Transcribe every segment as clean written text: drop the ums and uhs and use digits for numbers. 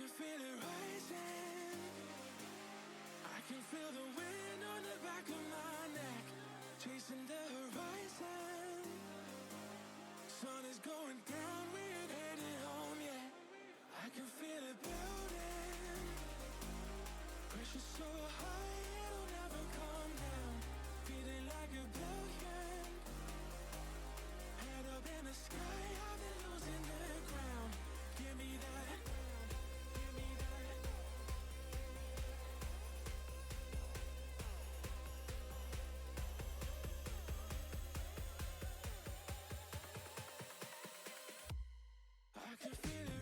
can feel it rising. I can feel the wind on the back of my neck, chasing the horizon. Sun is going down, we ain't heading home yet. I can feel it building. Pressure so high, it'll never come down. Feeling like a billion. Head up in the sky, I've been losing the ground. Give me that. Give me that. I can feel it.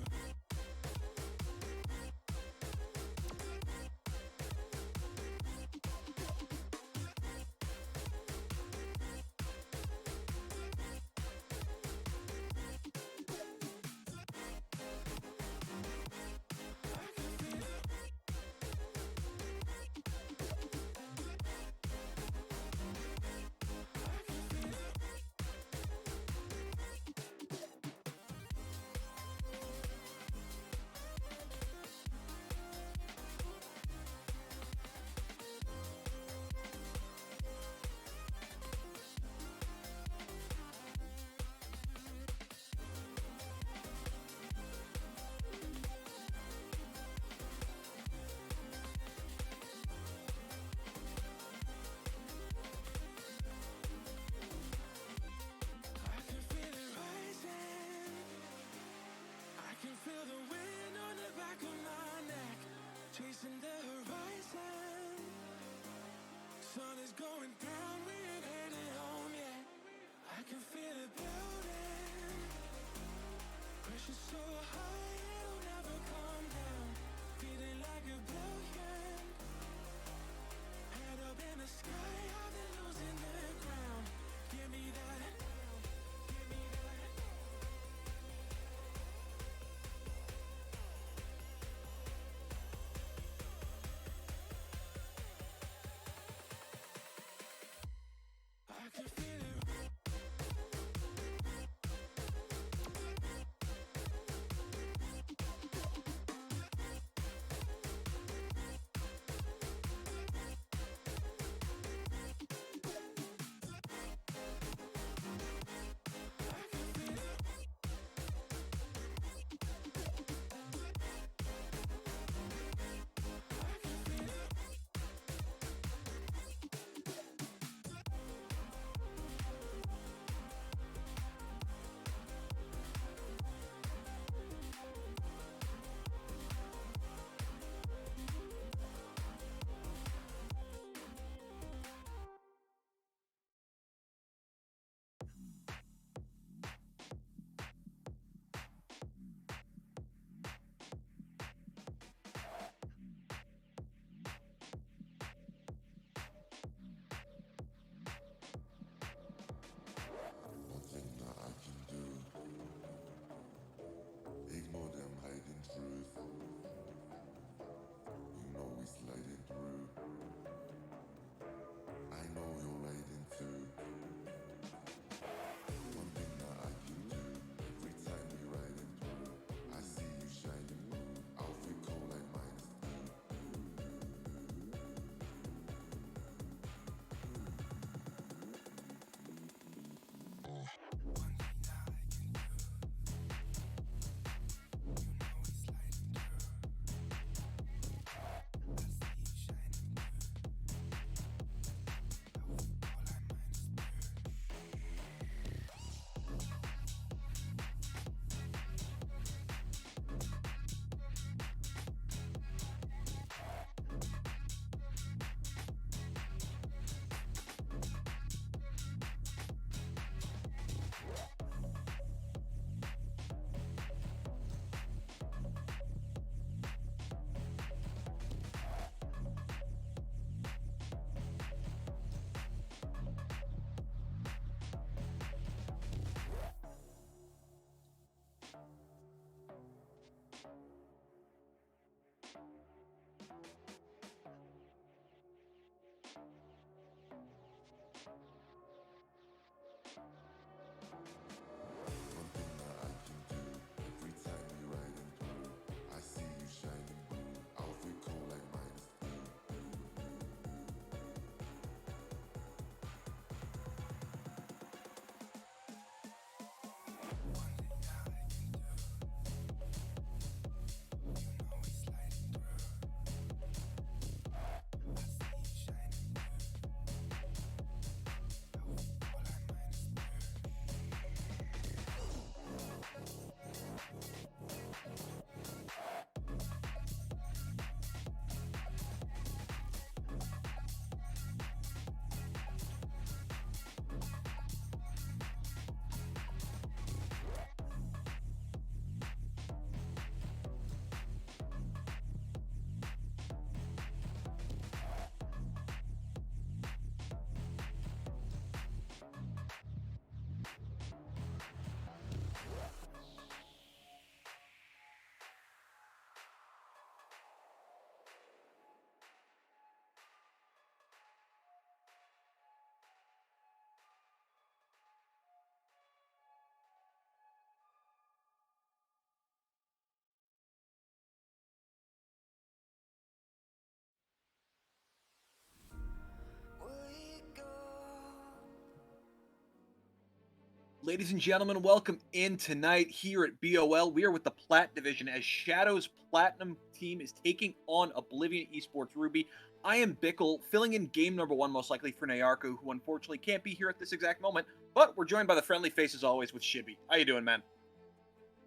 Ladies and gentlemen, welcome in tonight here at BOL. We are with the Plat division as ShadowZ Platinum team is taking on Oblivion Esports Ruby. I am Bickle, filling in game number 1 most likely for Nayarko, who unfortunately can't be here at this exact moment, but we're joined by the friendly face as always with Shibby. How you doing, man?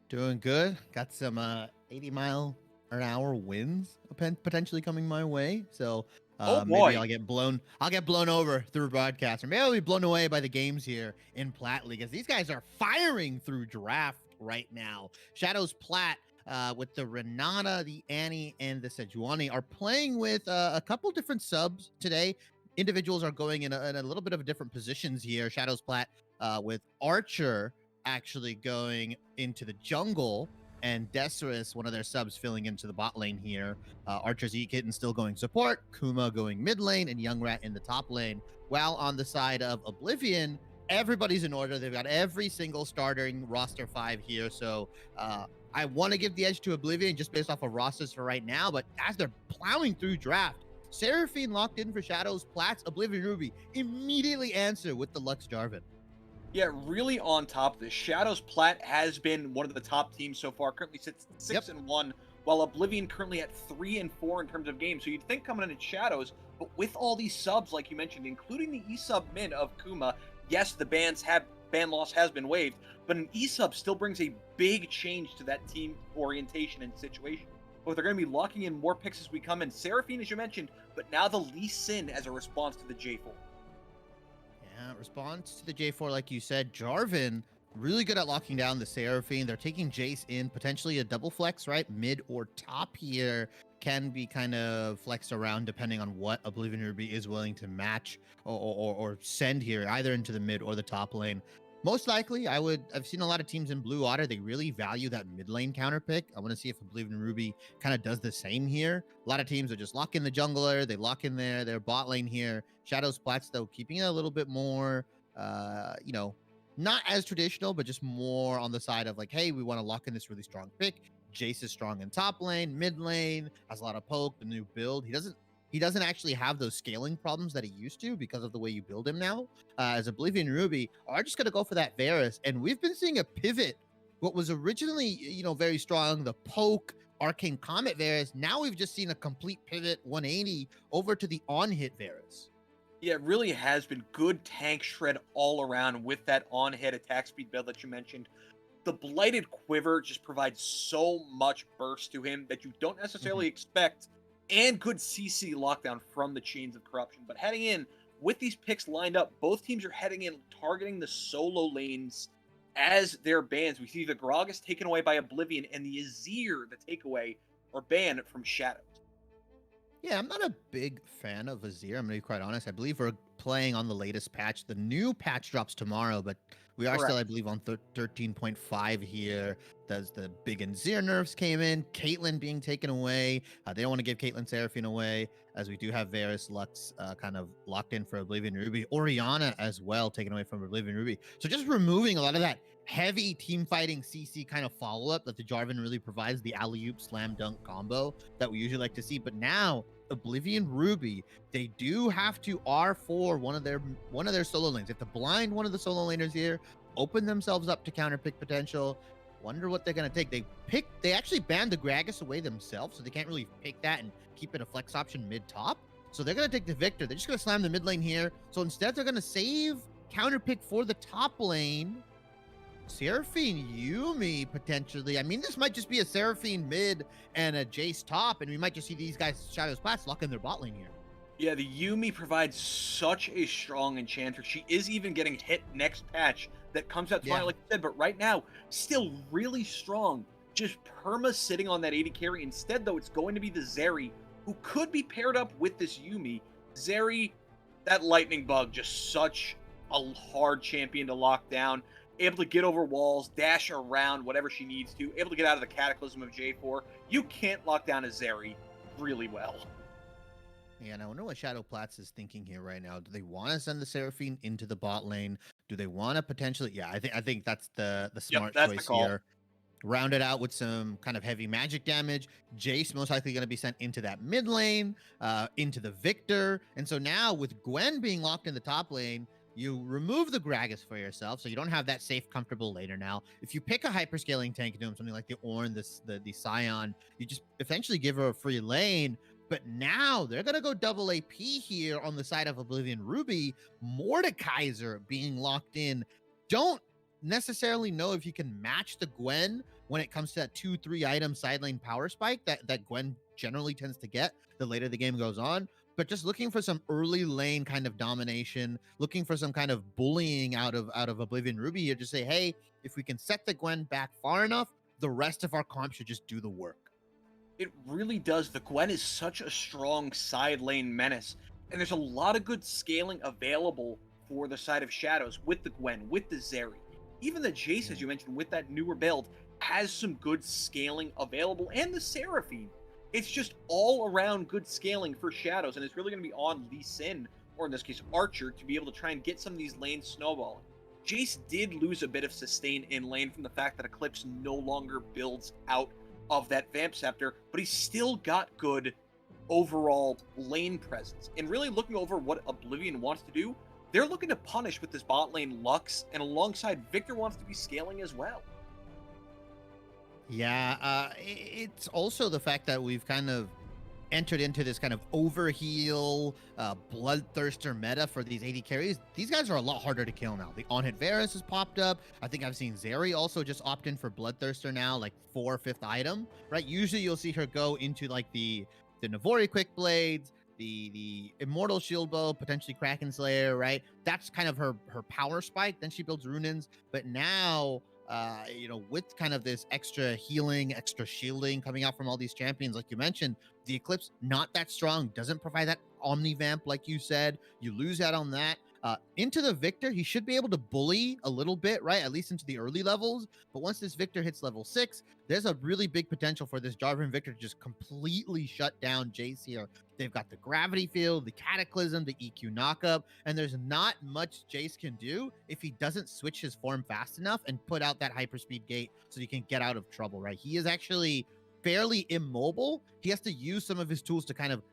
Doing good. Got some 80-mile-an-hour winds potentially coming my way. So Oh maybe boy. I'll get blown over through broadcast, or maybe I'll be blown away by the games here in Plat League, as these guys are firing through draft right now. ShadowZ Plat with the Renata, the Annie, and the Sejuani are playing with a couple different subs today. Individuals are going in a little bit of different positions here. ShadowZ Plat with Archer actually going into the jungle, and Decerus, one of their subs, filling into the bot lane here. Archer's E-Kitten still going support, Kuma going mid lane, and Young Rat in the top lane. While on the side of Oblivion, everybody's in order. They've got every single starting roster 5 here. So I want to give the edge to Oblivion just based off of rosters for right now, but as they're plowing through draft, Seraphine locked in for ShadowZ Plat's Oblivion Ruby immediately answer with the Lux Jarvan. Yeah, really on top of this. ShadowZ Plat has been one of the top teams so far. Currently sits 6-1, while Oblivion currently at 3-4 in terms of games. So you'd think coming in at ShadowZ, but with all these subs, like you mentioned, including the E-sub min of Kuma, yes, the ban loss has been waived, but an E-sub still brings a big change to that team orientation and situation. But they're going to be locking in more picks as we come in. Seraphine, as you mentioned, but now the Lee Sin as a response to the J4. Response to the J4, like you said. Jarvan, really good at locking down the Seraphine. They're taking Jace in, potentially a double flex, right? Mid or top here can be kind of flexed around depending on what Oblivion Ruby is willing to match or send here, either into the mid or the top lane. Most likely, I've seen a lot of teams in Blue Water. They really value that mid lane counter pick. I want to see if Oblivion Ruby kind of does the same here. A lot of teams are just lock in the jungler. They lock in their bot lane here. ShadowZ Plat's, though, keeping it a little bit more, not as traditional, but just more on the side of like, hey, we want to lock in this really strong pick. Jace is strong in top lane, mid lane, has a lot of poke, the new build. He doesn't actually have those scaling problems that he used to because of the way you build him now. As Oblivion Ruby are just going to go for that Varus. And we've been seeing a pivot. What was originally, very strong, the poke, Arcane Comet Varus. Now we've just seen a complete pivot 180 over to the on-hit Varus. Yeah, it really has been good tank shred all around with that on-hit attack speed build that you mentioned. The Blighted Quiver just provides so much burst to him that you don't necessarily expect, and good CC lockdown from the Chains of Corruption. But heading in, with these picks lined up, both teams are heading in, targeting the solo lanes as their bans. We see the Gragas taken away by Oblivion, and the Azir, the takeaway, or ban from ShadowZ. Yeah, I'm not a big fan of Azir. I'm going to be quite honest. I believe we're playing on the latest patch. The new patch drops tomorrow, but we are still, I believe, on 13.5 here. The big Azir nerfs came in. Caitlyn being taken away. They don't want to give Caitlyn Seraphine away, as we do have Varus Lux kind of locked in for Oblivion Ruby. Orianna as well taken away from Oblivion Ruby. So just removing a lot of that heavy team fighting CC kind of follow-up that the Jarvan really provides, the alley-oop slam dunk combo that we usually like to see. But now Oblivion Ruby, they do have to R4 one of their solo lanes. They have to blind one of the solo laners here, open themselves up to counter pick potential. Wonder what they're gonna take. They actually banned the Gragas away themselves, so they can't really pick that and keep it a flex option mid top. So they're gonna take the Victor. They're just gonna slam the mid lane here. So instead, they're gonna save counter pick for the top lane. Seraphine Yuumi potentially. I mean, this might just be a Seraphine mid and a Jace top, and we might just see these guys, ShadowZ Plat, lock in their bot lane here. Yeah, the Yuumi provides such a strong enchanter. She is even getting hit next patch that comes out tomorrow, like you said, but right now, still really strong. Just perma sitting on that 80 carry. Instead, though, it's going to be the Zeri, who could be paired up with this Yuumi. Zeri, that lightning bug, just such a hard champion to lock down. Able to get over walls, dash around, whatever she needs to. Able to get out of the cataclysm of J4. You can't lock down a Zeri really well. Yeah, and I wonder what Shadow Platts is thinking here right now. Do they want to send the Seraphine into the bot lane? Do they want to potentially? Yeah, I think that's the smart choice here. Round it out with some kind of heavy magic damage. Jace most likely going to be sent into that mid lane, into the Victor. And so now with Gwen being locked in the top lane, You remove the Gragas for yourself, so you don't have that safe, comfortable laner now. If you pick a hyperscaling tank doom, something like the Ornn, the Scion, you just essentially give her a free lane. But now they're gonna go double AP here on the side of Oblivion Ruby. Mordekaiser being locked in. Don't necessarily know if you can match the Gwen when it comes to that 2-3 item side lane power spike that Gwen generally tends to get the later the game goes on. But just looking for some early lane kind of domination, looking for some kind of bullying out of Oblivion Ruby here to say, hey, if we can set the Gwen back far enough, the rest of our comp should just do the work. It really does. The Gwen is such a strong side lane menace, and there's a lot of good scaling available for the side of ShadowZ with the Gwen, with the Zeri. Even the Jace, as you mentioned, with that newer build, has some good scaling available, and the Seraphine. It's just all around good scaling for ShadowZ, and it's really going to be on Lee Sin, or in this case, Archer, to be able to try and get some of these lanes snowballing. Jace did lose a bit of sustain in lane from the fact that Eclipse no longer builds out of that Vamp Scepter, but he's still got good overall lane presence. And really looking over what Oblivion wants to do, they're looking to punish with this bot lane Lux, and alongside Victor wants to be scaling as well. Yeah, it's also the fact that we've kind of entered into this kind of overheal, bloodthirster meta for these AD carries. These guys are a lot harder to kill now. The on-hit Varus has popped up. I think I've seen Zeri also just opt in for bloodthirster now, like 4th or 5th item, right? Usually you'll see her go into like the Navori quick blades, the immortal shield bow, potentially Kraken Slayer, right? That's kind of her power spike. Then she builds Runins, but now with kind of this extra healing, extra shielding coming out from all these champions, like you mentioned, the Eclipse not that strong, doesn't provide that omni-vamp like you said. You lose out on that. Into the Victor, he should be able to bully a little bit, right? At least into the early levels. But once this Victor hits level 6, there's a really big potential for this Jarvan Victor to just completely shut down Jace here. They've got the Gravity Field, the Cataclysm, the EQ knockup, and there's not much Jace can do if he doesn't switch his form fast enough and put out that hyperspeed gate so he can get out of trouble, right? He is actually fairly immobile. He has to use some of his tools to kind of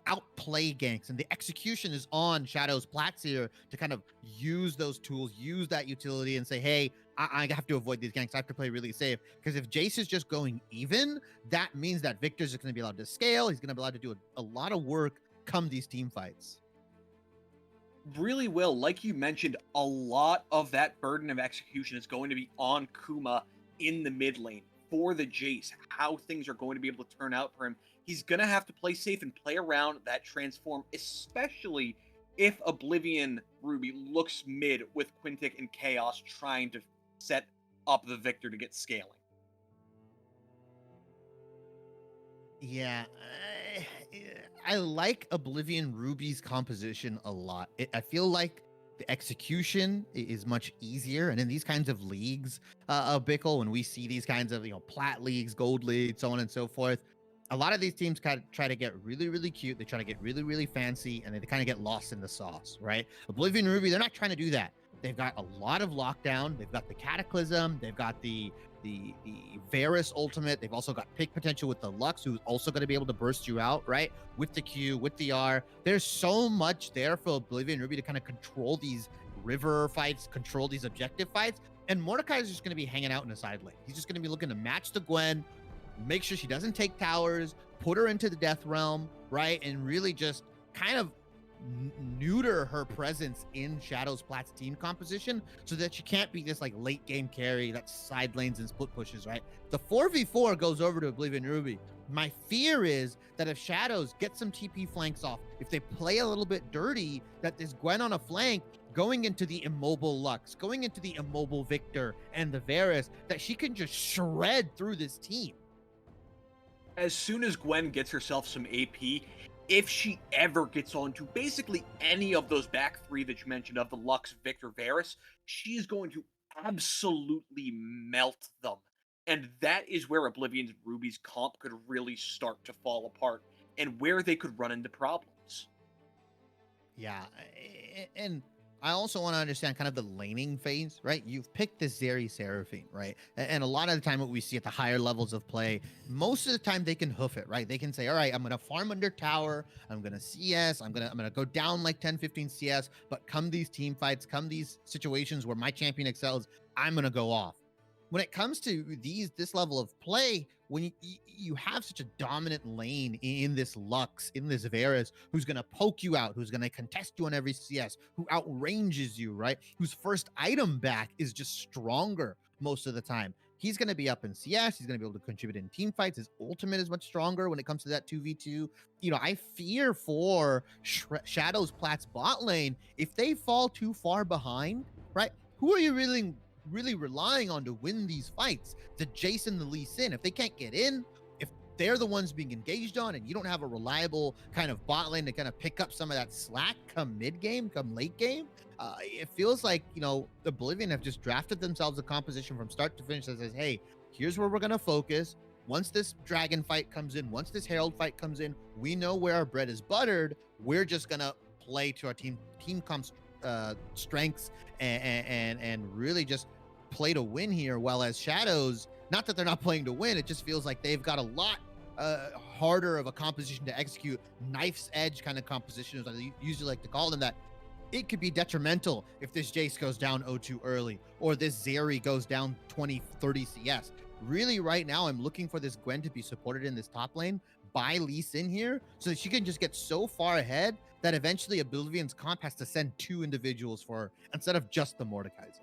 outplay ganks, and the execution is on ShadowZ Plats here to kind of use those tools, use that utility, and say, hey, I have to avoid these ganks. I have to play really safe, because if Jace is just going even, that means that Victor's just going to be allowed to scale. He's going to be allowed to do a lot of work come these team fights. Really will. Like you mentioned, a lot of that burden of execution is going to be on Kuma in the mid lane for the Jace, how things are going to be able to turn out for him. He's going to have to play safe and play around that transform, especially if Oblivion Ruby looks mid with Quintic and Chaos trying to set up the Victor to get scaling. Yeah, I like Oblivion Ruby's composition a lot. I feel like the execution is much easier, and in these kinds of leagues, Bickle, when we see these kinds of Plat leagues, gold leagues, so on and so forth, a lot of these teams kind of try to get really, really cute. They try to get really, really fancy, and they kind of get lost in the sauce, right? Oblivion Ruby, they're not trying to do that. They've got a lot of lockdown. They've got the Cataclysm. They've got the Varus ultimate. They've also got pick potential with the Lux, who's also going to be able to burst you out, right? With the Q, with the R. There's so much there for Oblivion Ruby to kind of control these river fights, control these objective fights. And Mordecai is just going to be hanging out in the side lane. He's just going to be looking to match the Gwen, make sure she doesn't take towers, put her into the death realm, right? And really just kind of neuter her presence in ShadowZ Plat's team composition so that she can't be this like late game carry that side lanes and split pushes, right? The 4v4 goes over to Oblivion Ruby. My fear is that if ShadowZ get some TP flanks off, if they play a little bit dirty, that this Gwen on a flank going into the immobile Lux, going into the immobile Victor and the Varus, that she can just shred through this team. As soon as Gwen gets herself some AP, if she ever gets onto basically any of those back three that you mentioned of the Lux, Victor, Varus, she is going to absolutely melt them. And that is where Oblivion's Ruby's comp could really start to fall apart and where they could run into problems. Yeah, and I also want to understand kind of the laning phase, right? You've picked this Zeri Seraphine, right? And a lot of the time what we see at the higher levels of play, most of the time they can hoof it, right? They can say, all right, I'm going to farm under tower. I'm going to CS. I'm going to go down like 10, 15 CS. But come these team fights, come these situations where my champion excels, I'm going to go off. When it comes to this level of play, when you have such a dominant lane in this Lux, in this Varus, who's going to poke you out, who's going to contest you on every CS, who outranges you, right? Whose first item back is just stronger most of the time. He's going to be up in CS. He's going to be able to contribute in team fights. His ultimate is much stronger when it comes to that 2v2. You know, I fear for ShadowZ Plat's bot lane. If they fall too far behind, right? Who are you really relying on to win these fights? The Jason, the Lee Sin. If they can't get in, if they're the ones being engaged on, and you don't have a reliable kind of bot lane to kind of pick up some of that slack come mid game, come late game, it feels like, you know, Oblivion have just drafted themselves a composition from start to finish that says, hey, here's where we're going to focus. Once this dragon fight comes in, once this herald fight comes in, we know where our bread is buttered. We're just going to play to our team comps strengths and really just play to win here. While as ShadowZ, not that they're not playing to win, it just feels like they've got a lot harder of a composition to execute, knife's edge kind of composition, as I usually like to call them, that it could be detrimental if this Jace goes down 0-2 early, or this Zeri goes down 20, 30 CS. Really, right now, I'm looking for this Gwen to be supported in this top lane by Lee Sin here, so that she can just get so far ahead that eventually Oblivion's comp has to send 2 individuals for her instead of just the Mordekaiser.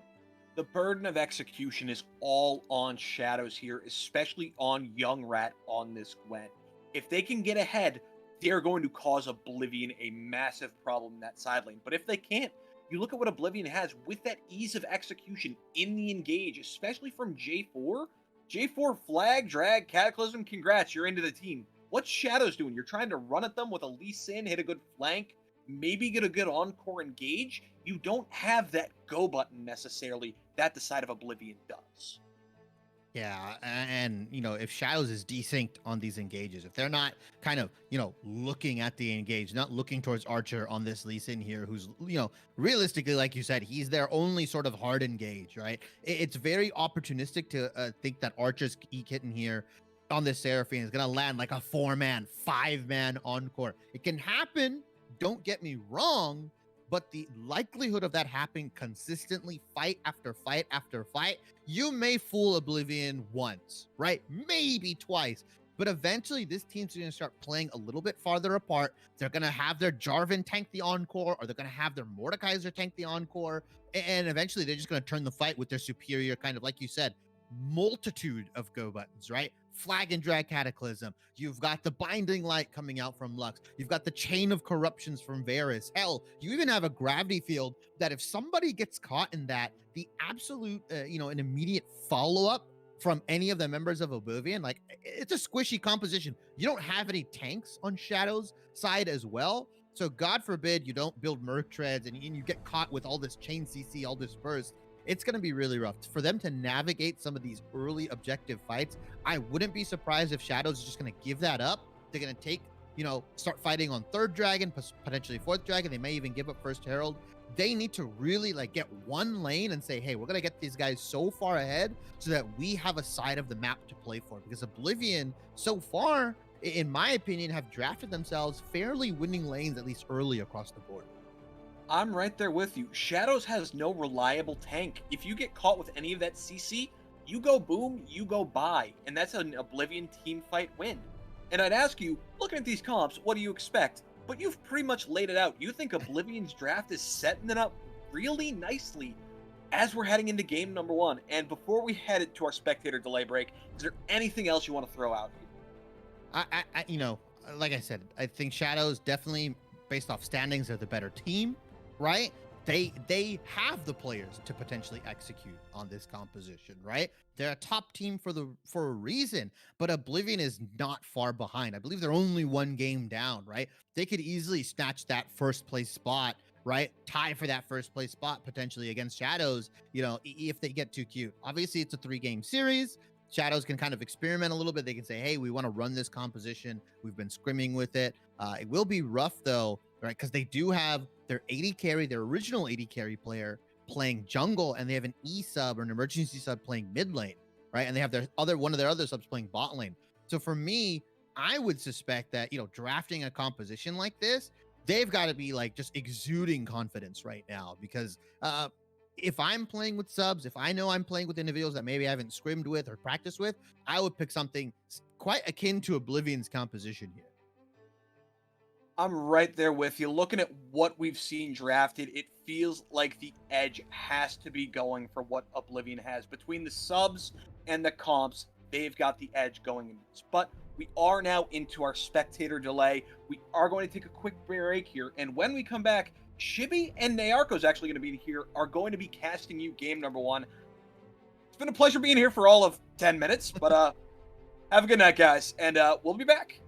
The burden of execution is all on ShadowZ here, especially on Young Rat on this Gwen. If they can get ahead, they're going to cause Oblivion a massive problem in that side lane. But if they can't, you look at what Oblivion has with that ease of execution in the engage, especially from J4. J4 flag, drag, cataclysm, congrats, you're into the team. What's ShadowZ doing? You're trying to run at them with a Lee Sin, hit a good flank, maybe get a good encore engage. You don't have that go button necessarily that the side of Oblivion does. Yeah, and you know, if ShadowZ is desynced on these engages, if they're not kind of, you know, looking at the engage, not looking towards Archer on this Lee Sin here, who's, you know, realistically, like you said, he's their only sort of hard engage, right? It's very opportunistic to think that Archer's hitting here on this Seraphine is gonna land like a 4-man, 5-man encore. It can happen, don't get me wrong, but the likelihood of that happening consistently, fight after fight after fight, you may fool Oblivion once, right? Maybe twice. But eventually, this team's going to start playing a little bit farther apart. They're going to have their Jarvan tank the encore, or they're going to have their Mordekaiser tank the encore. And eventually, they're just going to turn the fight with their superior kind of, like you said, multitude of go buttons, right? Flag and drag cataclysm. You've got the binding light coming out from Lux. You've got the chain of corruptions from Varus. Hell, you even have a gravity field that if somebody gets caught in that, the absolute, you know, an immediate follow-up from any of the members of Oblivion, like, it's a squishy composition. You don't have any tanks on ShadowZ side as well. So God forbid you don't build Merc Treads and you get caught with all this chain CC, all this burst. It's going to be really rough for them to navigate some of these early objective fights. I wouldn't be surprised if ShadowZ is just going to give that up. They're going to take, you know, start fighting on 3rd dragon, potentially 4th dragon. They may even give up 1st herald. They need to really like get one lane and say, hey, we're going to get these guys so far ahead so that we have a side of the map to play for. Because Oblivion, so far, in my opinion, have drafted themselves fairly winning lanes, at least early across the board. I'm right there with you. ShadowZ has no reliable tank. If you get caught with any of that CC, you go boom, you go bye. And that's an Oblivion team fight win. And I'd ask you, looking at these comps, what do you expect? But you've pretty much laid it out. You think Oblivion's draft is setting it up really nicely as we're heading into game number 1. And before we head to our spectator delay break, is there anything else you want to throw out here? I you know, like I said, I think ShadowZ definitely, based off standings, are the better team. Right? They have the players to potentially execute on this composition, right? They're a top team for a reason, but Oblivion is not far behind. I believe they're only 1 game down, right? They could easily snatch that 1st place spot, right? Tie for that 1st place spot potentially against ShadowZ, you know, if they get too cute. Obviously, it's a 3-game series. ShadowZ can kind of experiment a little bit. They can say, hey, we want to run this composition. We've been scrimming with it. It will be rough, though, right? Because they do have their AD carry, their original AD carry player playing jungle, and they have an E sub or an emergency sub playing mid lane, right? And they have one of their other subs playing bot lane. So for me, I would suspect that, drafting a composition like this, they've got to be like just exuding confidence right now, because if I'm playing with subs, if I know I'm playing with individuals that maybe I haven't scrimmed with or practiced with, I would pick something quite akin to Oblivion's composition here. I'm right there with you. Looking at what we've seen drafted, it feels like the edge has to be going for what Oblivion has. Between the subs and the comps, they've got the edge going in this. But we are now into our spectator delay. We are going to take a quick break here. And when we come back, Shibby and Nayarko's actually going to be here, are going to be casting you game number 1. It's been a pleasure being here for all of 10 minutes, but have a good night, guys, and we'll be back.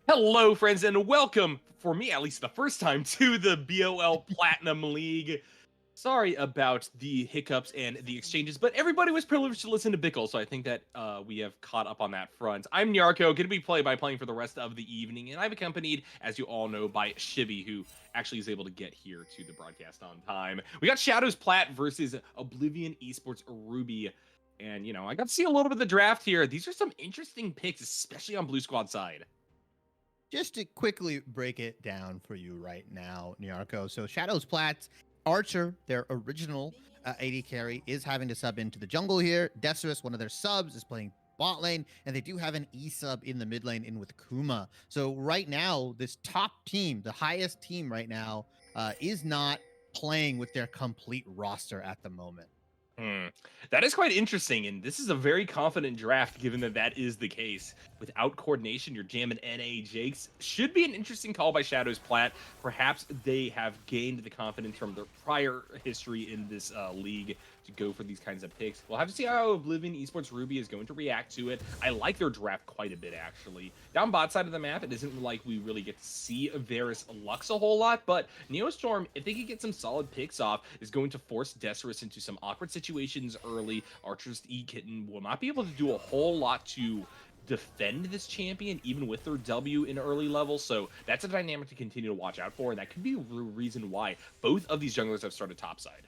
Hello, friends, and welcome, for me at least the first time, to the BOL Platinum League. Sorry about the hiccups and the exchanges, but everybody was privileged to listen to Bickle, so I think that we have caught up on that front. I'm Nyarko, going to be playing for the rest of the evening, and I'm accompanied, as you all know, by Shibby, who actually is able to get here to the broadcast on time. We got ShadowZ Plat versus Oblivion Esports Ruby. And, I got to see a little bit of the draft here. These are some interesting picks, especially on Blue Squad side. Just to quickly break it down for you right now, Nyarko. So ShadowZ Plat's Archer, their original AD carry, is having to sub into the jungle here. Decerus, one of their subs, is playing bot lane, and they do have an E sub in the mid lane in with Kuma. So right now, this top team, the highest team right now, is not playing with their complete roster at the moment. That is quite interesting, and this is a very confident draft, given that that is the case. Without coordination, you're jamming NA Jakes. Should be an interesting call by ShadowZ Plat. Perhaps they have gained the confidence from their prior history in this league to go for these kinds of picks. We'll have to see how Oblivion Esports Ruby is going to react to it. I like their draft quite a bit, actually. Down bot side of the map, it isn't like we really get to see Varus Lux a whole lot, but Neostorm, if they can get some solid picks off, is going to force Decerus into some awkward situations early. Archer's E-Kitten will not be able to do a whole lot to defend this champion, even with their W in early levels, so that's a dynamic to continue to watch out for, and that could be a reason why both of these junglers have started topside.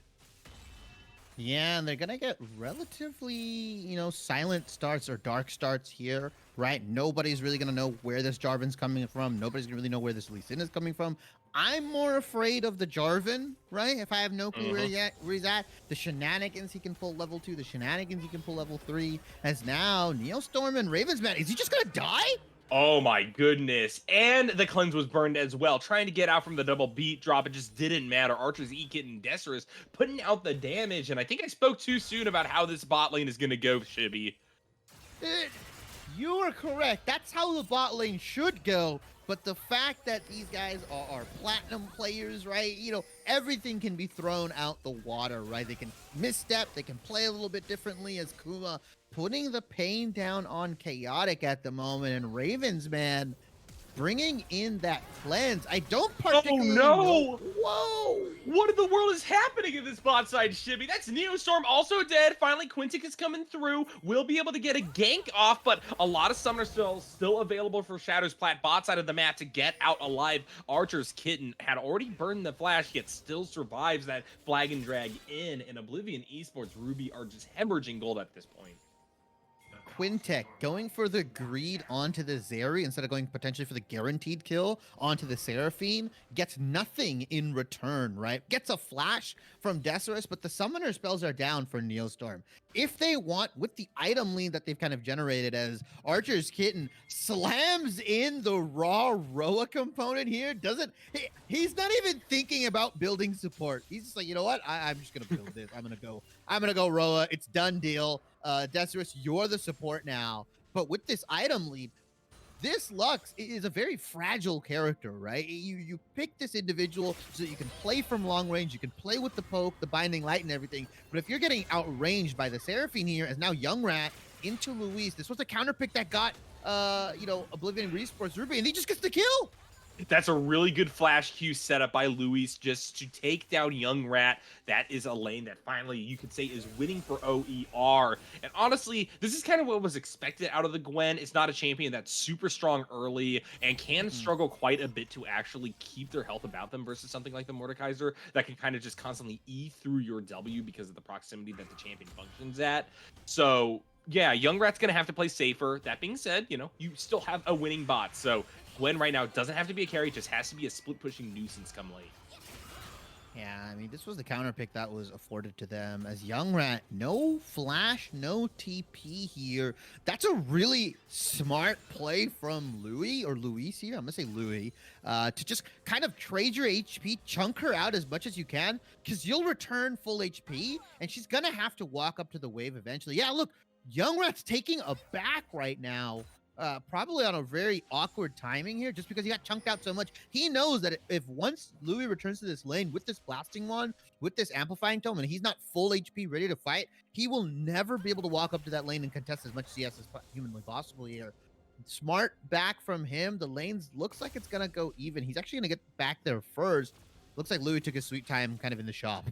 Yeah, and they're gonna get relatively, silent starts or dark starts here, right? Nobody's really gonna know where this Jarvan's coming from. Nobody's gonna really know where this Lee Sin is coming from. I'm more afraid of the Jarvan, right? If I have no clue where he's at, the shenanigans he can pull level 2, the shenanigans he can pull level 3, as now Neostorm and Ravensman, is he just gonna die? Oh my goodness. And the cleanse was burned as well. Trying to get out from the double beat drop, it just didn't matter. Archer's E-Kit and Desirous putting out the damage. And I think I spoke too soon about how this bot lane is going to go, Shibby. You are correct. That's how the bot lane should go. But the fact that these guys are platinum players, right? You know, everything can be thrown out the water, right? They can misstep, they can play a little bit differently as Kuma putting the pain down on Chaotic at the moment. And Ravens, man, bringing in that cleanse. I don't particularly know. Whoa! What in the world is happening in this bot side, Shibby? That's Neostorm also dead. Finally, Quintic is coming through. We'll be able to get a gank off, but a lot of summoners still available for ShadowZ Plat bot side of the map to get out alive. Archer's Kitten had already burned the flash, yet still survives that flag and drag in. And Oblivion Esports Ruby are just hemorrhaging gold at this point. Quintek going for the greed onto the Zeri instead of going potentially for the guaranteed kill onto the Seraphine, gets nothing in return, right? Gets a flash from Desirous, but the summoner spells are down for Neostorm. If they want, with the item lead that they've kind of generated as Archer's Kitten slams in the raw Roa component here, he's not even thinking about building support. He's just like, you know what? I'm just going to build this. I'm going to go Roa. It's done deal. Desirous, you're the support now. But with this item lead, this Lux is a very fragile character, right? You pick this individual so that you can play from long range, you can play with the poke, the binding light, and everything. But if you're getting outranged by the Seraphine here, as now Young Rat into Luis, this was a counter pick that got, Oblivion Esports Ruby, and he just gets the kill. That's a really good flash Q setup by Luis just to take down Young Rat. That is a lane that finally you could say is winning for OER. And honestly, this is kind of what was expected out of the Gwen. It's not a champion that's super strong early and can struggle quite a bit to actually keep their health about them versus something like the Mordekaiser that can kind of just constantly E through your W because of the proximity that the champion functions at. So yeah, Young Rat's going to have to play safer. That being said, you know, you still have a winning bot. So Gwen right now doesn't have to be a carry, just has to be a split-pushing nuisance come late. Yeah, I mean, this was the counter pick that was afforded to them as Young Rat, no flash, no TP here. That's a really smart play from Louis, or Luis here, I'm gonna say Louis, to just kind of trade your HP, chunk her out as much as you can, because you'll return full HP, and she's gonna have to walk up to the wave eventually. Yeah, look, Young Rat's taking a back right now. Probably on a very awkward timing here, just because he got chunked out so much. He knows that if once Louis returns to this lane with this blasting wand, with this amplifying tome, and he's not full HP ready to fight, he will never be able to walk up to that lane and contest as much CS as humanly possible here. Smart back from him. The lanes looks like it's gonna go even. He's actually gonna get back there first. Looks like Louis took his sweet time kind of in the shop.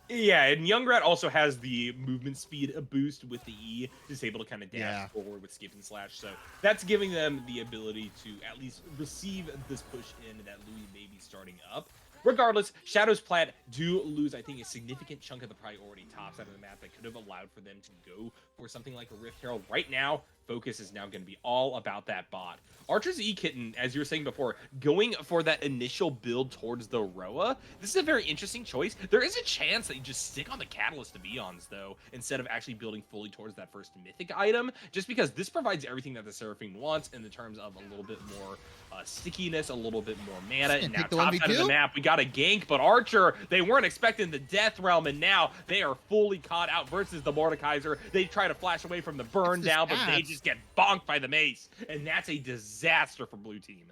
Yeah, and Young Rat also has the movement speed boost with the E, just able to kind of dash forward with skip and slash. So that's giving them the ability to at least receive this push in that Louis may be starting up. Regardless, ShadowZ Plat do lose, I think, a significant chunk of the priority top side of the map that could have allowed for them to go for something like a Rift Herald. Right now, focus is now going to be all about that bot. Archer's E-Kitten, as you were saying before, going for that initial build towards the Roa. This is a very interesting choice. There is a chance that you just stick on the Catalyst of Eons, though, instead of actually building fully towards that first mythic item, just because this provides everything that the Seraphine wants in the terms of a little bit more stickiness, a little bit more mana, and now top side of the map, we got a gank, but Archer, they weren't expecting the Death Realm, and now they are fully caught out versus the Mordekaiser. They try to flash away from the burn down, but they just get bonked by the mace, and that's a disaster for blue team.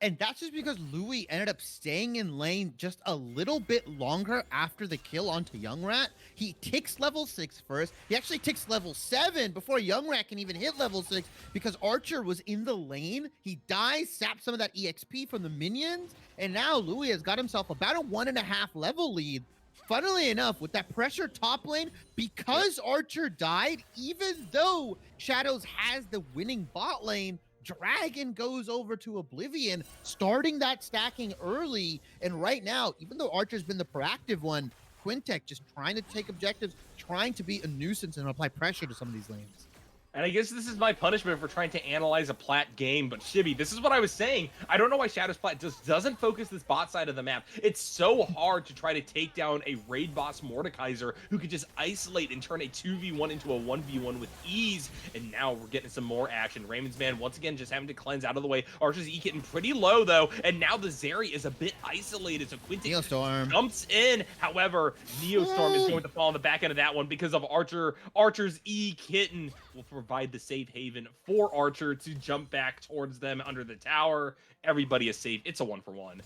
And that's just because Louis ended up staying in lane just a little bit longer after the kill onto Young Rat. He ticks level 6 first. He actually ticks level 7 before Young Rat can even hit level 6 because Archer was in the lane. He dies, saps some of that EXP from the minions, and now Louis has got himself about a 1.5 level lead. Funnily enough, with that pressure top lane, because Archer died, even though ShadowZ has the winning bot lane, Dragon goes over to Oblivion, starting that stacking early. And right now, even though Archer's been the proactive one, Quintek just trying to take objectives, trying to be a nuisance and apply pressure to some of these lanes. And I guess this is my punishment for trying to analyze a Plat game, but Shibby, this is what I was saying. I don't know why ShadowZ Plat just doesn't focus this bot side of the map. It's so hard to try to take down a raid boss Mordekaiser who could just isolate and turn a 2v1 into a 1v1 with ease. And now we're getting some more action. Raven's Man, once again, just having to cleanse out of the way. Archer's E getting pretty low, though. And now the Zeri is a bit isolated, so Quintic Neostorm jumps in. However, Neostorm is going to fall on the back end of that one because of Archer. Archer's E Kitten will provide the safe haven for Archer to jump back towards them under the tower. Everybody is safe. It's a 1-for-1.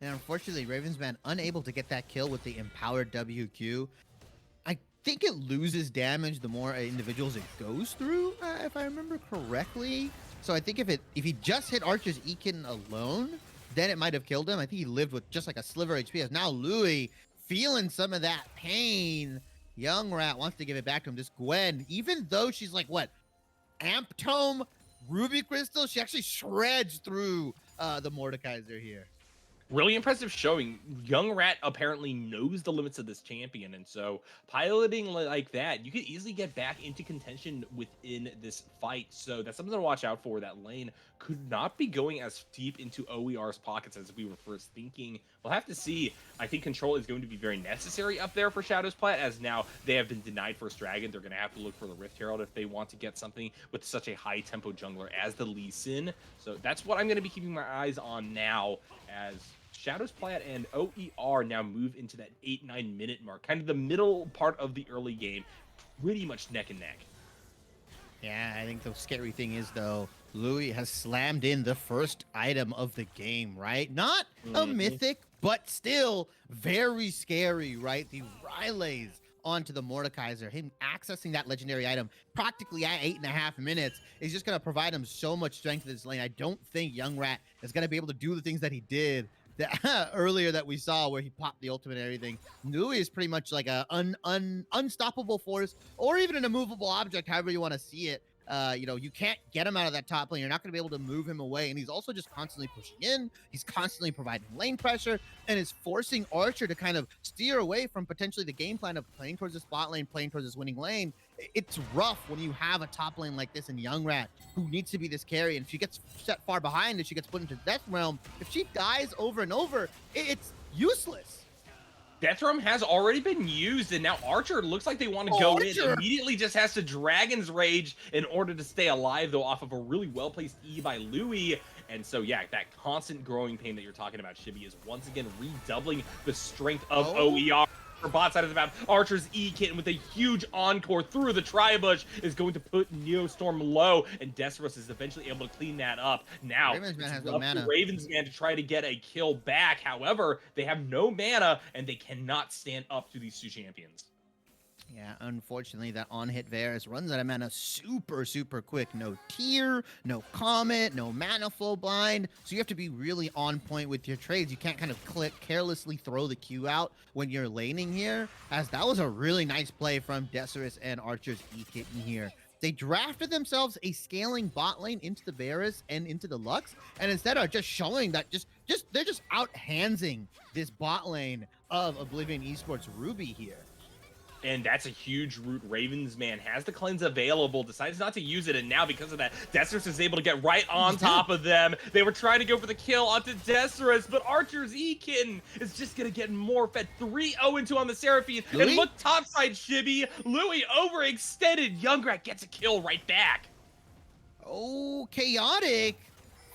And unfortunately, Raven's Man unable to get that kill with the empowered WQ. I think it loses damage the more individuals it goes through, if I remember correctly. So I think if he just hit Archer's Ekin alone, then it might have killed him. I think he lived with just like a sliver HP. As now Louis feeling some of that pain. Young Rat wants to give it back to him. This Gwen, even though she's like, what, Amp Tome, Ruby Crystal, she actually shreds through the Mordekaiser here. Really impressive showing. Young Rat apparently knows the limits of this champion, and so piloting like that, you could easily get back into contention within this fight. So that's something to watch out for. That lane could not be going as deep into OER's pockets as we were first thinking. We'll have to see. I think control is going to be very necessary up there for ShadowZ Plat, as now they have been denied First Dragon. They're going to have to look for the Rift Herald if they want to get something with such a high tempo jungler as the Lee Sin. So that's what I'm going to be keeping my eyes on now, as ShadowZ Plat and OER now move into that 8-9 minute mark, kind of the middle part of the early game, pretty much neck and neck. Yeah, I think the scary thing is, though, Louis has slammed in the first item of the game, right? Not a mythic, but still very scary, right? The Rylays onto the Mordekaiser, him accessing that legendary item practically at 8.5 minutes is just going to provide him so much strength in this lane. I don't think Young Rat is going to be able to do the things that he did earlier that we saw, where he popped the ultimate and everything. Louis is pretty much like a unstoppable force, or even an immovable object, however you want to see it. You know, you can't get him out of that top lane. You're not going to be able to move him away. And he's also just constantly pushing in. He's constantly providing lane pressure and is forcing Archer to kind of steer away from potentially the game plan of playing towards the spot lane, playing towards this winning lane. It's rough when you have a top lane like this in Young Rat, who needs to be this carry. And if she gets set far behind and she gets put into Death Realm, if she dies over and over, it's useless. Death Realm has already been used, and now Archer looks like they want to go in. Immediately just has to Dragon's Rage in order to stay alive, though, off of a really well-placed E by Louis. And so, yeah, that constant growing pain that you're talking about, Shibby, is once again redoubling the strength of OER. For bot side of the map, Archer's E Kitten with a huge encore through the Tribush is going to put Neostorm low, and Desteros is eventually able to clean that up. Now, Raven's Man has no up mana. to Raven's Man to try to get a kill back. However, they have no mana, and they cannot stand up to these two champions. Yeah, unfortunately, that on-hit Varus runs out of mana super, super quick. No Tear, no Comet, no Mana Flow Blind. So you have to be really on point with your trades. You can't kind of carelessly throw the Q out when you're laning here, as that was a really nice play from Desteros and Archer's E-Kitten here. They drafted themselves a scaling bot lane into the Varus and into the Lux, and instead are just showing that they're just out-handsing this bot lane of Oblivion Esports Ruby here. And that's a huge root. Raven's Man has the cleanse available, decides not to use it, and now because of that, Desteros is able to get right on top of them. They were trying to go for the kill onto Desteros, but Archer's E-Kitten is just going to get more fed. 3-0 into on the Seraphine, Louis? and look topside, Shibby. Louis overextended. Young Rat gets a kill right back. Oh, chaotic.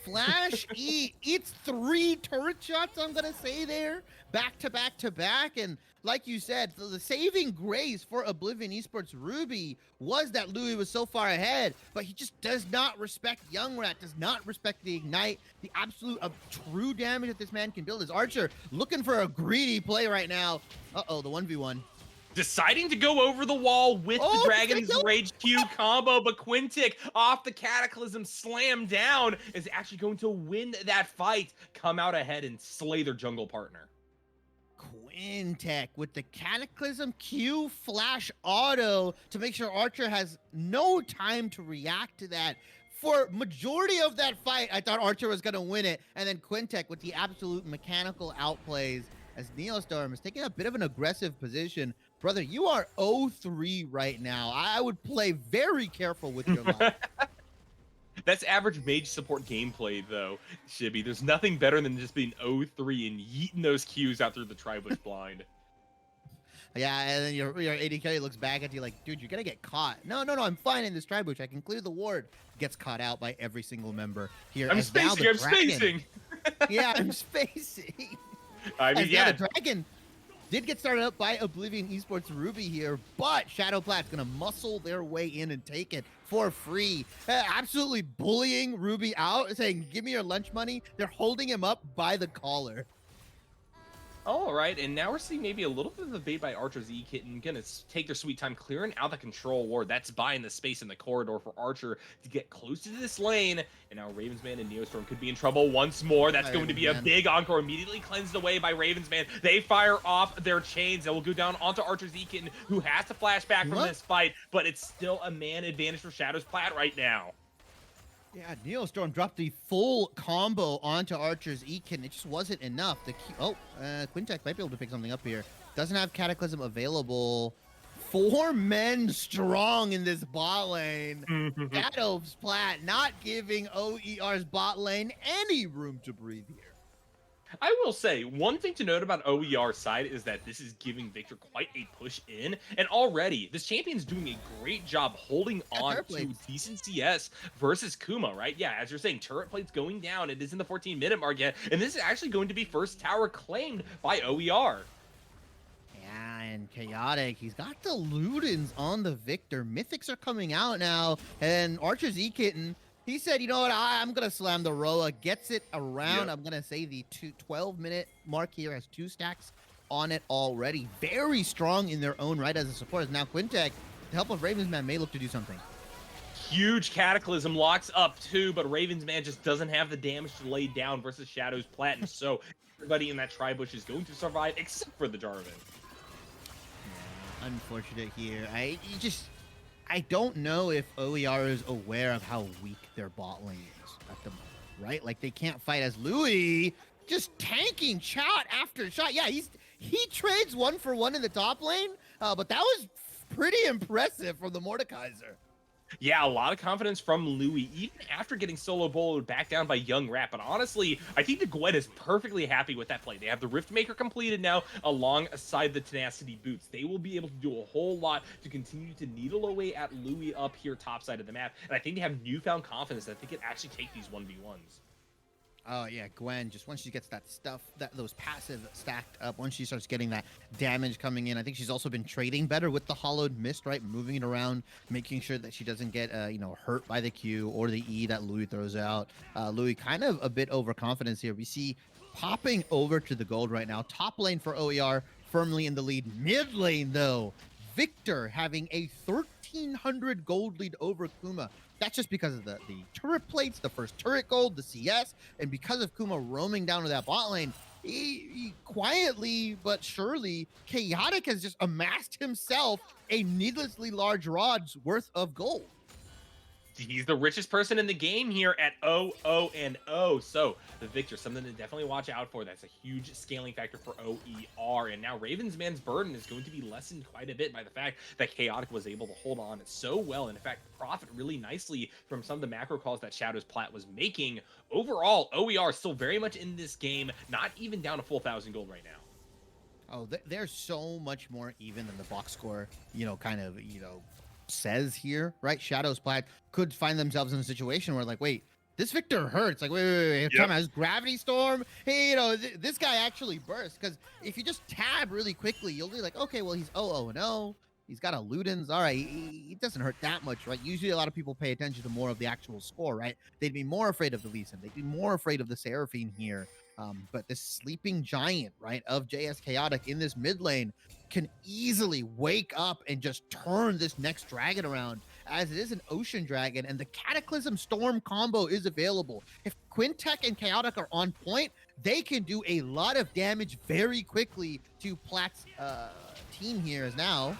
Flash E. It's 3 turret shots, I'm going to say there. Back to back to back. And like you said, the saving grace for Oblivion Esports Ruby was that Louis was so far ahead, but he just does not respect Young Rat, does not respect the Ignite, the absolute true damage that this man can build. Is Archer looking for a greedy play right now. Uh-oh, the 1v1. Deciding to go over the wall with the Dragon's Rage Q combo, but Quintic off the Cataclysm slam down is actually going to win that fight, come out ahead and slay their jungle partner. Quintic with the Cataclysm Q flash auto to make sure Archer has no time to react to that. For majority of that fight, I thought Archer was going to win it, and then Quintic with the absolute mechanical outplays as Neostorm is taking a bit of an aggressive position, Brother, you are 0-3 right now. I would play very careful with your life. That's average mage support gameplay, though, Shibby. There's nothing better than just being 0-3 and yeeting those Qs out through the Tri-Bush blind. Yeah, and then your AD carry looks back at you like, dude, you're gonna get caught. No, I'm fine in this Tri-Bush. I can clear the ward. Gets caught out by every single member here. I'm spacing. Yeah, I'm spacing. I mean, yeah. The Dragon did get started up by Oblivion Esports Ruby here, but Shadow Plat's gonna muscle their way in and take it for free. Absolutely bullying Ruby out, saying, give me your lunch money. They're holding him up by the collar. All right, and now we're seeing maybe a little bit of the bait by Archer's E-Kitten. Gonna take their sweet time clearing out the control ward. That's buying the space in the corridor for Archer to get close to this lane. And now Ravensman and Neostorm could be in trouble once more. That's going to be a big encore, immediately cleansed away by Ravensman. They fire off their chains and will go down onto Archer's E-Kitten, who has to flash back from this fight, but it's still a man advantage for ShadowZ Plat right now. Yeah, Neostorm dropped the full combo onto Archer's E-Kitten. It just wasn't enough. Quintek might be able to pick something up here. Doesn't have Cataclysm available. 4 men strong in this bot lane. ShadowZ Plat not giving OER's bot lane any room to breathe here. I will say, one thing to note about OER's side is that this is giving Victor quite a push in, and already, this champion's doing a great job holding on to decent CS versus Kuma, right? Yeah, as you're saying, turret plates going down, it is in the 14-minute mark yet, and this is actually going to be first tower claimed by OER. Yeah, and Chaotic, he's got the Ludens on the Victor. Mythics are coming out now, and Archer's E-Kitten, he said, you know what, I'm going to slam the Roa, gets it around. Yep. I'm going to say the 12-minute mark here has 2 stacks on it already. Very strong in their own right as a support. Now Quintek, the help of Ravensman, may look to do something. Huge Cataclysm locks up too, but Ravensman just doesn't have the damage to lay down versus ShadowZ Plat, and so everybody in that Tri-Bush is going to survive except for the Jarvan. Yeah, unfortunate here. I don't know if OER is aware of how weak their bot lane is at the moment, right? Like, they can't fight as Louis just tanking shot after shot. Yeah, he trades 1-for-1 in the top lane, but that was pretty impressive from the Mordekaiser. Yeah, a lot of confidence from Louis, even after getting solo bowled back down by Young Rat. But honestly, I think the Gwen is perfectly happy with that play. They have the Riftmaker completed now alongside the Tenacity Boots. They will be able to do a whole lot to continue to needle away at Louis up here top side of the map. And I think they have newfound confidence that they can actually take these 1v1s. Oh yeah, Gwen, just once she gets that stuff, those passive stacked up, once she starts getting that damage coming in, I think she's also been trading better with the Hollowed Mist, right? Moving it around, making sure that she doesn't get, hurt by the Q or the E that Louis throws out. Louis kind of a bit overconfidence here. We see popping over to the gold right now. Top lane for OER, firmly in the lead. Mid lane, though, Victor having a 1,300 gold lead over Kuma. That's just because of the turret plates, the first turret gold, the CS, and because of Kuma roaming down to that bot lane, he quietly but surely, Chaotic has just amassed himself a needlessly large rod's worth of gold. He's the richest person in the game here at 0-0-0. So the Victor, something to definitely watch out for. That's a huge scaling factor for OER. And now Ravensman's burden is going to be lessened quite a bit by the fact that Chaotic was able to hold on so well. And in fact, profit really nicely from some of the macro calls that ShadowZ Plat was making. Overall, OER still very much in this game, not even down a full 1,000 gold right now. Oh, they're so much more even than the box score, says here, right? ShadowZ Plat could find themselves in a situation where, like, wait, this Victor hurts. Like, wait. Time out. Gravity Storm. Hey, this guy actually bursts. Because if you just tab really quickly, you'll be like, okay, well, he's 0-0-0. He's got a Ludens. All right, he doesn't hurt that much, right? Usually a lot of people pay attention to more of the actual score, right? They'd be more afraid of the Lee Sin. They'd be more afraid of the Seraphine here. But this sleeping giant, right, of JS Chaotic in this mid lane can easily wake up and just turn this next dragon around, as it is an ocean dragon, and the Cataclysm Storm combo is available. If Quintek and Chaotic are on point, they can do a lot of damage very quickly to Plat's team here as now.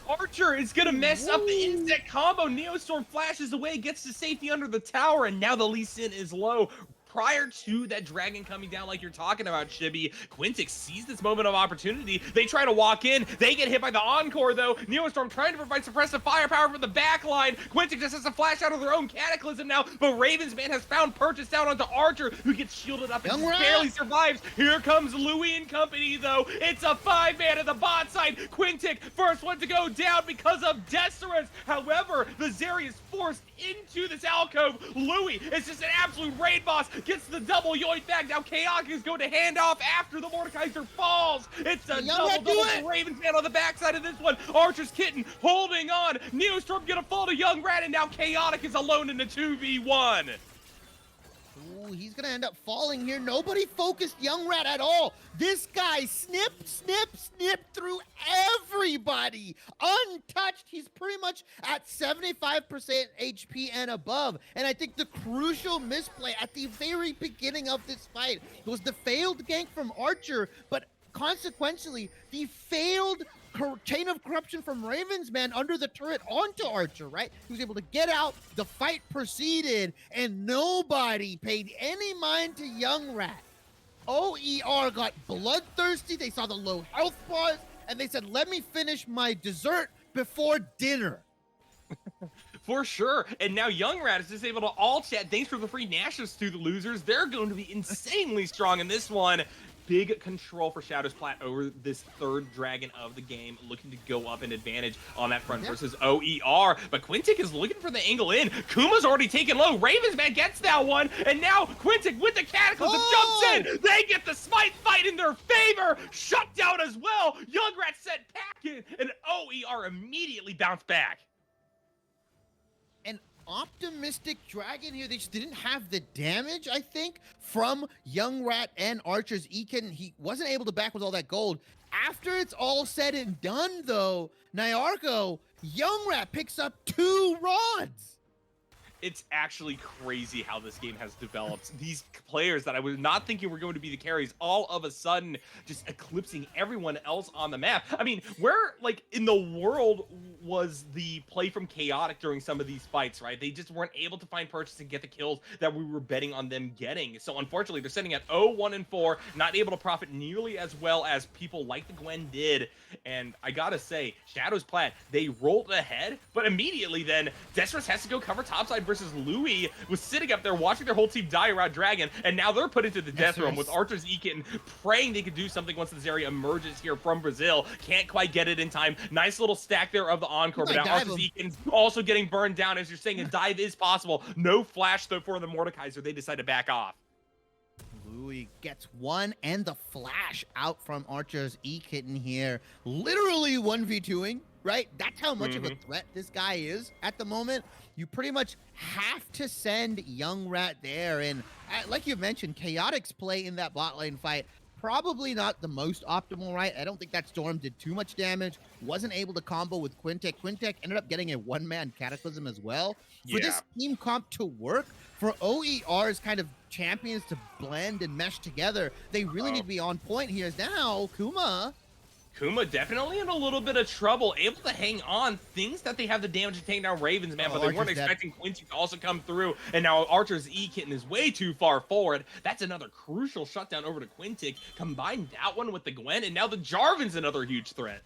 Archer is going to mess up the insect combo. Neostorm flashes away, gets to safety under the tower, and now the Lee Sin is low. prior to that dragon coming down like you're talking about, Shibby, Quintic sees this moment of opportunity. They try to walk in. They get hit by the Encore, though. Neostorm trying to provide suppressive firepower from the back line. Quintic just has to flash out of their own Cataclysm now, but Ravens Man has found purchase down onto Archer, who gets shielded up and barely survives. Here comes Louis and company, though. It's a 5-man at the bot side. Quintic, first one to go down because of Desirus. However, the Zeri is forced into this alcove. Louis is just an absolute raid boss, gets the double yoink back. Now Chaotic is going to hand off after the Mordekaiser falls. It's a double for Ravens Man on the backside of this one. Archer's Kitten holding on. Neostorm gonna fall to Young Rat, and now Chaotic is alone in the 2v1. Ooh, he's gonna end up falling here. Nobody focused Young Rat at all. This guy snipped through everybody. Untouched. He's pretty much at 75% HP and above. And I think the crucial misplay at the very beginning of this fight was the failed gank from Archer, but consequentially, the failed chain of corruption from Ravens Man under the turret onto Archer, right? He was able to get out, the fight proceeded, and nobody paid any mind to Young Rat. OER got bloodthirsty, they saw the low health bars, and they said, let me finish my dessert before dinner. For sure. And now Young Rat is just able to all chat. Thanks for the free Nashes to the losers. They're going to be insanely strong in this one. Big control for ShadowZ Plat over this third dragon of the game, looking to go up an advantage on that front versus OER. But Quintic is looking for the angle in. Kuma's already taken low. Ravensman gets that one, and now Quintic with the Cataclysm jumps in. They get the smite fight in their favor. Shut down as well. Young Rat set back in, and OER immediately bounced back. Optimistic dragon here. They just didn't have the damage, I think, from Young Rat and Archer's Ekin. He wasn't able to back with all that gold. After it's all said and done, though, Nyarko, Young Rat picks up 2 rods. It's actually crazy how this game has developed. These players that I was not thinking were going to be the carries, all of a sudden just eclipsing everyone else on the map. I mean, where, like, in the world was the play from Chaotic during some of these fights, right? They just weren't able to find purchase and get the kills that we were betting on them getting. So, unfortunately, they're sitting at 0-1-4, not able to profit nearly as well as people like the Gwen did. And I gotta say, ShadowZ Plat, they rolled ahead, but immediately then, Desirus has to go cover topside versus Louis was sitting up there watching their whole team die around Dragon, and now they're put into the death room with Archer's Ekin praying they could do something once the Zeri emerges here from Brazil. Can't quite get it in time. Nice little stack there of the Encore, but now Archer's Ekin's also getting burned down. As you're saying, a dive is possible. No flash, though, for the Mordekaiser. They decide to back off. Louis gets one and the flash out from Archer's E-Kitten here. Literally 1v2ing, right? That's how much of a threat this guy is at the moment. You pretty much have to send Young Rat there. And like you mentioned, Chaotic's play in that bot lane fight, probably not the most optimal, right? I don't think that Storm did too much damage. Wasn't able to combo with Quintic. Quintic ended up getting a one-man Cataclysm as well. For this team comp to work, for OER's kind of champions to blend and mesh together, they really need to be on point here. Now, Kuma definitely in a little bit of trouble, able to hang on. Things that they have the damage to take down Ravens, man, but they weren't expecting Quincy to also come through. And now Archer's E-Kitten is way too far forward. That's another crucial shutdown over to Quintic. Combine that one with the Gwen, and now the Jarvan's another huge threat.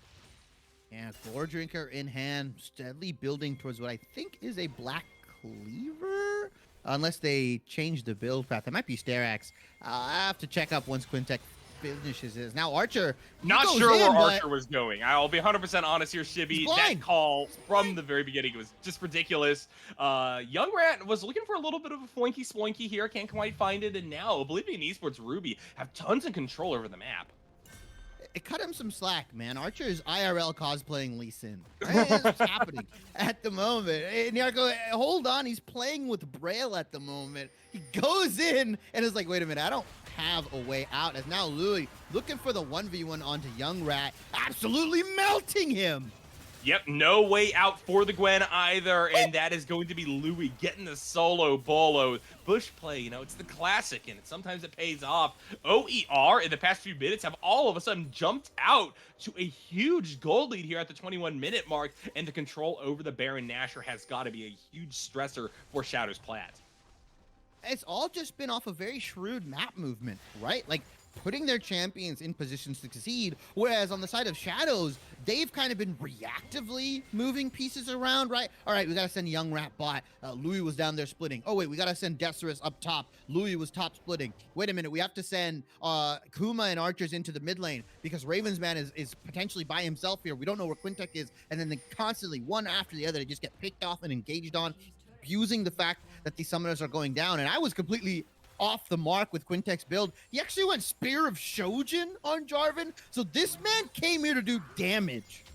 Yeah, Gore Drinker in hand, steadily building towards what I think is a Black Cleaver? Unless they change the build path. It might be Sterax. I'll have to check up once Quintic finishes his. Now Archer, not sure where Archer was going. I'll be 100% honest here, Shibby. That call from the very beginning was just ridiculous. Young Rat was looking for a little bit of a flanky swanky here. Can't quite find it. And now Oblivion Esports Ruby have tons of control over the map. It cut him some slack, man. Archer is IRL cosplaying Lee Sin. That's what's happening at the moment. And Nyarko, hold on. He's playing with Braille at the moment. He goes in and is like, wait a minute. I don't have a way out. As now Louis looking for the 1v1 onto Young Rat. Absolutely melting him. Yep, no way out for the Gwen either, and that is going to be Louis getting the solo bolo. Bush play, you know, it's the classic, and sometimes it pays off. OER in the past few minutes have all of a sudden jumped out to a huge gold lead here at the 21-minute mark, and the control over the Baron Nashor has got to be a huge stressor for ShadowZ Plat. it's all just been off a very shrewd map movement, right? Like putting their champions in positions to succeed, whereas on the side of Shadows, they've kind of been reactively moving pieces around, right? All right, we gotta send Young Rat bot. Louis was down there splitting. Oh wait, we gotta send Decerus up top. Louis was top splitting. Wait a minute, we have to send Kuma and Archers into the mid lane because Ravensman is potentially by himself here. We don't know where Quintek is, and then they constantly, one after the other, they just get picked off and engaged on, abusing the fact that these summoners are going down. And I was completely off the mark with Quintek's build. He actually went Spear of Shojin on Jarvan. So this man came here to do damage.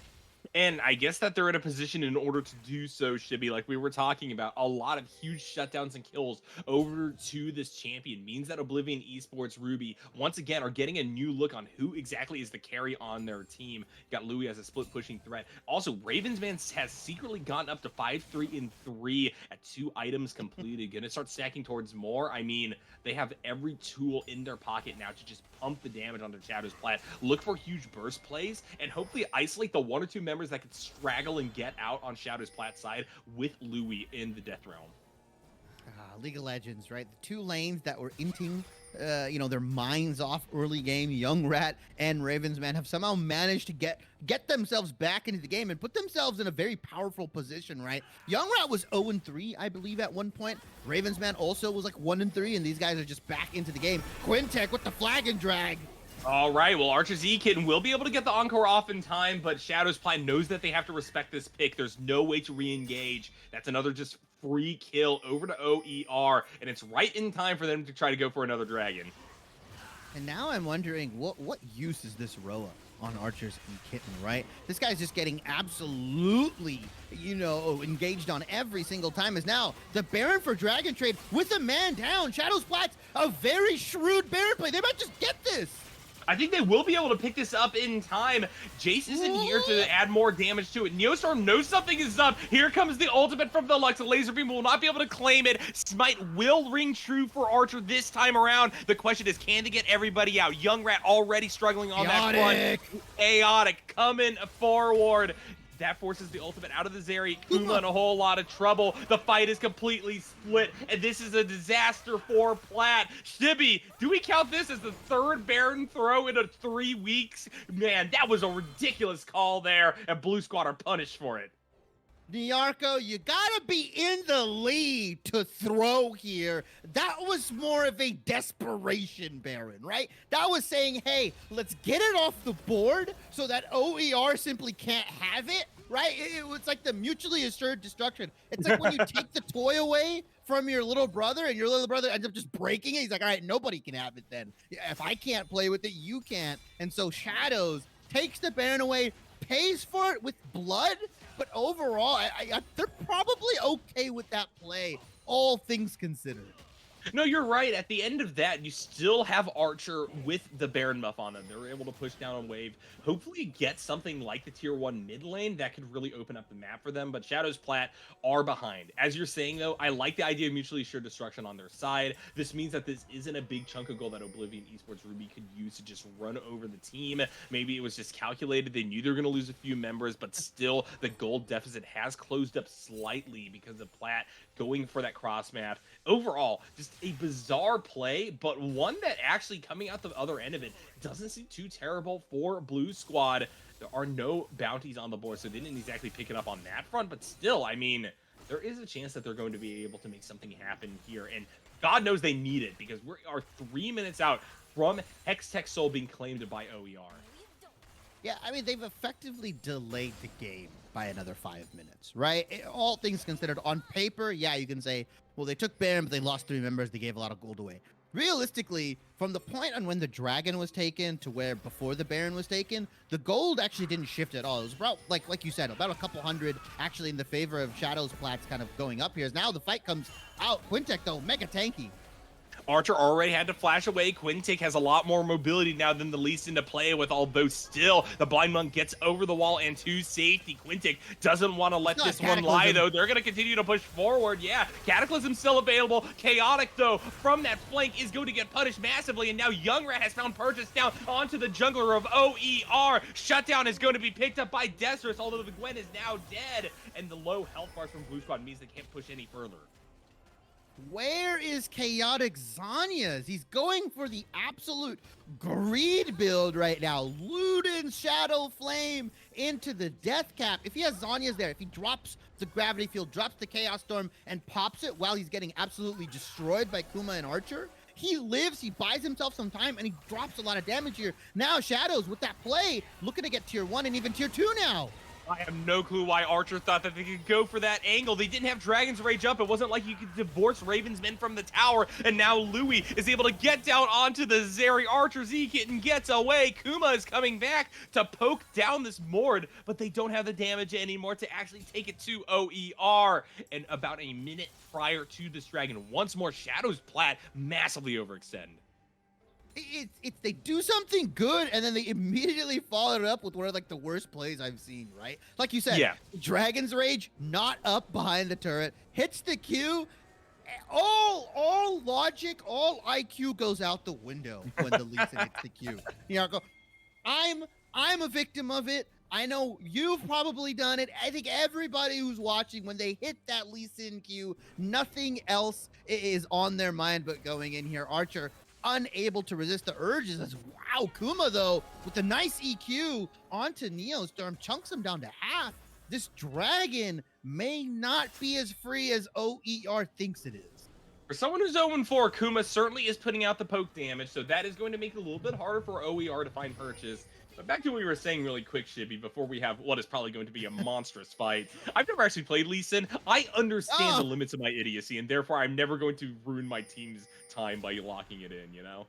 And I guess that they're in a position in order to do so, Shibby, like we were talking about, a lot of huge shutdowns and kills over to this champion means that Oblivion Esports Ruby, once again, are getting a new look on who exactly is the carry on their team. You got Louis as a split pushing threat. Also, Ravensman has secretly gotten up to 5-3-3 at 2 items completed. Gonna start stacking towards more. I mean, they have every tool in their pocket now to just pump the damage on their ShadowZ Plat. Look for huge burst plays and hopefully isolate the 1 or 2 members that could straggle and get out on ShadowZ Plat's side with Louis in the Death Realm. League of Legends, right? The 2 lanes that were inting, their minds off early game, Young Rat and Ravensman, have somehow managed to get themselves back into the game and put themselves in a very powerful position, right? Young Rat was 0-3, I believe, at one point. Ravensman also was like 1-3, and these guys are just back into the game. Quintek with the flag and drag. All right, well, Archer Z-Kitten will be able to get the Encore off in time, but ShadowZ Plat knows that they have to respect this pick. There's no way to re-engage. That's another just free kill over to OER, and it's right in time for them to try to go for another dragon. And now I'm wondering, what use is this Roa on Archers and Kitten, right? This guy's just getting absolutely, engaged on every single time. Is now the Baron for Dragon Trade with a man down. ShadowZ Plat's a very shrewd Baron play. They might just get this. I think they will be able to pick this up in time. Jace isn't here to add more damage to it. Neostorm knows something is up. Here comes the ultimate from the Lux. The laser beam will not be able to claim it. Smite will ring true for Archer this time around. The question is, can they get everybody out? Young Rat already struggling on that front. Chaotic coming forward. That forces the ultimate out of the Zeri. Kuma in a whole lot of trouble. The fight is completely split, and this is a disaster for Plat. Shibby, do we count this as the 3rd Baron throw in 3 weeks? Man, that was a ridiculous call there, and Blue Squad are punished for it. Nyarko, you gotta be in the lead to throw here. That was more of a desperation Baron, right? That was saying, hey, let's get it off the board so that OER simply can't have it, right? It was like the mutually assured destruction. It's like when you take the toy away from your little brother and your little brother ends up just breaking it. He's like, all right, nobody can have it then. If I can't play with it, you can't. And so ShadowZ takes the Baron away, pays for it with blood. But overall, they're probably okay with that play, all things considered. No, you're right. At the end of that, you still have Archer with the Baron buff on them. They're able to push down on wave, hopefully get something like the tier 1 mid lane that could really open up the map for them. But ShadowZ Plat are behind. As you're saying, though, I like the idea of mutually assured destruction on their side. This means that this isn't a big chunk of gold that Oblivion Esports Ruby could use to just run over the team. Maybe it was just calculated. They knew they were going to lose a few members, but still the gold deficit has closed up slightly because of Plat going for that cross map. Overall, just a bizarre play, but one that actually, coming out the other end of it, doesn't seem too terrible for Blue Squad. There are no bounties on the board, so they didn't exactly pick it up on that front, but still, I mean, there is a chance that they're going to be able to make something happen here, and God knows they need it, because we are 3 minutes out from Hextech Soul being claimed by OER. Yeah, I mean, they've effectively delayed the game by another 5 minutes, right? All things considered, on paper, yeah, you can say, well, they took Baron, but they lost 3 members, they gave a lot of gold away. Realistically, from the point on when the Dragon was taken to where before the Baron was taken, the gold actually didn't shift at all. It was about, like you said, about a couple hundred actually in the favor of ShadowZ Plat's kind of going up here. As now the fight comes out. Quintek, though, mega tanky. Archer already had to flash away. Quintek has a lot more mobility now than the Lee Sin to play with, although still the Blind Monk gets over the wall and to safety. Quintek doesn't want to let this one lie, though. They're going to continue to push forward. Yeah, Cataclysm still available. Chaotic, though, from that flank is going to get punished massively, and now Young Rat has found purchase down onto the jungler of OER. Shutdown is going to be picked up by Decerus, although the Gwen is now dead, and the low health bars from Blue Squad means they can't push any further. Where is Chaotic Zanyas? He's going for the absolute greed build right now. Luden Shadow Flame into the Death Cap. If he has Zanyas there, if he drops the Gravity Field, drops the Chaos Storm, and pops it while he's getting absolutely destroyed by Kuma and Archer, he lives, he buys himself some time, and he drops a lot of damage here. Now Shadows, with that play, looking to get tier 1 and even tier 2 now. I have no clue why Archer thought that they could go for that angle. They didn't have Dragon's Rage up. It wasn't like you could divorce Raven's men from the tower. And now Louis is able to get down onto the Zeri. Archer Z-Kitten gets away. Kuma is coming back to poke down this Mord, but they don't have the damage anymore to actually take it to OER. And about a minute prior to this dragon, once more, Shadow's Plat massively overextend. It's they do something good and then they immediately follow it up with one of like the worst plays I've seen, right? Like you said, yeah. Dragon's Rage not up behind the turret, hits the Q, all logic, all IQ goes out the window when the Lee Sin hits the Q. You know, I'm a victim of it. I know you've probably done it. I think everybody who's watching, when they hit that Lee Sin Q, nothing else is on their mind but going in here. Archer unable to resist the urges. Wow, Kuma though with a nice EQ onto Neostorm, chunks him down to half. This dragon may not be as free as OER thinks it is. For someone who's 0-4, Kuma certainly is putting out the poke damage, so that is going to make it a little bit harder for OER to find purchase. But back to what we were saying really quick, Shibby, before we have what is probably going to be a monstrous fight. I've never actually played Lee Sin. I understand the limits of my idiocy, and therefore I'm never going to ruin my team's time by locking it in, you know?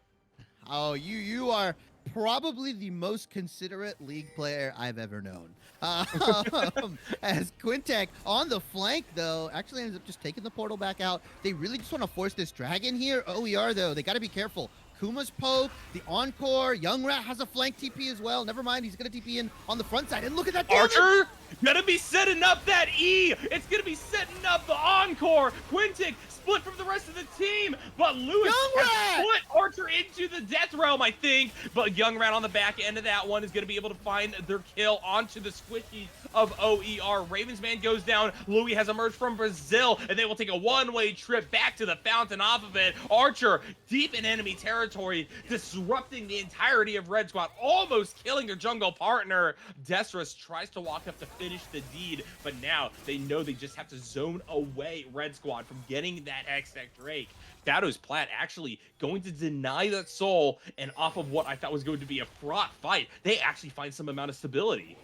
Oh, you are probably the most considerate League player I've ever known. As Quintek on the flank, though, actually ends up just taking the portal back out. They really just want to force this dragon here. OER, though, they got to be careful. Kuma's poke, the Encore, Young Rat has a flank TP as well. Never mind, he's going to TP in on the front side. And look at that damage! Archer, gonna be setting up that E! It's gonna be setting up the Encore! Quintic split from the rest of the team, but Lewis has split Archer into the death realm, I think. But Young Rat on the back end of that one is gonna be able to find their kill onto the squishy of OER. Raven's man goes down. Louis has emerged from Brazil, and they will take a one-way trip back to the fountain off of it. Archer, deep in enemy territory, disrupting the entirety of Red Squad, almost killing their jungle partner. Destras tries to walk up to finish the deed, but now they know they just have to zone away Red Squad from getting that X-Tech Drake. ShadowZ Plat actually going to deny that soul, and off of what I thought was going to be a fraught fight, they actually find some amount of stability.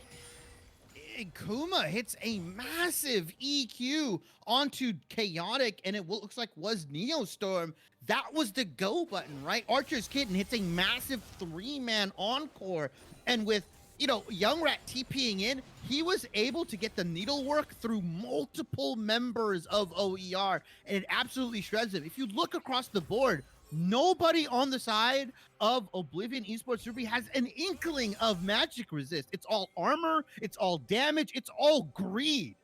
Kuma hits a massive EQ onto Chaotic, and it looks like was Neostorm. That was the go button, right? Archer's Kitten hits a massive 3-man Encore, and with, you know, Young Rat TPing in, he was able to get the needlework through multiple members of OER, and it absolutely shreds him. If you look across the board, nobody on the side of Oblivion Esports Ruby has an inkling of magic resist. It's all armor, it's all damage, it's all greed.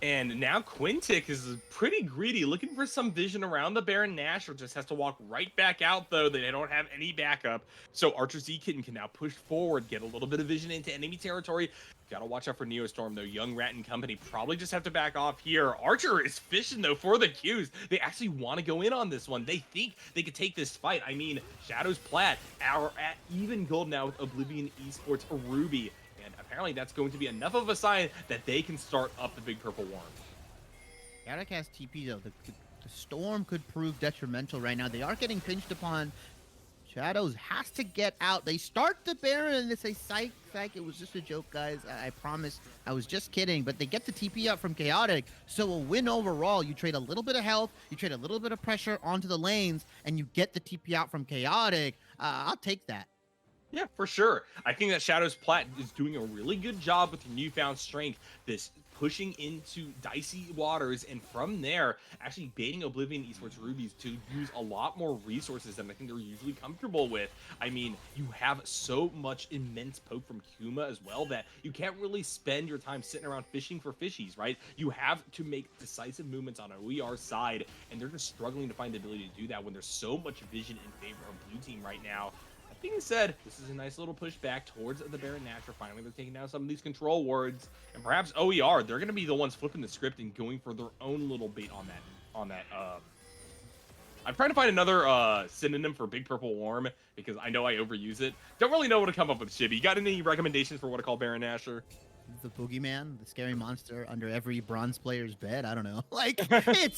And now Quintic is pretty greedy, looking for some vision around the Baron Nashor. Just has to walk right back out, though. They don't have any backup. So Archer Z-Kitten can now push forward, get a little bit of vision into enemy territory. Gotta watch out for Neostorm, though. Young Rat and company probably just have to back off here. Archer is fishing, though, for the Qs. They actually want to go in on this one. They think they could take this fight. I mean, ShadowZ Plat are at even gold now with Oblivion Esports Ruby. And apparently that's going to be enough of a sign that they can start up the big purple worm. Chaotic has TP, though. The storm could prove detrimental right now. They are getting pinched upon. ShadowZ has to get out. They start the Baron and they say, psych, it was just a joke, guys. I promise. I was just kidding. But they get the TP up from Chaotic. So a win overall. You trade a little bit of health, you trade a little bit of pressure onto the lanes, and you get the TP out from Chaotic. I'll take that. Yeah, for sure. I think that ShadowZ Plat is doing a really good job with the newfound strength, this pushing into dicey waters, and from there, actually baiting Oblivion Esports Rubies to use a lot more resources than I think they're usually comfortable with. I mean, you have so much immense poke from Kuma as well that you can't really spend your time sitting around fishing for fishies, right? You have to make decisive movements on OER's side, and they're just struggling to find the ability to do that when there's so much vision in favor of blue team right now. Being said, this is a nice little push back towards the Baron Nashor. Finally, they're taking down some of these control wards, and perhaps OER, they're going to be the ones flipping the script and going for their own little bait on that on that. I'm trying to find another synonym for Big Purple Worm because I know I overuse it. Don't really know what to come up with, Shibby. You got any recommendations for what to call Baron Nashor? The boogeyman, the scary monster under every bronze player's bed. I don't know. Like it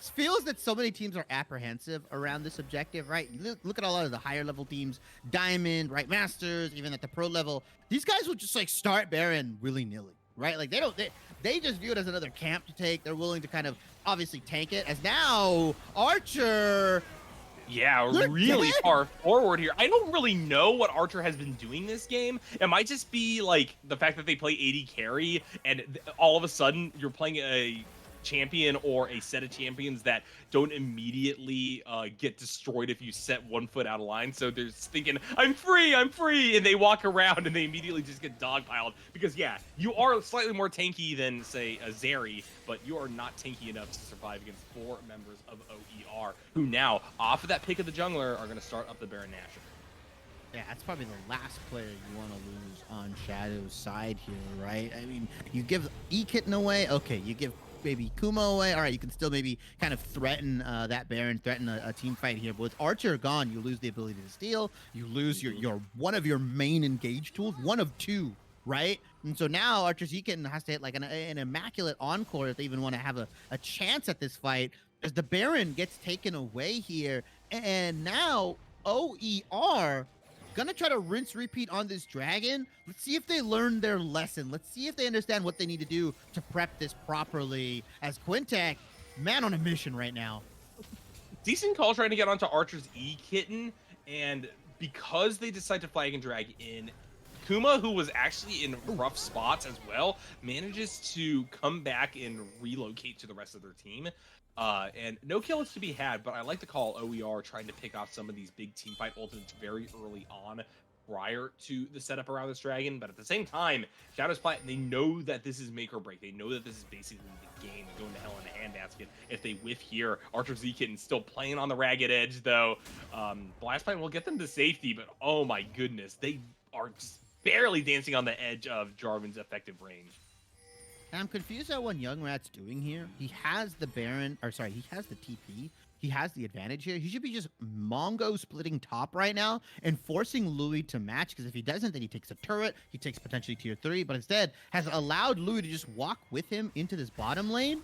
feels that so many teams are apprehensive around this objective, right? Look at a lot of the higher level teams, Diamond, right, Masters, even at the pro level. These guys will just like start Baron willy-nilly, right? Like they just view it as another camp to take. They're willing to kind of obviously tank it. As now Archer. Yeah, really far forward here. I don't really know what Archer has been doing this game. It might just be like the fact that they play AD carry and all of a sudden you're playing a champion or a set of champions that don't immediately get destroyed if you set 1 foot out of line. So they're thinking, I'm free, and they walk around and they immediately just get dogpiled. Because yeah, you are slightly more tanky than say a Zeri, but you are not tanky enough to survive against 4 members of OER, who now, off of that pick of the jungler, are going to start up the Baron Nashor. Yeah, that's probably the last player you want to lose on Shadow's side here, right? I mean, you give E-Kitten away, okay, you give maybe Kuma away, all right, you can still maybe kind of threaten that Baron, threaten a team fight here. But with Archer gone, you lose the ability to steal, you lose your one of your main engage tools, one of 2, right? And so now Archer's E-Kitten has to hit like an immaculate encore if they even want to have a chance at this fight, as the Baron gets taken away here. And now OER gonna try to rinse repeat on this dragon. Let's see if they learn their lesson. Let's see if they understand what they need to do to prep this properly, as Quintek, man on a mission right now. Decent call trying to get onto Archer's E-Kitten, and because they decide to flag and drag in, Kuma, who was actually in rough spots as well, manages to come back and relocate to the rest of their team. And no kill is to be had, but I like to call OER trying to pick off some of these big teamfight ultimates very early on prior to the setup around this dragon. But at the same time, ShadowZ Plat, they know that this is make or break. They know that this is basically the game going to hell in a handbasket if they whiff here. Archer Z-Kitten still playing on the ragged edge, though. Blastplant will get them to safety, but oh my goodness, they are just barely dancing on the edge of Jarvan's effective range. And I'm confused at what Young Rat's doing here. He has the Baron, or sorry, he has the TP. He has the advantage here. He should be just Mongo splitting top right now and forcing Louis to match, because if he doesn't, then he takes a turret. He takes potentially tier 3, but instead has allowed Louis to just walk with him into this bottom lane,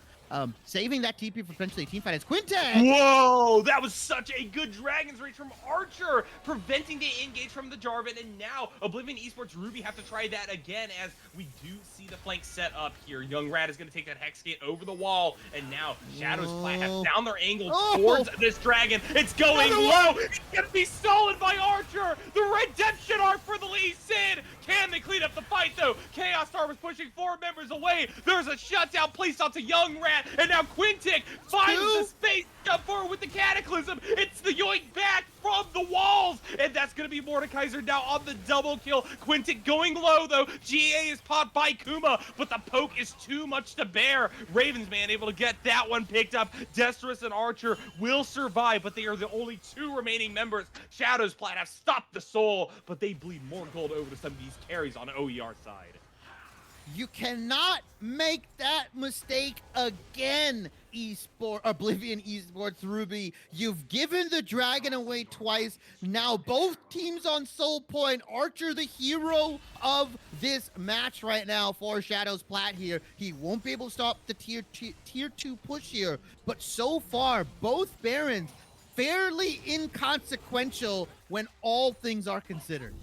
saving that TP for potentially a teamfight as Quintek. Whoa, that was such a good Dragon's Reach from Archer, preventing the engage from the Jarvan, and now Oblivion Esports Ruby have to try that again, as we do see the flank set up here. Young Rat is going to take that Hex Gate over the wall, and now ShadowZ Plat have found their angle towards this dragon. It's going low. It's going to be stolen by Archer. The redemption arc for the Lee Sin. Can they clean up the fight, though? Chaos Star was pushing 4 members away. There's a shutdown placed onto Young Rat, and now Quintek finds the space to jump forward with the Cataclysm. It's the yoink back from the walls, and that's going to be Mordekaiser now on the double kill. Quintek going low, though. GA is popped by Kuma, but the poke is too much to bear. Ravensman able to get that one picked up. Destrus and Archer will survive, but they are the only 2 remaining members. ShadowZ Plat have stopped the soul, but they bleed more gold over to some of these carries on OER side. You cannot make that mistake again, Oblivion Esports Ruby. You've given the dragon away twice. Now both teams on soul point. Archer, the hero of this match right now for ShadowZ Plat here. He won't be able to stop the tier 2 push here, but so far, both Barons fairly inconsequential when all things are considered.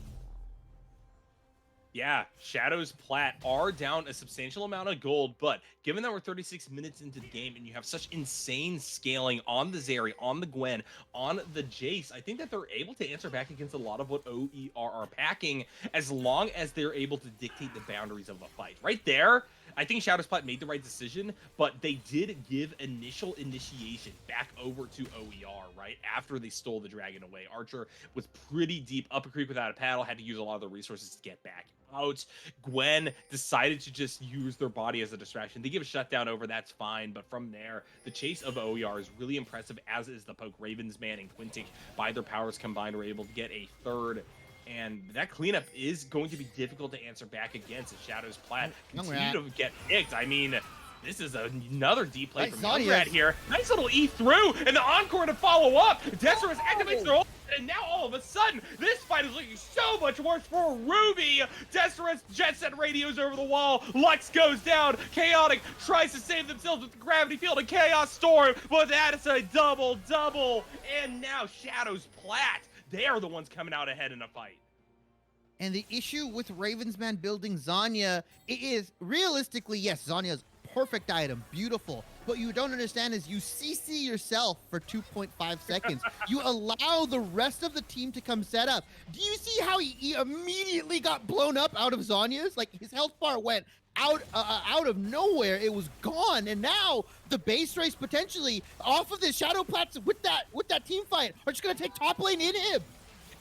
Yeah, ShadowZ Plat are down a substantial amount of gold, but given that we're 36 minutes into the game and you have such insane scaling on the Zeri, on the Gwen, on the Jace, I think that they're able to answer back against a lot of what OER are packing, as long as they're able to dictate the boundaries of a fight. Right there, I think ShadowZ Plat made the right decision, but they did give initial initiation back over to OER, right? After they stole the dragon away. Archer was pretty deep up a creek without a paddle, had to use a lot of the resources to get back out. Gwen decided to just use their body as a distraction. They give a shutdown over, that's fine, but from there, the chase of OER is really impressive, as is the poke. Ravensman and Quintek, by their powers combined, were able to get a third, and that cleanup is going to be difficult to answer back against as ShadowZ Plat continue to get picked. I mean, This is another deep play Nice from Zodiac. Youngrat here. Nice little E through, and the encore to follow up. Desirous activates their ult, and now all of a sudden, this fight is looking so much worse for Ruby. Desirous jet set radios over the wall. Lux goes down. Chaotic tries to save themselves with the gravity field and Chaos Storm, but that is a double. And now Shadow's Plat. They are the ones coming out ahead in a fight. And the issue with Ravensman building Zanya is realistically, yes, Zanya's perfect item, beautiful. What you don't understand is you CC yourself for 2.5 seconds. You allow the rest of the team to come set up. Do you see how he immediately got blown up out of Zanya's? Like his health bar went out of nowhere. It was gone, and now the base race potentially off of this Shadow Plats with that team fight are just gonna take top lane in him.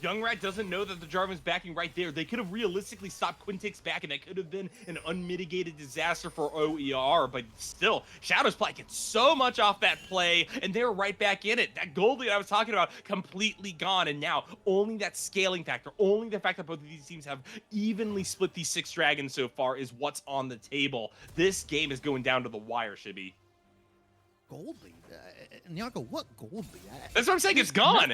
Youngrat doesn't know that the Jarvan's backing right there. They could have realistically stopped Quintix back, and that could have been an unmitigated disaster for OER, but still, Shadow's Plat gets so much off that play, and they're right back in it. That gold lead I was talking about, completely gone, and now only that scaling factor, only the fact that both of these teams have evenly split these 6 dragons so far is what's on the table. This game is going down to the wire, Shibby. Gold lead? Nyako, what gold lead? That's what I'm saying, it's gone!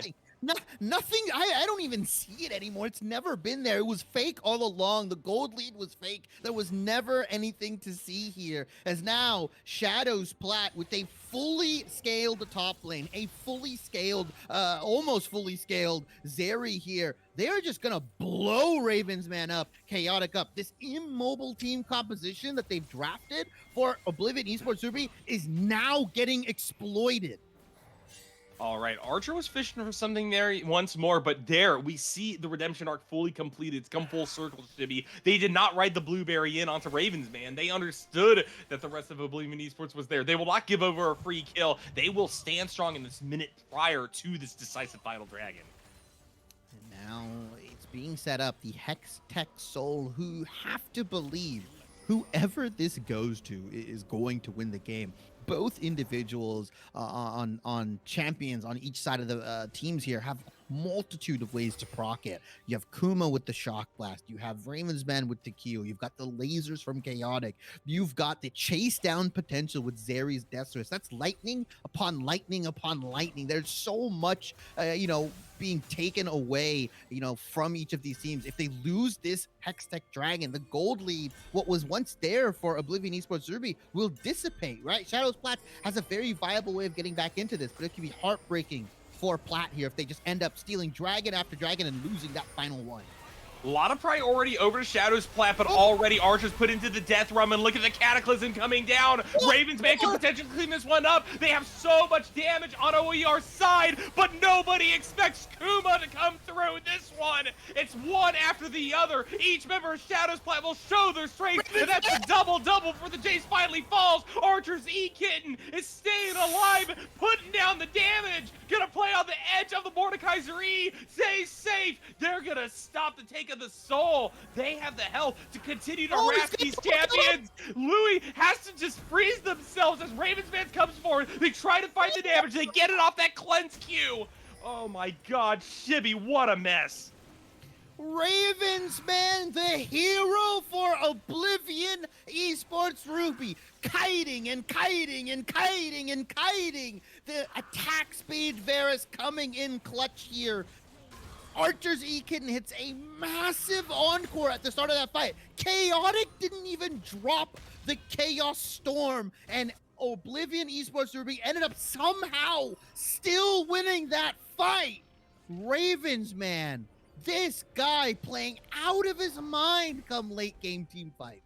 Nothing. I don't even see it anymore. It's never been there. It was fake all along. The gold lead was fake. There was never anything to see here. As now, Shadow's Plat with a fully scaled top lane, a fully scaled, almost fully scaled Zeri here. They're just gonna blow Ravensman up, Chaotic up. This immobile team composition that they've drafted for Oblivion Esports Ruby is now getting exploited. All right, Archer was fishing for something there once more, but there we see the redemption arc fully completed. It's come full circle, Shibby. They did not ride the blueberry in onto Ravensman. They understood that the rest of Oblivion Esports was there. They will not give over a free kill. They will stand strong in this minute prior to this decisive final dragon. And now it's being set up. The Hex Tech Soul, who have to believe whoever this goes to is going to win the game. Both individuals on champions on each side of the teams here have multitude of ways to proc it. You have Kuma with the Shock Blast. You have Ravensman with the Q. You've got the lasers from Chaotic. You've got the chase down potential with Zeri's Deathress. That's lightning upon lightning upon lightning. There's so much, being taken away, from each of these teams. If they lose this Hextech Dragon, the gold lead, what was once there for Oblivion Esports Ruby, will dissipate, right? Shadow's Plat has a very viable way of getting back into this, but it can be heartbreaking for Plat here if they just end up stealing dragon after dragon and losing that final one. A lot of priority over to Shadow's Plat, but already Archer's put into the death rum, and look at the Cataclysm coming down. Ravensman can potentially clean this one up. They have so much damage on OER's side, but nobody expects Kuma to come through this one. It's one after the other. Each member of Shadow's Plat will show their strength, and that's a double-double for the Jace finally falls. Archer's E-Kitten is staying alive, putting down the damage. Gonna play on the edge of the Mordekaiser E. Stay safe. They're gonna stop the take of the soul. They have the health to continue to wrap these champions. Louis has to just freeze themselves as Ravensman comes forward. They try to find the damage. They get it off that cleanse Q. Oh my God, Shibby, what a mess. Ravensman, the hero for Oblivion Esports Ruby, kiting and kiting and kiting and kiting. The attack speed Varus coming in clutch here. Archer's E-Kitten hits a massive encore at the start of that fight. Chaotic didn't even drop the Chaos Storm, and Oblivion Esports Ruby ended up somehow still winning that fight. Ravensman, this guy playing out of his mind come late game team fights.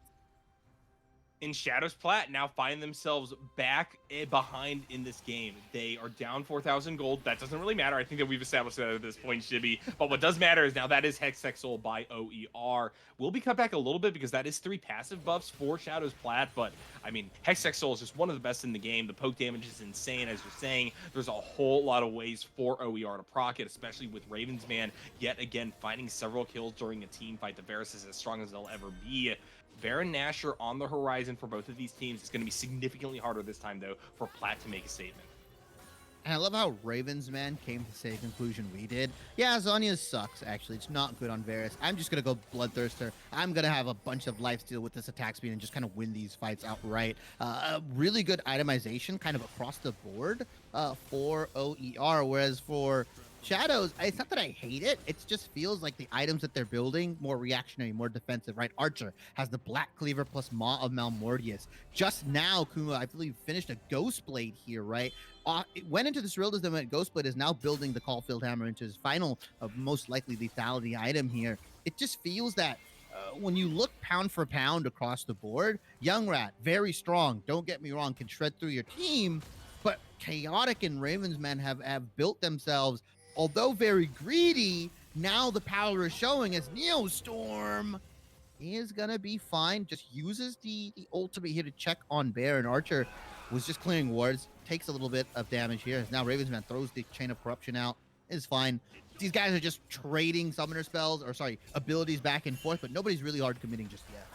In Shadow's Plat now find themselves back behind in this game. They are down 4,000 gold. That doesn't really matter. I think that we've established that at this point, Shibby. But what does matter is now that is Hextech Soul by OER. Will be cut back a little bit because that is 3 passive buffs for Shadow's Plat. But, I mean, Hextech Soul is just one of the best in the game. The poke damage is insane, as you're saying. There's a whole lot of ways for OER to proc it, especially with Ravensman yet again finding several kills during a team fight. The Varus is as strong as they'll ever be. Baron Nashor on the horizon for both of these teams. It's going to be significantly harder this time, though, for Plat to make a statement. And I love how Ravens man came to the same conclusion we did. Yeah, Zhonya's sucks, actually. It's not good on Varus. I'm just going to go Bloodthirster. I'm going to have a bunch of lifesteal with this attack speed and just kind of win these fights outright. Really good itemization kind of across the board for OER, whereas for Shadows, it's not that I hate it. It just feels like the items that they're building, more reactionary, more defensive, right? Archer has the Black Cleaver plus Maw of Malmortius. Just now, Kuma, I believe, finished a Ghost Blade here, right? It went into this realism that Ghost Blade is now building the Caulfield Hammer into his final, most likely lethality item here. It just feels that when you look pound for pound across the board, Young Rat, very strong. Don't get me wrong, can shred through your team, but Chaotic and Ravensman have built themselves, although very greedy. Now the power is showing as Neostorm is gonna be fine. Just uses the ultimate here to check on Bear, and Archer was just clearing wards. Takes a little bit of damage here. Now Ravensman throws the Chain of Corruption out. It's fine. These guys are just trading summoner spells, or sorry, abilities back and forth, but nobody's really hard committing just yet.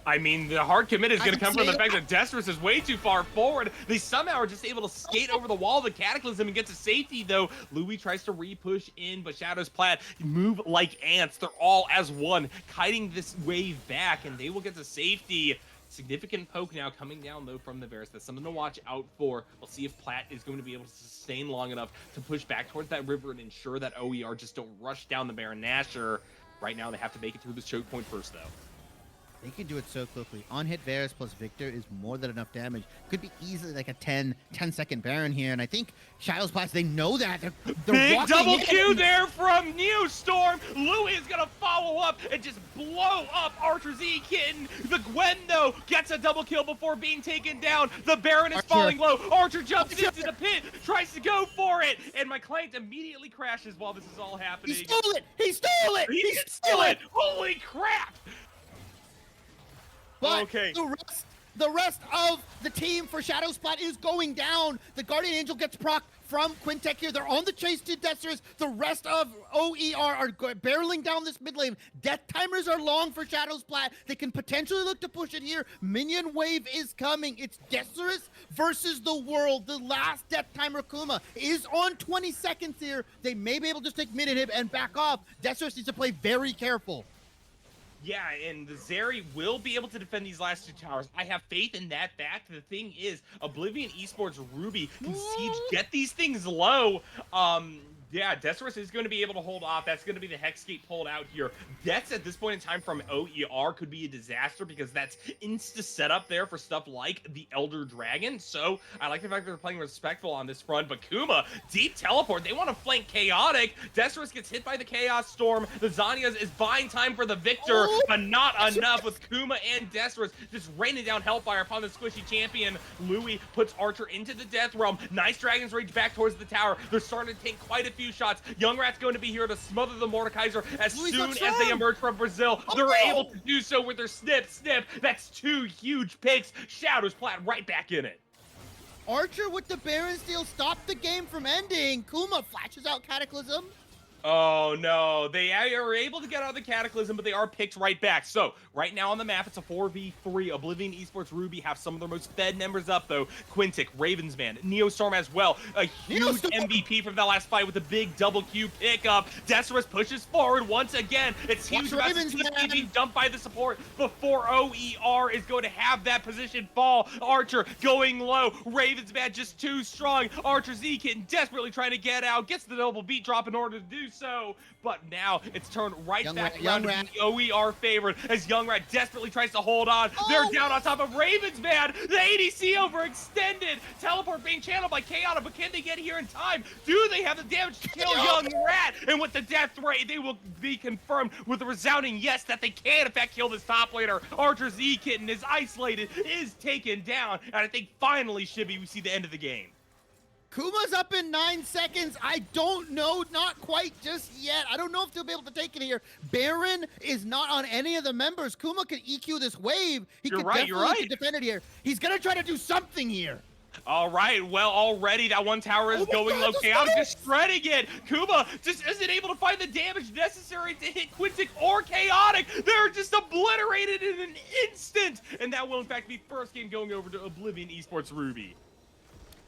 I mean, the hard commit is going to come from the fact that Destrus is way too far forward. They somehow are just able to skate over the wall of the Cataclysm and get to safety, though. Louis tries to re-push in, but ShadowZ Plat move like ants. They're all as one, kiting this wave back, and they will get to safety. Significant poke now coming down, though, from the Varus. That's something to watch out for. We'll see if Plat is going to be able to sustain long enough to push back towards that river and ensure that OER just don't rush down the Baron Nashor. Right now, they have to make it through this choke point first, though. They can do it so quickly. On hit Varus plus Victor is more than enough damage. Could be easily like a 10-second Baron here. And I think ShadowZ Plat, they know that. They're big double Q in. there from Neostorm. Louis is going to follow up and just blow up Archer Z Kitten. The Gwen, though, gets a double kill before being taken down. The Baron is falling low. Archer jumps into the pit, tries to go for it. And my client immediately crashes while this is all happening. He stole it! He stole it! He stole it! Holy crap! But okay. the rest of the team for ShadowZ Plat is going down. The Guardian Angel gets proc from Quintek here. They're on the chase to Destrus. The rest of OER are barreling down this mid lane. Death timers are long for ShadowZ Plat. They can potentially look to push it here. Minion wave is coming. It's Destrus versus the world. The last death timer, Kuma, is on 20 seconds here. They may be able to just take mid inhib and back off. Destrus needs to play very careful. Yeah, and the Zeri will be able to defend these last two towers. I have faith in that fact. The thing is, Oblivion Esports Ruby can siege, get these things low. Yeah, Destrus is going to be able to hold off. That's going to be the Hexgate pulled out here. Deaths at this point in time from OER could be a disaster because that's insta setup there for stuff like the Elder Dragon. So I like the fact that they're playing respectful on this front. But Kuma, deep teleport. They want to flank Chaotic. Destrus gets hit by the Chaos Storm. The Zhonya's is buying time for the victor, but not enough with Kuma and Destrus just raining down Hellfire upon the squishy champion. Louis puts Archer into the Death Realm. Nice Dragon's Rage back towards the tower. They're starting to take quite a few shots. Young Rat's going to be here to smother the Mordekaiser as soon as they emerge from Brazil. They're able to do so with their snip. That's two huge picks. ShadowZ Plat right back in it. Archer with the Baron Steel stopped the game from ending. Kuma flashes out Cataclysm. Oh no, they are able to get out of the Cataclysm, but they are picked right back. So right now on the map, it's a 4v3. Oblivion Esports Ruby have some of their most fed members up though. Quintek, Ravensman, Neostorm as well. A huge MVP from that last fight with a big double Q pickup. Destrus pushes forward once again. It's huge about being dumped by the support before OER is going to have that position fall. Archer going low. Ravensman just too strong. Archer Z Kitten desperately trying to get out. Gets the double beat drop in order to do so, but now it's turned right back around to the OER favorite as Young Rat desperately tries to hold on. They're down on top of Ravensman. The ADC overextended. Teleport being channeled by Chaotic, but can they get here in time? Do they have the damage to kill Young Rat? And with the death ray, they will be confirmed with a resounding yes that they can in fact kill this top laner. Archer Z Kitten is isolated, is taken down, and I think finally, Shibby, we see the end of the game. Kuma's up in 9 seconds. I don't know, not quite just yet. I don't know if they'll be able to take it here. Baron is not on any of the members. Kuma can EQ this wave. He could definitely defend it here. He's gonna try to do something here. All right, well, already that one tower is going low. Chaotic is shredding it. Kuma just isn't able to find the damage necessary to hit Quintek or Chaotic. They're just obliterated in an instant. And that will, in fact, be first game going over to Oblivion Esports Ruby.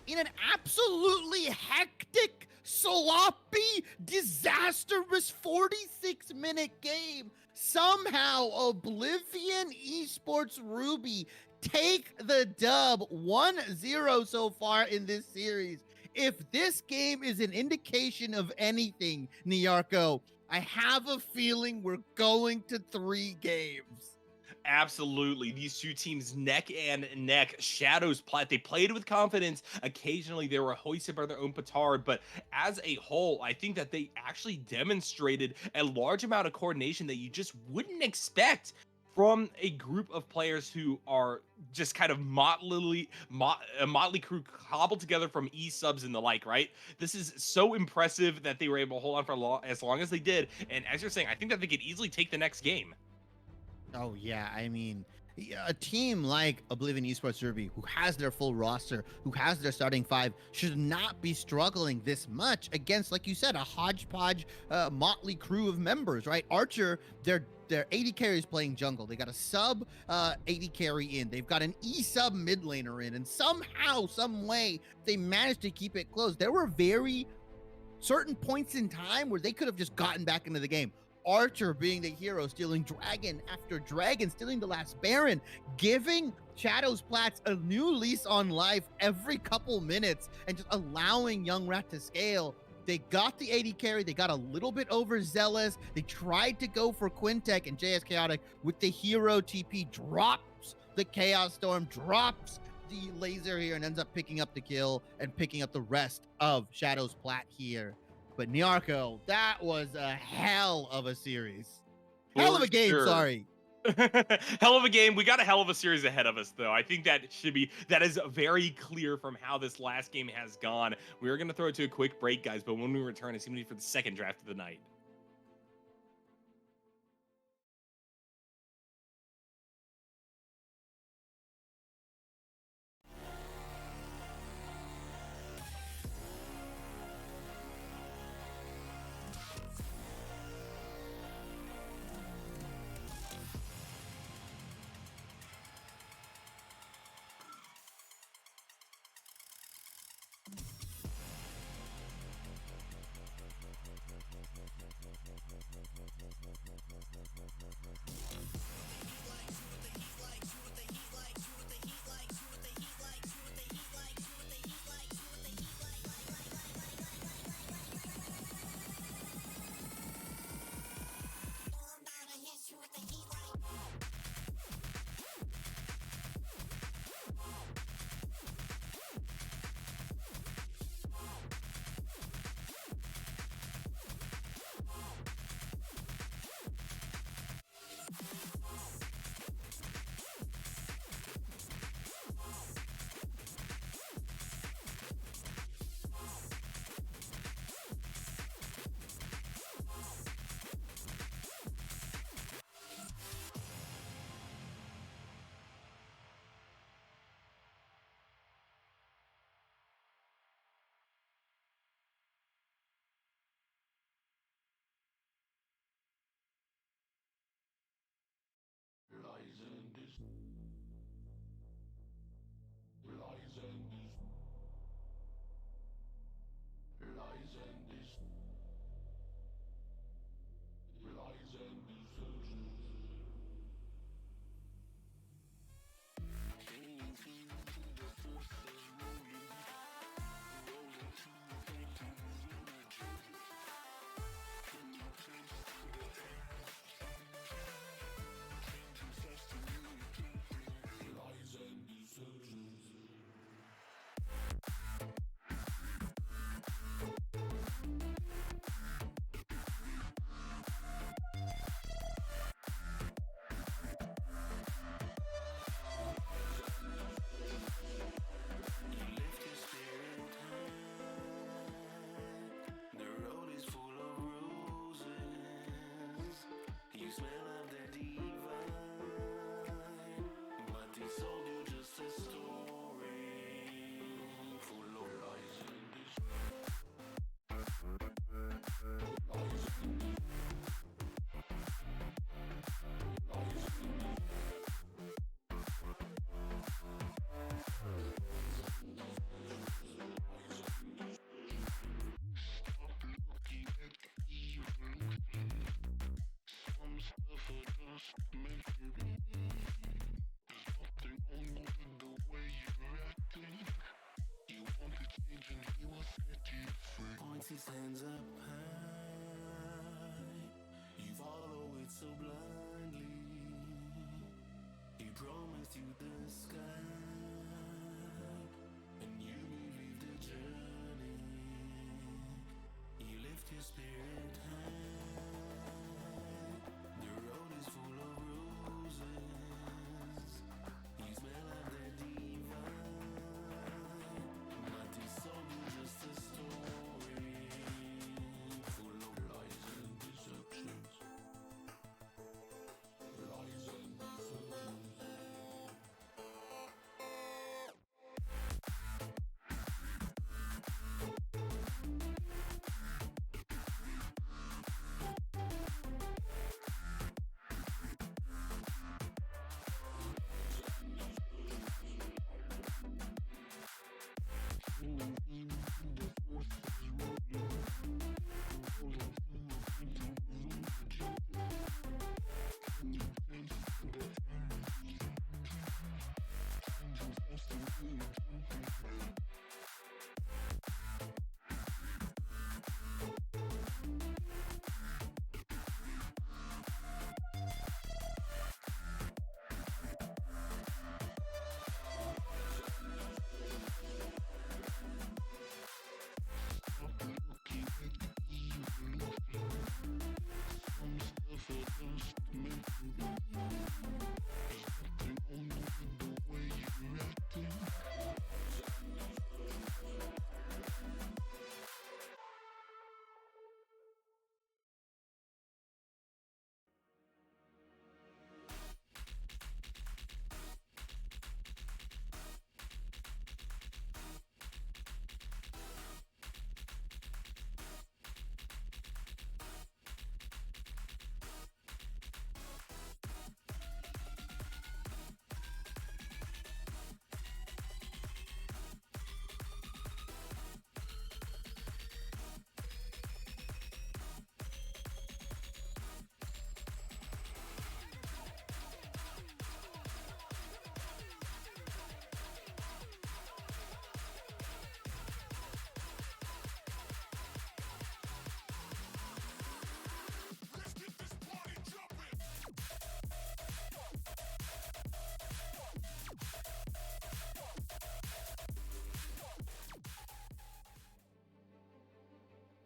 in an absolutely hectic, sloppy, disastrous 46-minute game. Somehow, Oblivion Esports Ruby take the dub 1-0 so far in this series. If this game is an indication of anything, Nyarko, I have a feeling we're going to 3 games. Absolutely. These two teams neck and neck. ShadowZ, Plat, they played with confidence. Occasionally they were hoisted by their own petard, but as a whole, I think that they actually demonstrated a large amount of coordination that you just wouldn't expect from a group of players who are just kind of motley crew cobbled together from E-subs and the like, right? This is so impressive that they were able to hold on for as long as they did. And as you're saying, I think that they could easily take the next game. Oh, yeah. I mean, a team like Oblivion Esports Ruby, who has their full roster, who has their starting 5, should not be struggling this much against, like you said, a hodgepodge, motley crew of members, right? Archer, their AD carry is playing jungle. They got a sub AD carry in. They've got an E-sub mid laner in. And somehow, some way, they managed to keep it close. There were very certain points in time where they could have just gotten back into the game. Archer being the hero, stealing dragon after dragon, stealing the last Baron, giving ShadowZ Plats a new lease on life every couple minutes, and just allowing Young Rat to scale. They got the AD carry. They got a little bit overzealous. They tried to go for Quintek, and JS Chaotic with the hero TP drops the Chaos Storm, drops the laser here, and ends up picking up the kill and picking up the rest of ShadowZ Plat here. But Nyarko, that was a hell of a series. Hell of a game, sorry. Hell of a game. We got a hell of a series ahead of us, though. I think that is very clear from how this last game has gone. We are going to throw it to a quick break, guys, but when we return, it's going to be for the second draft of the night. Points his hands up high. You follow it so blindly. He promised you the sky, and you believe the journey. You lift your spirit high. The road is full of roses. You smell of the divine, but this song is just a story full of lies and deceptions. Lies and deceptions.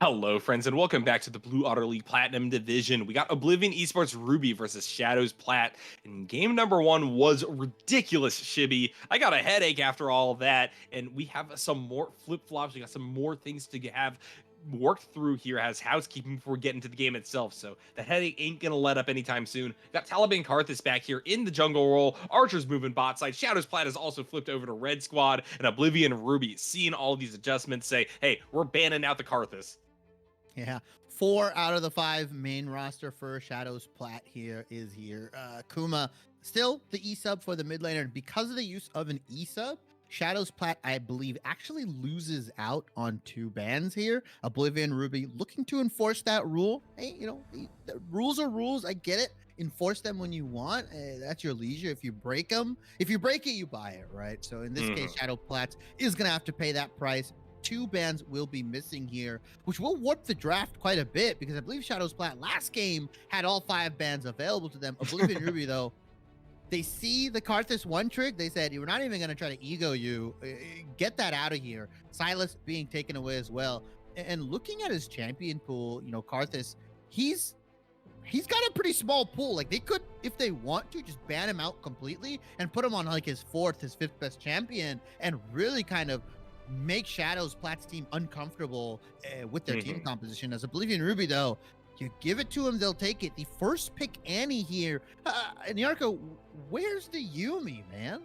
Hello, friends, and welcome back to the Blue Otter League Platinum Division. We got Oblivion Esports Ruby versus ShadowZ Plat, and game number one was ridiculous, Shibby. I got a headache after all of that, and we have some more flip-flops. We got some more things to have worked through here as housekeeping before we get into the game itself, so the headache ain't gonna let up anytime soon. Got Taliban Karthus back here in the jungle role. Archer's moving bot side. ShadowZ Plat has also flipped over to Red Squad, and Oblivion Ruby, seeing all these adjustments, say, hey, we're banning out the Karthus. Yeah, 4 out of the 5 main roster for ShadowZ Plat here. Kuma still the E-sub for the mid laner. And because of the use of an E-sub, ShadowZ Plat, I believe, actually loses out on 2 bans here. Oblivion Ruby looking to enforce that rule. Hey, the rules are rules. I get it. Enforce them when you want. That's your leisure. If you break them, if you break it, you buy it, right? So in this case, ShadowZ Plat is going to have to pay that price. 2 bans will be missing here, which will warp the draft quite a bit, because I believe ShadowZ Plat last game had all 5 bans available to them. Oblivion Ruby, though, they see the Karthus 1 trick. They said, we're not even going to try to ego you. Get that out of here. Silas being taken away as well. And looking at his champion pool, Karthus, he's got a pretty small pool. Like, they could, if they want to, just ban him out completely and put him on like his 4th, his 5th best champion, and really kind of make ShadowZ Plat's team uncomfortable with their team composition. As Oblivion Ruby, though, you give it to them, they'll take it. The first pick Annie here. And Yarko, where's the Yuumi, man?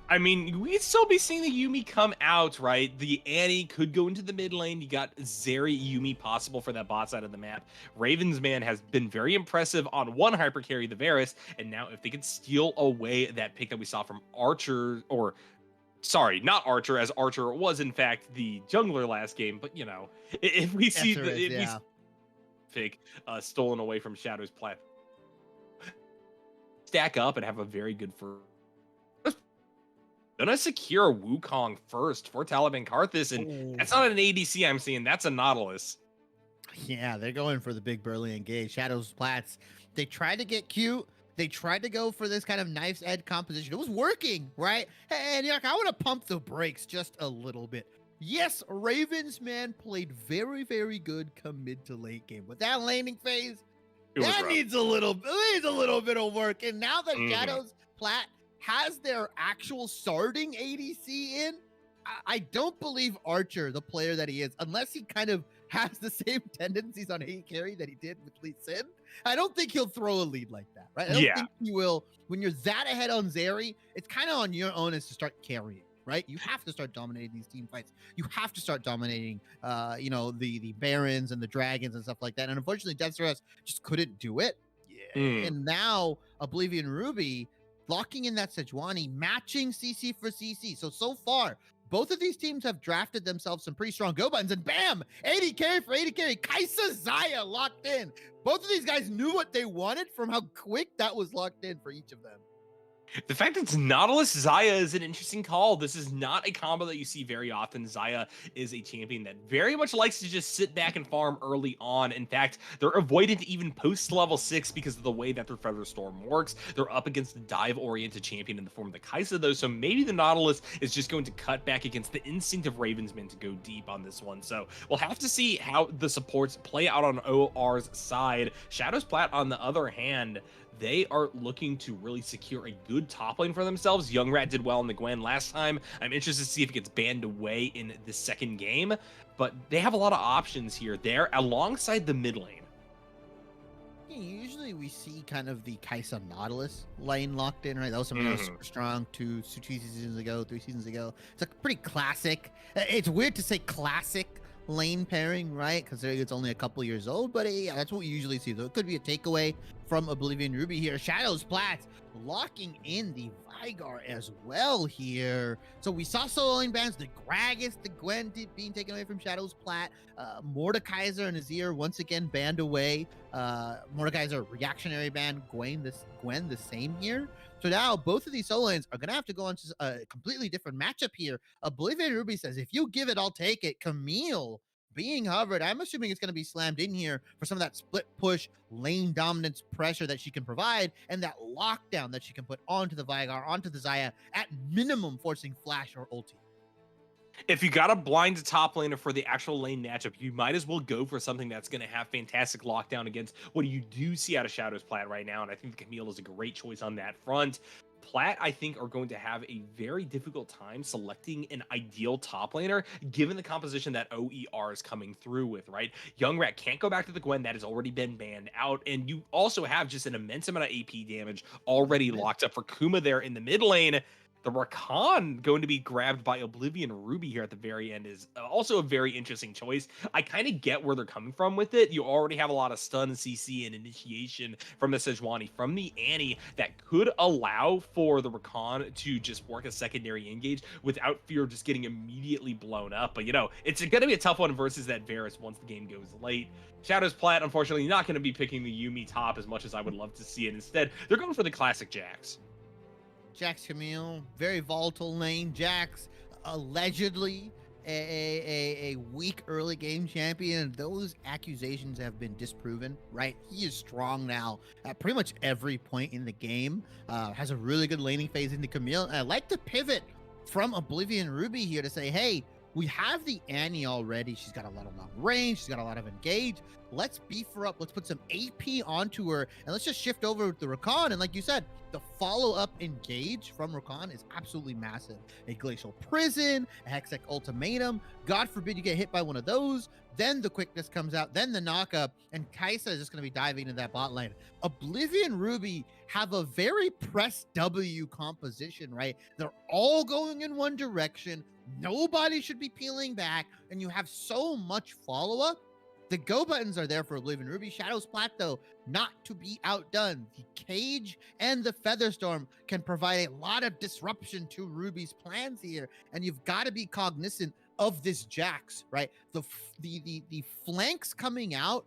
I mean, we'd still be seeing the Yuumi come out, right? The Annie could go into the mid lane. You got Zeri Yuumi possible for that bot side of the map. Ravens man has been very impressive on one hyper carry, the Varus, and now if they could steal away that pick that we saw from Archer, or sorry, not Archer, as Archer was in fact the jungler last game, but if we see the pick stolen away from ShadowZ Plat, stack up and have a very good first. Gonna secure Wukong first for Taliban Karthus, and that's not an ADC I'm seeing. That's a Nautilus. Yeah, they're going for the big burly engage. ShadowZ Plats, they tried to get cute. They tried to go for this kind of knife's edge composition. It was working, right? And you're like, I want to pump the brakes just a little bit. Yes, Ravens, man, played very, very good come mid to late game. But that laning phase, that needs a little bit of work. And now that ShadowZ Plat has their actual starting ADC in, I don't believe Archer, the player that he is, unless he kind of has the same tendencies on AD carry that he did with Lee Sin, I don't think he'll throw a lead like that, right? I don't think he will. When you're that ahead on Zeri, it's kind of on your own as to start carrying, right? You have to start dominating these team fights. You have to start dominating, the Barons and the Dragons and stuff like that. And unfortunately, Desiree just couldn't do it. Yeah. And now Oblivion Ruby locking in that Sejuani, matching CC for CC. So far, both of these teams have drafted themselves some pretty strong go buttons, and bam, 80 carry for 80 carry. Kaisa Xayah locked in. Both of these guys knew what they wanted from how quick that was locked in for each of them. The fact that it's Nautilus Xayah is an interesting call. This is not a combo that you see very often. Xayah is a champion that very much likes to just sit back and farm early on. In fact, they're avoidant even post level 6 because of the way that their Feather Storm works. They're up against the dive-oriented champion in the form of the Kaisa, though, so maybe the Nautilus is just going to cut back against the instinct of Ravensman to go deep on this one. So we'll have to see how the supports play out on OR's side. ShadowZ Plat, on the other hand, they are looking to really secure a good top lane for themselves. Young Rat did well in the Gwen last time. I'm interested to see if it gets banned away in the second game, but they have a lot of options here. They're alongside the mid lane. Usually we see kind of the Kaisa Nautilus lane locked in, right? That was something that was super strong 2 seasons ago, 3 seasons ago. It's like pretty classic. It's weird to say classic lane pairing, right? Considering it's only a couple years old, but yeah, that's what we usually see. So it could be a takeaway from Oblivion Ruby here. ShadowZ Plat locking in the Vigar as well here. So we saw solo lane bans, the Gragas, the Gwen being taken away from ShadowZ Plat. Mordekaiser and Azir once again banned away. Mordekaiser reactionary ban, Gwen the same here. So now both of these solo lanes are going to have to go into a completely different matchup here. Oblivion Ruby says, if you give it, I'll take it. Camille being hovered. I'm assuming it's going to be slammed in here for some of that split push, lane dominance pressure that she can provide, and that lockdown that she can put onto the Vigar, onto the Xayah, at minimum forcing flash or ulti. If you got a blind top laner for the actual lane matchup, you might as well go for something that's going to have fantastic lockdown against what you do see out of ShadowZ Plat right now, and I think Camille is a great choice on that front. Plat, I think, are going to have a very difficult time selecting an ideal top laner, given the composition that OER is coming through with, right? Young Rat can't go back to the Gwen. That has already been banned out. And you also have just an immense amount of AP damage already locked up for Kuma there in the mid lane. The Rakan going to be grabbed by Oblivion Ruby here at the very end is also a very interesting choice. I kind of get where they're coming from with it. You already have a lot of stun, CC, and initiation from the Sejuani, from the Annie, that could allow for the Rakan to just work a secondary engage without fear of just getting immediately blown up. But, it's going to be a tough one versus that Varus once the game goes late. ShadowZ Plat, unfortunately, not going to be picking the Yuumi top as much as I would love to see it. Instead, they're going for the classic Jax. Jax Camille, very volatile lane. Jax, allegedly a weak early game champion. Those accusations have been disproven, right? He is strong now at pretty much every point in the game. Has a really good laning phase into Camille. And I like the pivot from Oblivion Ruby here to say, hey, we have the Annie already. She's got a lot of long range. She's got a lot of engage. Let's beef her up. Let's put some AP onto her, and let's just shift over to Rakan. And like you said, the follow-up engage from Rakan is absolutely massive. A Glacial Prison, a Hextech Ultimatum. God forbid you get hit by one of those. Then the quickness comes out. Then the knockup. And Kaisa is just going to be diving into that bot lane. Oblivion Ruby have a very press W composition, right? They're all going in one direction. Nobody should be peeling back. And you have so much follow-up. The go buttons are there for Oblivion Ruby. ShadowZ Plat, though, not to be outdone. The Cage and the Featherstorm can provide a lot of disruption to Ruby's plans here, and you've got to be cognizant of this Jax, right? The flanks coming out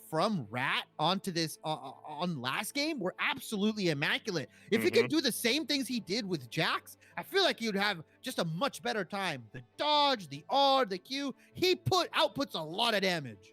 from Rat onto this on last game were absolutely immaculate. If he Mhm. could do the same things he did with Jax, I feel like you'd have just a much better time. The dodge, the R, the Q, he outputs a lot of damage.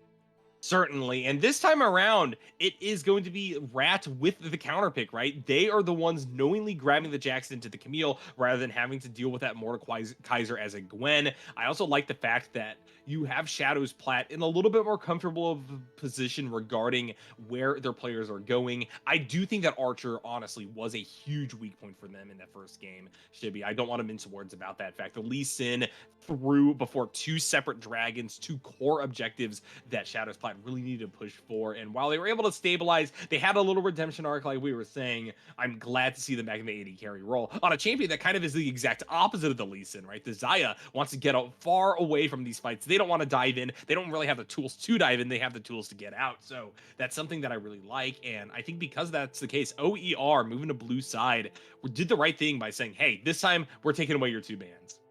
Certainly. And this time around, it is going to be Rat with the counter pick, right? They are the ones knowingly grabbing the Jackson to the Camille rather than having to deal with that Mordekaiser as a Gwen. I also like the fact that you have ShadowZ Plat in a little bit more comfortable of a position regarding where their players are going. I do think that Archer, honestly, was a huge weak point for them in that first game, Shibby. I don't want to mince words about that fact. The Lee Sin threw before two separate dragons, two core objectives that ShadowZ Plat really needed to push for. And while they were able to stabilize, they had a little redemption arc, like we were saying. I'm glad to see them back in the AD carry role on a champion that kind of is the exact opposite of the Lee Sin, right? The Xayah wants to get far away from these fights. They don't want to dive in. They don't really have the tools to dive in. They have the tools to get out. So that's something that I really like. And I think because that's the case, OER moving to blue side, we did the right thing by saying, hey, this time we're taking away your two bans.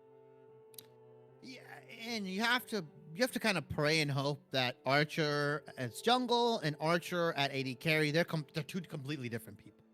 Yeah, and you have to kind of pray and hope that Archer as jungle and Archer at AD carry, they're two completely different people,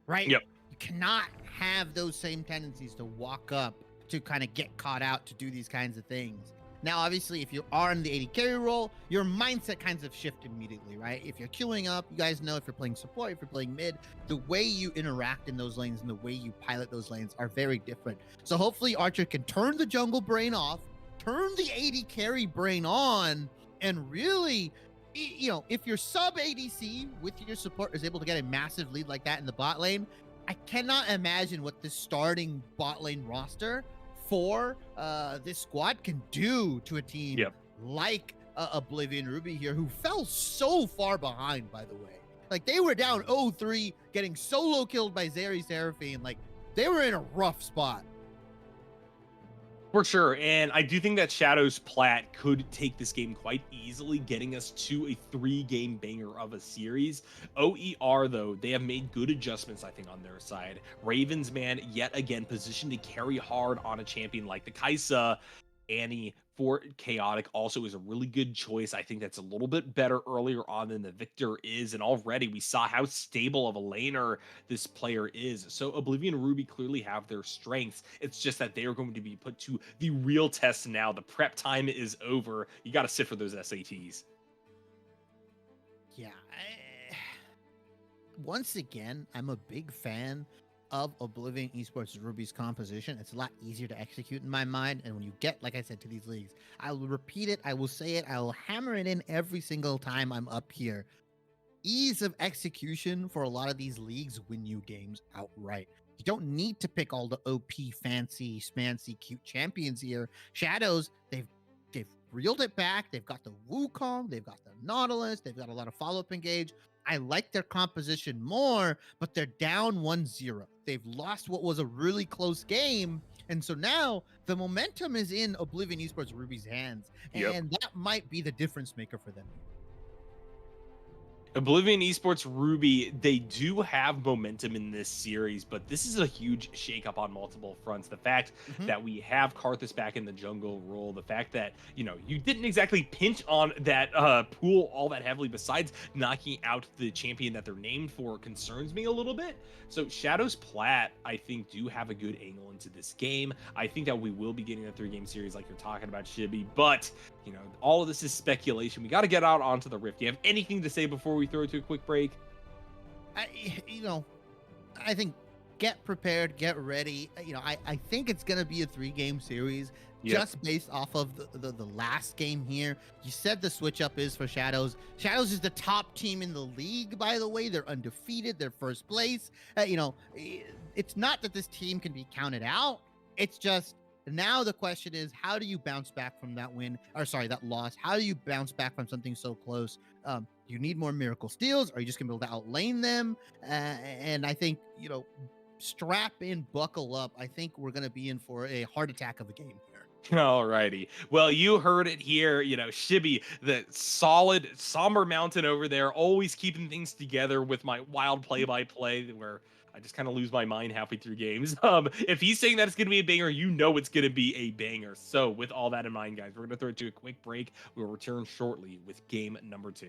right? Yep. You cannot have those same tendencies to walk up to kind of get caught out to do these kinds of things. Now, obviously, if you are in the AD carry role, your mindset kinds of shift immediately, right? If you're queuing up, you guys know if you're playing support, if you're playing mid, the way you interact in those lanes and the way you pilot those lanes are very different. So hopefully Archer can turn the jungle brain off, turn the AD carry brain on, and really, you know, if your sub ADC with your support is able to get a massive lead like that in the bot lane, I cannot imagine what the starting bot lane roster for this squad can do to a team like Oblivion Ruby here, who fell so far behind, by the way. Like, they were down 0-3, getting solo killed by Zeri Seraphine. Like, they were in a rough spot. For sure, and I do think that ShadowZ Plat could take this game quite easily, getting us to a 3-game banger of a series. OER, though, they have made good adjustments, I think, on their side. Ravens, man, yet again, positioned to carry hard on a champion like the Kai'Sa. Annie for Chaotic also is a really good choice. I think that's a little bit better earlier on than the Victor is, and already we saw how stable of a laner this player is. So Oblivion and Ruby clearly have their strengths. It's just that they are going to be put to the real test now. The prep time is over. You got to sit for those SATs. Yeah. Once again, I'm a big fan of Oblivion Esports Ruby's composition. It's a lot easier to execute in my mind. And when you get, like I said, to these leagues, I will repeat it, I will say it, I will hammer it in every single time I'm up here. Ease of execution for a lot of these leagues win you games outright. You don't need to pick all the OP, fancy, smancy, cute champions here. ShadowZ, they've reeled it back. They've got the Wukong, they've got the Nautilus, they've got a lot of follow-up engage. I like their composition more, but they're down 1-0. They've lost what was a really close game. And so now the momentum is in Oblivion Esports Ruby's hands. And that might be the difference maker for them. Oblivion Esports Ruby, they do have momentum in this series, but this is a huge shakeup on multiple fronts. The fact that we have Karthus back in the jungle role, the fact that, you know, you didn't exactly pinch on that pool all that heavily besides knocking out the champion that they're named for concerns me a little bit. So ShadowZ Plat, I think, do have a good angle into this game. I think that we will be getting a 3-game series like you're talking about, Shibby, but, you know, all of this is speculation. We got to get out onto the Rift. Do you have anything to say before we throw it to a quick break? I think get prepared, get ready. I think it's going to be a 3-game series just based off of the last game here. You said the switch up is for ShadowZ. ShadowZ is the top team in the league, by the way. They're undefeated. They're first place. It's not that this team can be counted out. It's just now the question is, how do you bounce back from that loss? How do you bounce back from something so close? You need more miracle steals, or are you just gonna be able to outlane them? And I think, strap in, buckle up. I think we're gonna be in for a heart attack of a game here. Alrighty. Well, you heard it here. Shibby, the solid, somber mountain over there, always keeping things together with my wild play-by-play where I just kind of lose my mind halfway through games. If he's saying that it's going to be a banger, it's going to be a banger. So with all that in mind, guys, we're going to throw it to a quick break. We'll return shortly with game number 2.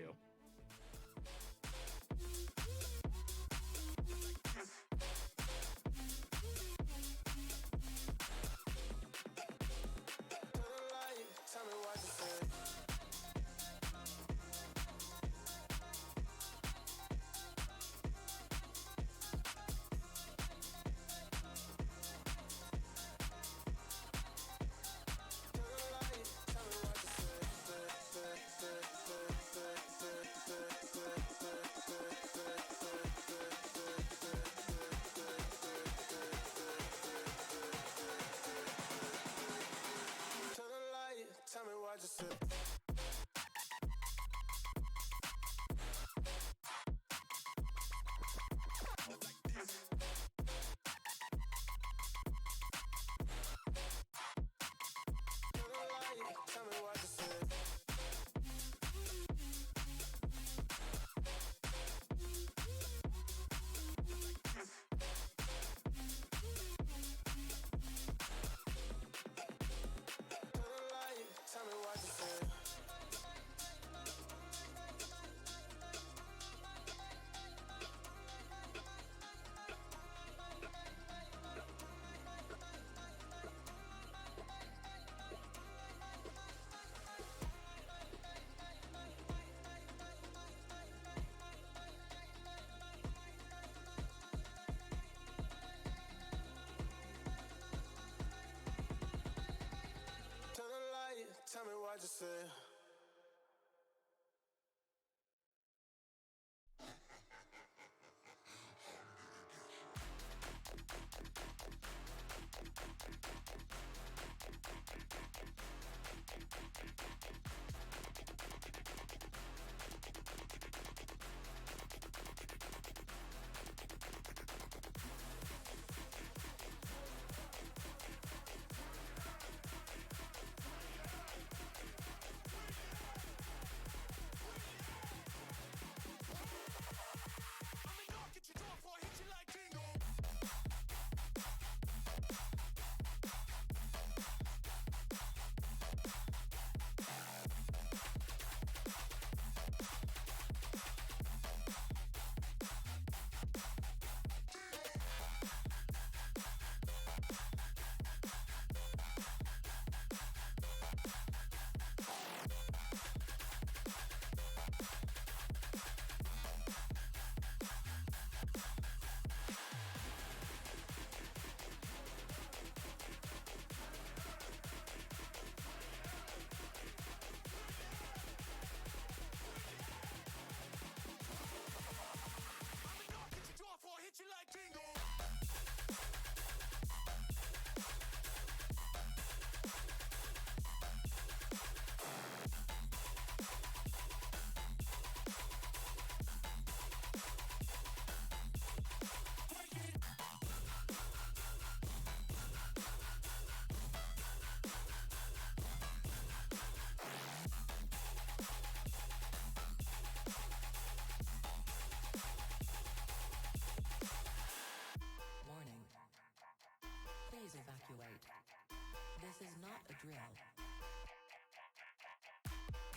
drill.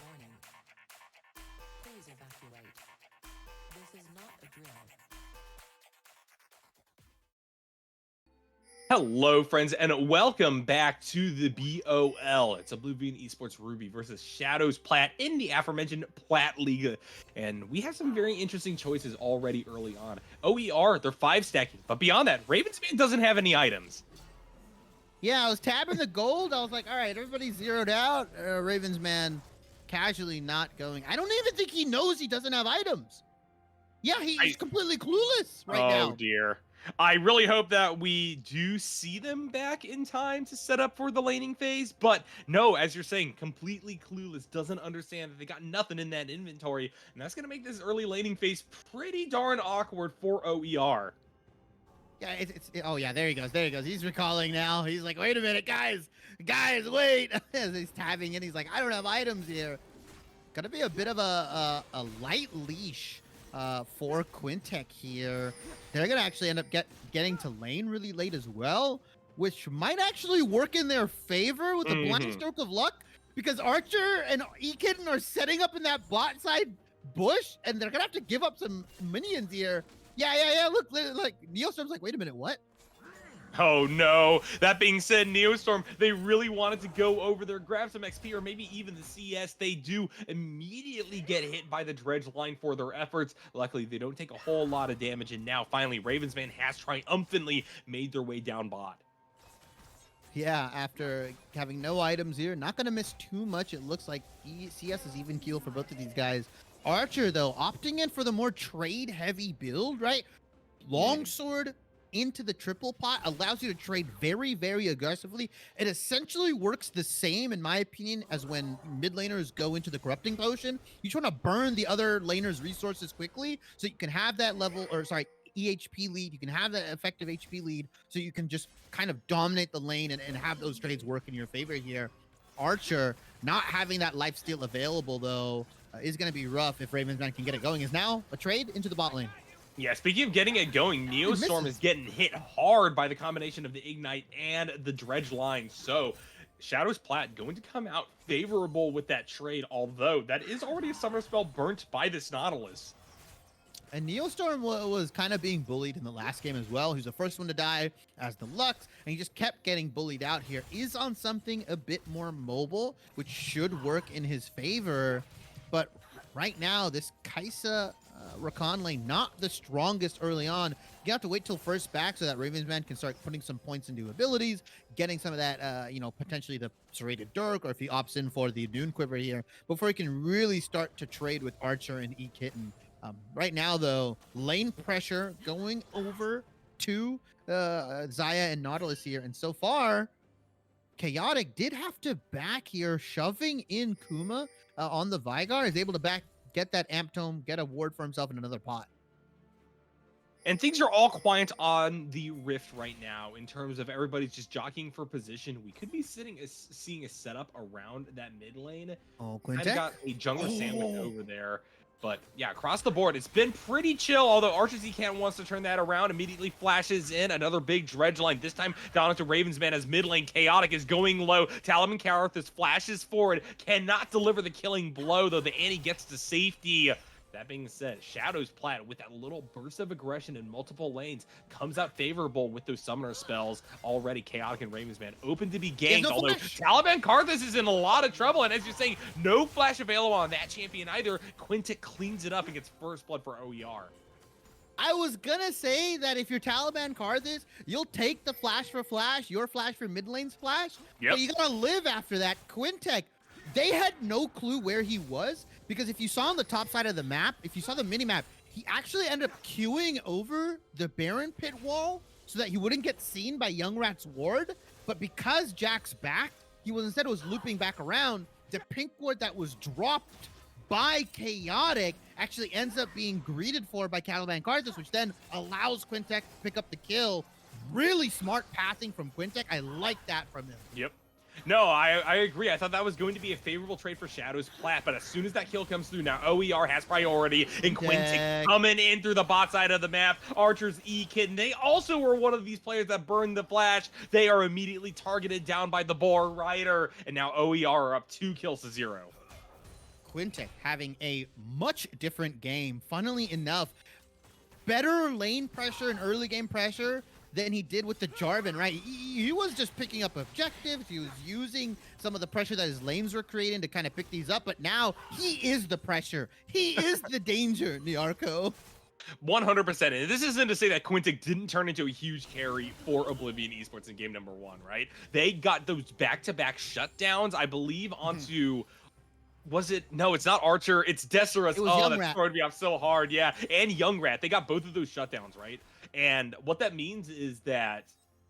Warning. Please evacuate. This is not a drill. Hello, friends, and welcome back to the BOL. It's Oblivion Esports Ruby versus ShadowZ Plat in the aforementioned Plat Liga. And we have some very interesting choices already early on. OER, they're 5-stacking, but beyond that, Ravensman doesn't have any items. Yeah, I was tabbing the gold. I was like, all right, everybody's zeroed out. Ravensman casually not going. I don't even think he knows he doesn't have items. Yeah, he's completely clueless right now. Oh, dear. I really hope that we do see them back in time to set up for the laning phase, but no, as you're saying, completely clueless, doesn't understand that they got nothing in that inventory, and that's going to make this early laning phase pretty darn awkward for OER. Yeah, oh yeah, there he goes. He's recalling now. He's like, wait a minute, guys, wait. As he's tabbing in, he's like, I don't have items here. Gonna be a bit of a light leash for Quintek here. They're gonna actually end up getting to lane really late as well, which might actually work in their favor with a blind stroke of luck, because Archer and Ekitten are setting up in that bot side bush, and they're gonna have to give up some minions here. Yeah. Look, like Neostorm's like, wait a minute, what? Oh no. That being said, Neostorm, they really wanted to go over there, grab some XP, or maybe even the CS. They do immediately get hit by the dredge line for their efforts. Luckily, they don't take a whole lot of damage, and now finally Ravensman has triumphantly made their way down bot. Yeah, after having no items here, not gonna miss too much. It looks like CS is even keel for both of these guys. Archer, though, opting in for the more trade-heavy build, right? Longsword into the triple pot allows you to trade very, very aggressively. It essentially works the same, in my opinion, as when mid laners go into the corrupting potion. You just want to burn the other laner's resources quickly so you can have that EHP lead. You can have that effective HP lead so you can just kind of dominate the lane and have those trades work in your favor here. Archer, not having that lifesteal available, though, is going to be rough if Ravensman can get it going. Is now a trade into the bot lane. Yeah, speaking of getting it going, Neostorm is getting hit hard by the combination of the Ignite and the Dredge line. So, ShadowZ Plat going to come out favorable with that trade, although that is already a summer spell burnt by this Nautilus. And Neostorm was kind of being bullied in the last game as well. He's the first one to die as the Lux, and he just kept getting bullied out here. Is on something a bit more mobile, which should work in his favor. But right now, this Kai'Sa Rakan lane, not the strongest early on. You have to wait till first back so that Ravensman can start putting some points into abilities, getting some of that, potentially the serrated Dirk, or if he opts in for the Dune Quiver here, before he can really start to trade with Archer and Ekitten. Right now, though, lane pressure going over to Xayah and Nautilus here, and so far, Chaotic did have to back here, shoving in Kuma on the Vigar, is able to get that Amp Tome, get a ward for himself in another pot. And things are all quiet on the Rift right now in terms of everybody's just jockeying for position. We could be seeing a setup around that mid lane. Oh, Kind of got a jungler sandwich over there. But yeah, across the board, it's been pretty chill, although Archer wants to turn that around, immediately flashes in another big dredge line, this time down into Ravensman as mid lane Chaotic is going low. Talaman Karthus flashes forward, cannot deliver the killing blow, though the Annie gets to safety. That being said, ShadowZ Plat, with that little burst of aggression in multiple lanes, comes out favorable with those summoner spells. Already Chaotic and Ravensman open to be ganked, although Talaman Karthus is in a lot of trouble, and as you're saying, no flash available on that champion either. Quintek cleans it up and gets first blood for OER. I was gonna say that if you're Taliban Karthus, you'll take the flash for flash, your flash for mid lane's flash, but you gotta live after that. Quintek, they had no clue where he was, because if you saw on the top side of the map, if you saw the mini-map, he actually ended up queuing over the Baron Pit wall so that he wouldn't get seen by Young Rat's ward. But because Jack's back, he was looping back around. The pink ward that was dropped by Chaotic actually ends up being greeted for by Caliban Karthus, which then allows Quintek to pick up the kill. Really smart pathing from Quintek. I like that from him. Yep. No, I agree. I thought that was going to be a favorable trade for ShadowZ Plat, but as soon as that kill comes through, now OER has priority, and Quintic coming in through the bot side of the map. Archer's E-Kitten, they also were one of these players that burned the flash. They are immediately targeted down by the Boar Rider, and now OER are up 2 kills to 0. Quintic having a much different game, funnily enough. Better lane pressure and early game pressure than he did with the Jarvan, right? He was just picking up objectives. He was using some of the pressure that his lanes were creating to kind of pick these up, but now he is the pressure. He is the danger, Nyarko. 100%. And this isn't to say that Quintic didn't turn into a huge carry for Oblivion Esports in game number 1, right? They got those back-to-back shutdowns, I believe, onto... Was it? No, it's not Archer. It's Desirus. Oh, that throwed me off so hard. Yeah, and Youngrat. They got both of those shutdowns, right? And what that means is that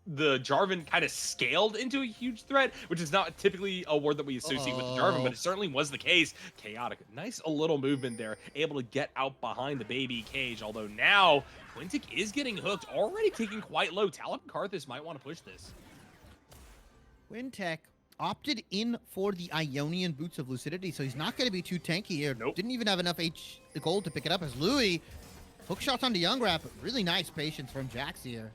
the Jarvan kind of scaled into a huge threat, which is not typically a word that we associate with the Jarvan, but it certainly was the case. Chaotic. Nice a little movement there. Able to get out behind the baby cage, although now Quintic is getting hooked, already taking quite low. Talon and Karthus might want to push this. Quintic opted in for the Ionian Boots of Lucidity, so he's not going to be too tanky here. Nope. Didn't even have enough gold to pick it up as Louis hook shots onto Youngrat, but really nice patience from Jax here.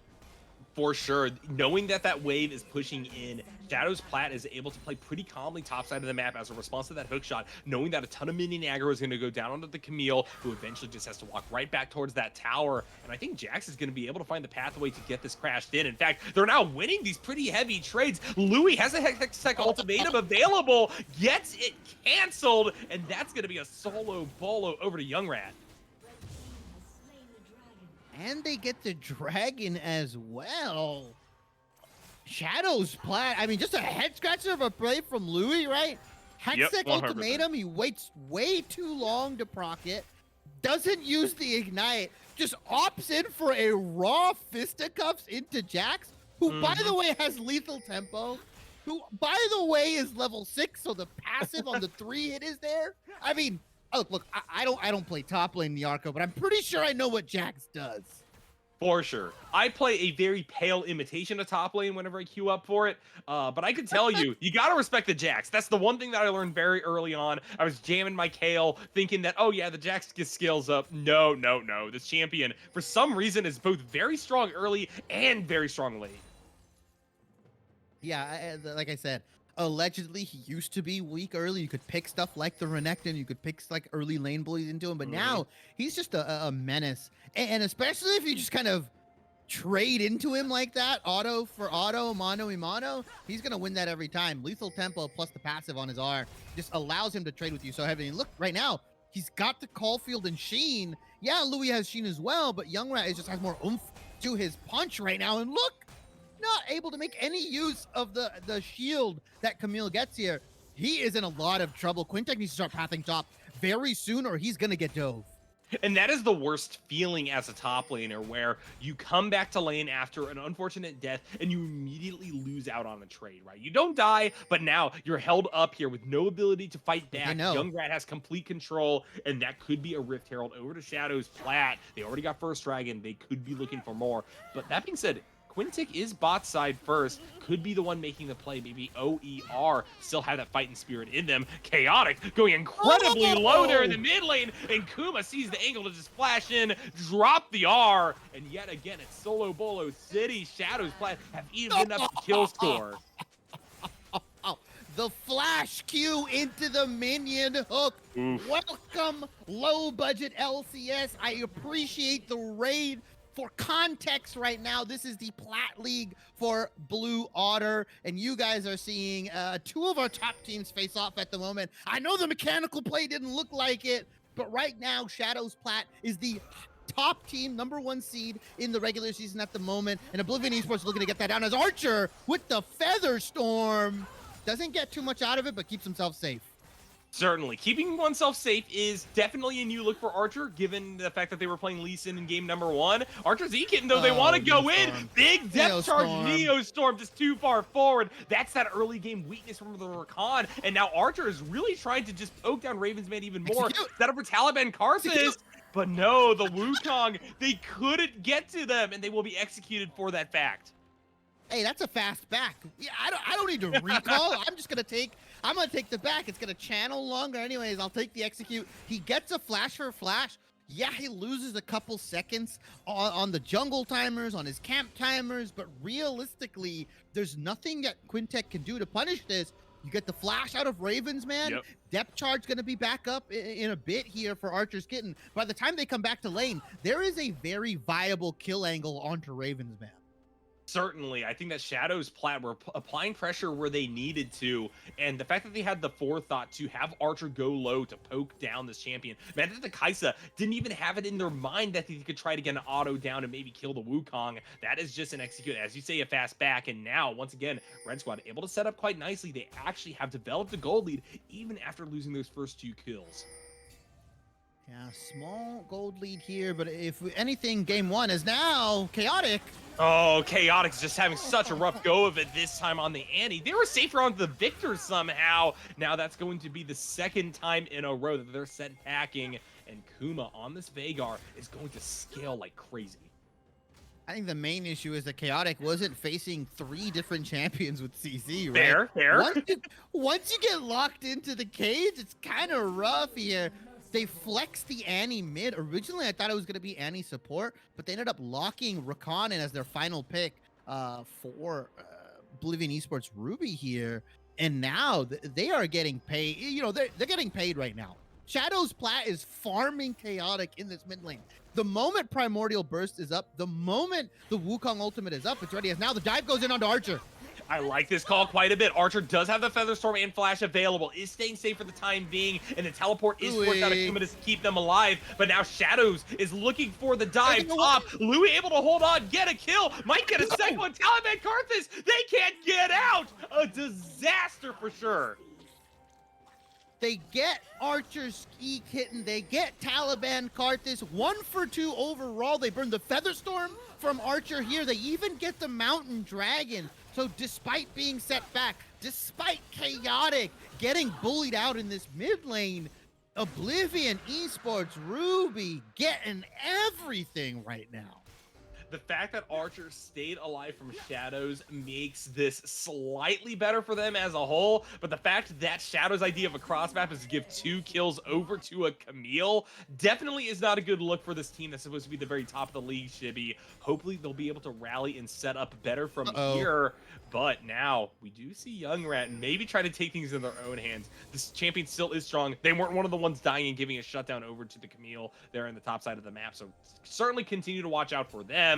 For sure. Knowing that that wave is pushing in, ShadowZ Plat is able to play pretty calmly top side of the map as a response to that hook shot, knowing that a ton of minion aggro is going to go down onto the Camille, who eventually just has to walk right back towards that tower. And I think Jax is going to be able to find the pathway to get this crashed in. In fact, they're now winning these pretty heavy trades. Louis has a Hextech ultimatum available, gets it canceled, and that's going to be a solo bolo over to Youngrat. And they get the dragon as well. ShadowZ Plat, I mean, just a head scratcher of a play from Louis, right? Hextech ultimatum, he waits way too long to proc it, doesn't use the ignite, just opts in for a raw fisticuffs into Jax, who, by the way, has lethal tempo, who, by the way, is level 6, so the passive on the 3 hit is there. I mean, oh, look, I don't play top lane Nyarko, but I'm pretty sure I know what Jax does. For sure. I play a very pale imitation of top lane whenever I queue up for it. But I can tell you, you got to respect the Jax. That's the one thing that I learned very early on. I was jamming my Kale thinking that, oh yeah, the Jax gets skills up. No. This champion, for some reason, is both very strong early and very strong late. Yeah, like I said, allegedly he used to be weak early. You could pick stuff like the Renekton, you could pick like early lane bullies into him, but now he's just a menace. And especially if you just kind of trade into him like that, auto for auto, mano y mano, he's gonna win that every time. Lethal tempo plus the passive on his R just allows him to trade with you so heavily. And look, right now, he's got the Caulfield and Sheen. Yeah, Louis has Sheen as well, but Youngrat just has more oomph to his punch right now. And look, not able to make any use of the shield that Camille gets here. He is in a lot of trouble. Quintic needs to start pathing top very soon or he's gonna get dove. And that is the worst feeling as a top laner, where you come back to lane after an unfortunate death and you immediately lose out on a trade, right? You don't die, but now you're held up here with no ability to fight back. Youngrat has complete control, and that could be a Rift Herald over to ShadowZ Plat. They already got first dragon. They could be looking for more. But that being said, Quintic is bot side first, could be the one making the play. Maybe OER still have that fighting spirit in them. Chaotic going incredibly low there in the mid lane, and Kuma sees the angle to just flash in, drop the R, and yet again it's solo bolo city. ShadowZ Plat have even up the kill score. The flash Q into the minion hook. Welcome, low budget LCS. I appreciate the raid. For context right now, this is the Plat League for Blue Otter, and you guys are seeing two of our top teams face off at the moment. I know the mechanical play didn't look like it, but right now, ShadowZ Plat is the top team, #1 seed in the regular season at the moment, and Oblivion Esports looking to get that down as Archer with the Feather Storm. Doesn't get too much out of it, but keeps himself safe. Certainly. Keeping oneself safe is definitely a new look for Archer, given the fact that they were playing Lee Sin in game #1. Archer's E-Kitten, though, they want to go in. Big depth charge Neostorm just too far forward. That's that early game weakness from the Rakan. And now Archer is really trying to just poke down Ravensman even more. Set up for Taliban Karthus. But no, the Wukong, they couldn't get to them, and they will be executed for that fact. Hey, that's a fast back. Yeah, I don't need to recall. I'm gonna take the back. It's gonna channel longer. Anyways, I'll take the execute. He gets a flash for a flash. Yeah, he loses a couple seconds on the jungle timers, on his camp timers, but realistically, there's nothing that Quintek can do to punish this. You get the flash out of Ravens, man. Yep. Depth charge going to be back up in a bit here for Archer's Kitten. By the time they come back to lane, there is a very viable kill angle onto Ravens, man. Certainly, I think that ShadowZ Plat were applying pressure where they needed to, and the fact that they had the forethought to have Archer go low to poke down this champion meant that the Kai'Sa didn't even have it in their mind that they could try to get an auto down and maybe kill the Wukong. That is just an execute, as you say, a fast back, and now, once again, Red Squad able to set up quite nicely. They actually have developed a gold lead even after losing those first 2 kills. Yeah, small gold lead here, but if anything, game 1 is now chaotic. Oh, Chaotic's just having such a rough go of it this time on the ante. They were safer on the victor somehow. Now that's going to be the second time in a row that they're set packing, and Kuma on this Veigar is going to scale like crazy. I think the main issue is that Chaotic wasn't facing 3 different champions with CZ, right? Fair. Once you get locked into the cage, it's kind of rough here. They flexed the Annie mid. Originally, I thought it was going to be Annie support, but they ended up locking Rakan in as their final pick for Oblivion Esports Ruby here. And now they are getting paid. You know, they're getting paid right now. ShadowZ Plat is farming Chaotic in this mid lane. The moment Primordial Burst is up, the moment the Wukong ultimate is up, it's ready. As now the dive goes in onto Archer. I like this call quite a bit. Archer does have the Featherstorm and Flash available, is staying safe for the time being, and the teleport is forced out of Kuma to keep them alive. But now ShadowZ is looking for the dive top. Louis able to hold on, get a kill, might get a second one. Taliban Karthus, they can't get out. A disaster for sure. They get Archer's Kitten, they get Taliban Karthus, 1 for 2 overall. They burn the Featherstorm from Archer here. They even get the Mountain Dragon. So despite being set back, despite Chaotic getting bullied out in this mid lane, Oblivion Esports Ruby getting everything right now. The fact that Archer stayed alive from ShadowZ makes this slightly better for them as a whole, but the fact that ShadowZ idea of a cross map is to give 2 kills over to a Camille definitely is not a good look for this team that's supposed to be the very top of the league, Shibby. Hopefully they'll be able to rally and set up better from here, but now we do see Young Rat maybe try to take things in their own hands. This champion still is strong. They weren't one of the ones dying and giving a shutdown over to the Camille there in the top side of the map, so certainly continue to watch out for them.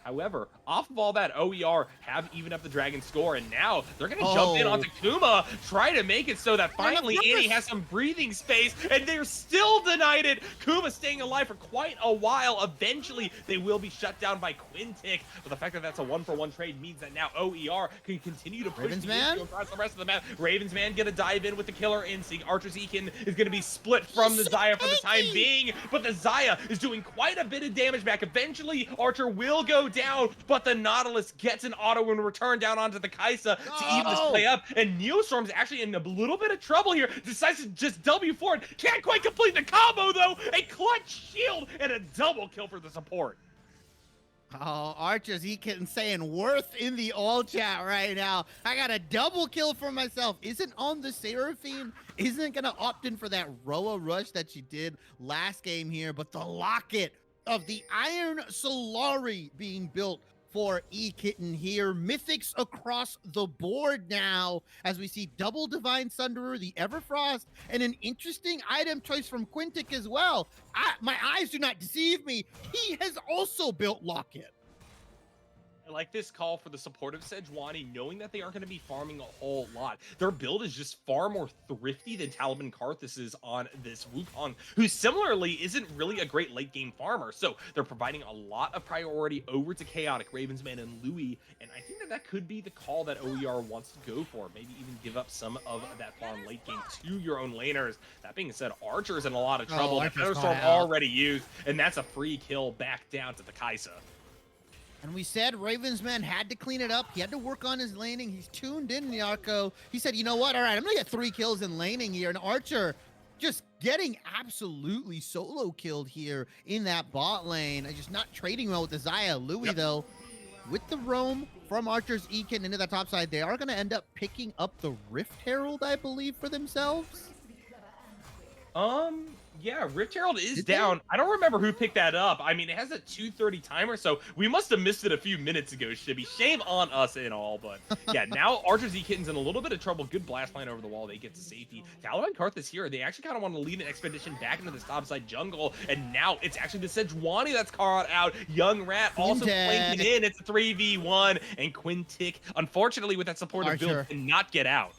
However, off of all that, OER have evened up the Dragon score, and now they're going to jump in onto Kuma, try to make it so that finally Annie has some breathing space, and they're still denied it. Kuma staying alive for quite a while. Eventually, they will be shut down by Quintic, but the fact that that's a 1-for-1 trade means that now OER can continue to push the issue across the rest of the map. Ravensman going to dive in with the killer instinct. Archer's Ekin is going to be split from the Xayah for the time being, but the Xayah is doing quite a bit of damage back. Eventually, Archer will go down, but the Nautilus gets an auto and return down onto the Kai'Sa to even this play up, and Neostorm's actually in a little bit of trouble here, decides to just W forward, can't quite complete the combo though, a clutch shield and a double kill for the support. Oh, Archer's Ekin saying worth in the all chat right now. I got a double kill for myself. Isn't on the Seraphine, isn't gonna opt in for that Roa rush that she did last game here, but the locket of the Iron Solari being built for E-Kitten here. Mythics across the board now as we see double Divine Sunderer, the Everfrost, and an interesting item choice from Quintic as well. My eyes do not deceive me. He has also built Locket. I like this call for the support of Sejuani, knowing that they aren't going to be farming a whole lot. Their build is just far more thrifty than Taliban Karthus is on this Wukong, who similarly isn't really a great late game farmer. So they're providing a lot of priority over to Chaotic, Ravensman, and Louis, and I think that could be the call that OER wants to go for. Maybe even give up some of that farm late game to your own laners. That being said, Archer's in a lot of trouble. The Featherstorm already used, and that's a free kill back down to the Kai'Sa. And we said Ravensman had to clean it up. He had to work on his laning. He's tuned in the Arco. He said, you know what? All right, I'm going to get 3 kills in laning here. And Archer just getting absolutely solo killed here in that bot lane. And just not trading well with the Xayah. Louis, though, with the roam from Archer's Ekin into the top side, they are going to end up picking up the Rift Herald, I believe, for themselves. Yeah, Rift Herald is Did down. they? I don't remember who picked that up. I mean, it has a 2:30 timer, so we must have missed it a few minutes ago, Shibby. Shame on us and all, but yeah, now Archer's E-Kitten's in a little bit of trouble. Good blast line over the wall. They get to safety. Taliban and Karthus here. They actually kind of want to lead an expedition back into this topside jungle, and now it's actually the Sejuani that's caught out. Young Rat also flanking in. It's a 3v1, and Quintic, unfortunately, with that supportive build, cannot get out.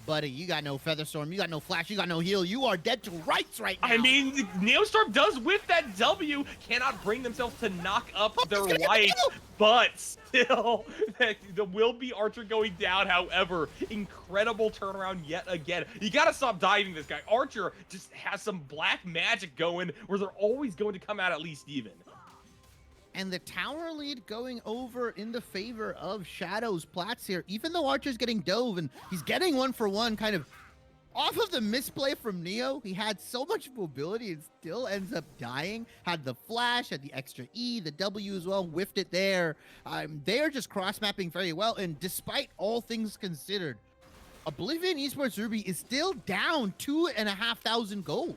Buddy, you got no Featherstorm, you got no Flash, you got no heal. You are dead to rights right now. I mean, Neostorm does whiff that W, cannot bring themselves to knock up their life, but still, there will be Archer going down. However, incredible turnaround yet again. You gotta stop diving this guy. Archer just has some black magic going where they're always going to come out at least even. And the tower lead going over in the favor of Shadow's Platts here, even though Archer's getting dove and he's getting 1-for-1 kind of off of the misplay from Neo. He had so much mobility and still ends up dying. Had the flash, had the extra E, the W as well, whiffed it there. They are just cross-mapping very well, and despite all things considered, Oblivion Esports Ruby is still down 2,500 gold.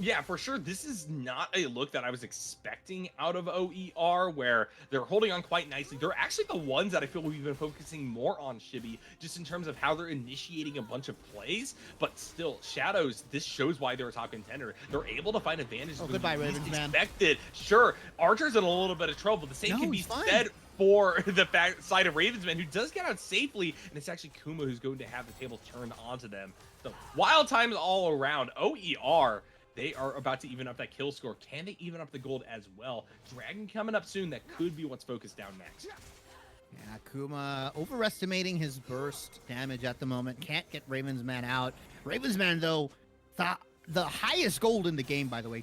Yeah, for sure. This is not a look that I was expecting out of OER, where they're holding on quite nicely. They're actually the ones that I feel we've been focusing more on, Shibby, just in terms of how they're initiating a bunch of plays. But still, Shadows, this shows why they're a top contender. They're able to find advantages. Goodbye, Ravens, man. Expected. Sure, Archer's in a little bit of trouble. The same can be said for the side of Ravensman, who does get out safely, and it's actually Kuma who's going to have the tables turned onto them. So wild times all around. OER, they are about to even up that kill score. Can they even up the gold as well? Dragon coming up soon. That could be what's focused down next. Yeah, Kuma overestimating his burst damage at the moment. Can't get Ravensman out. Ravensman, though, the highest gold in the game, by the way.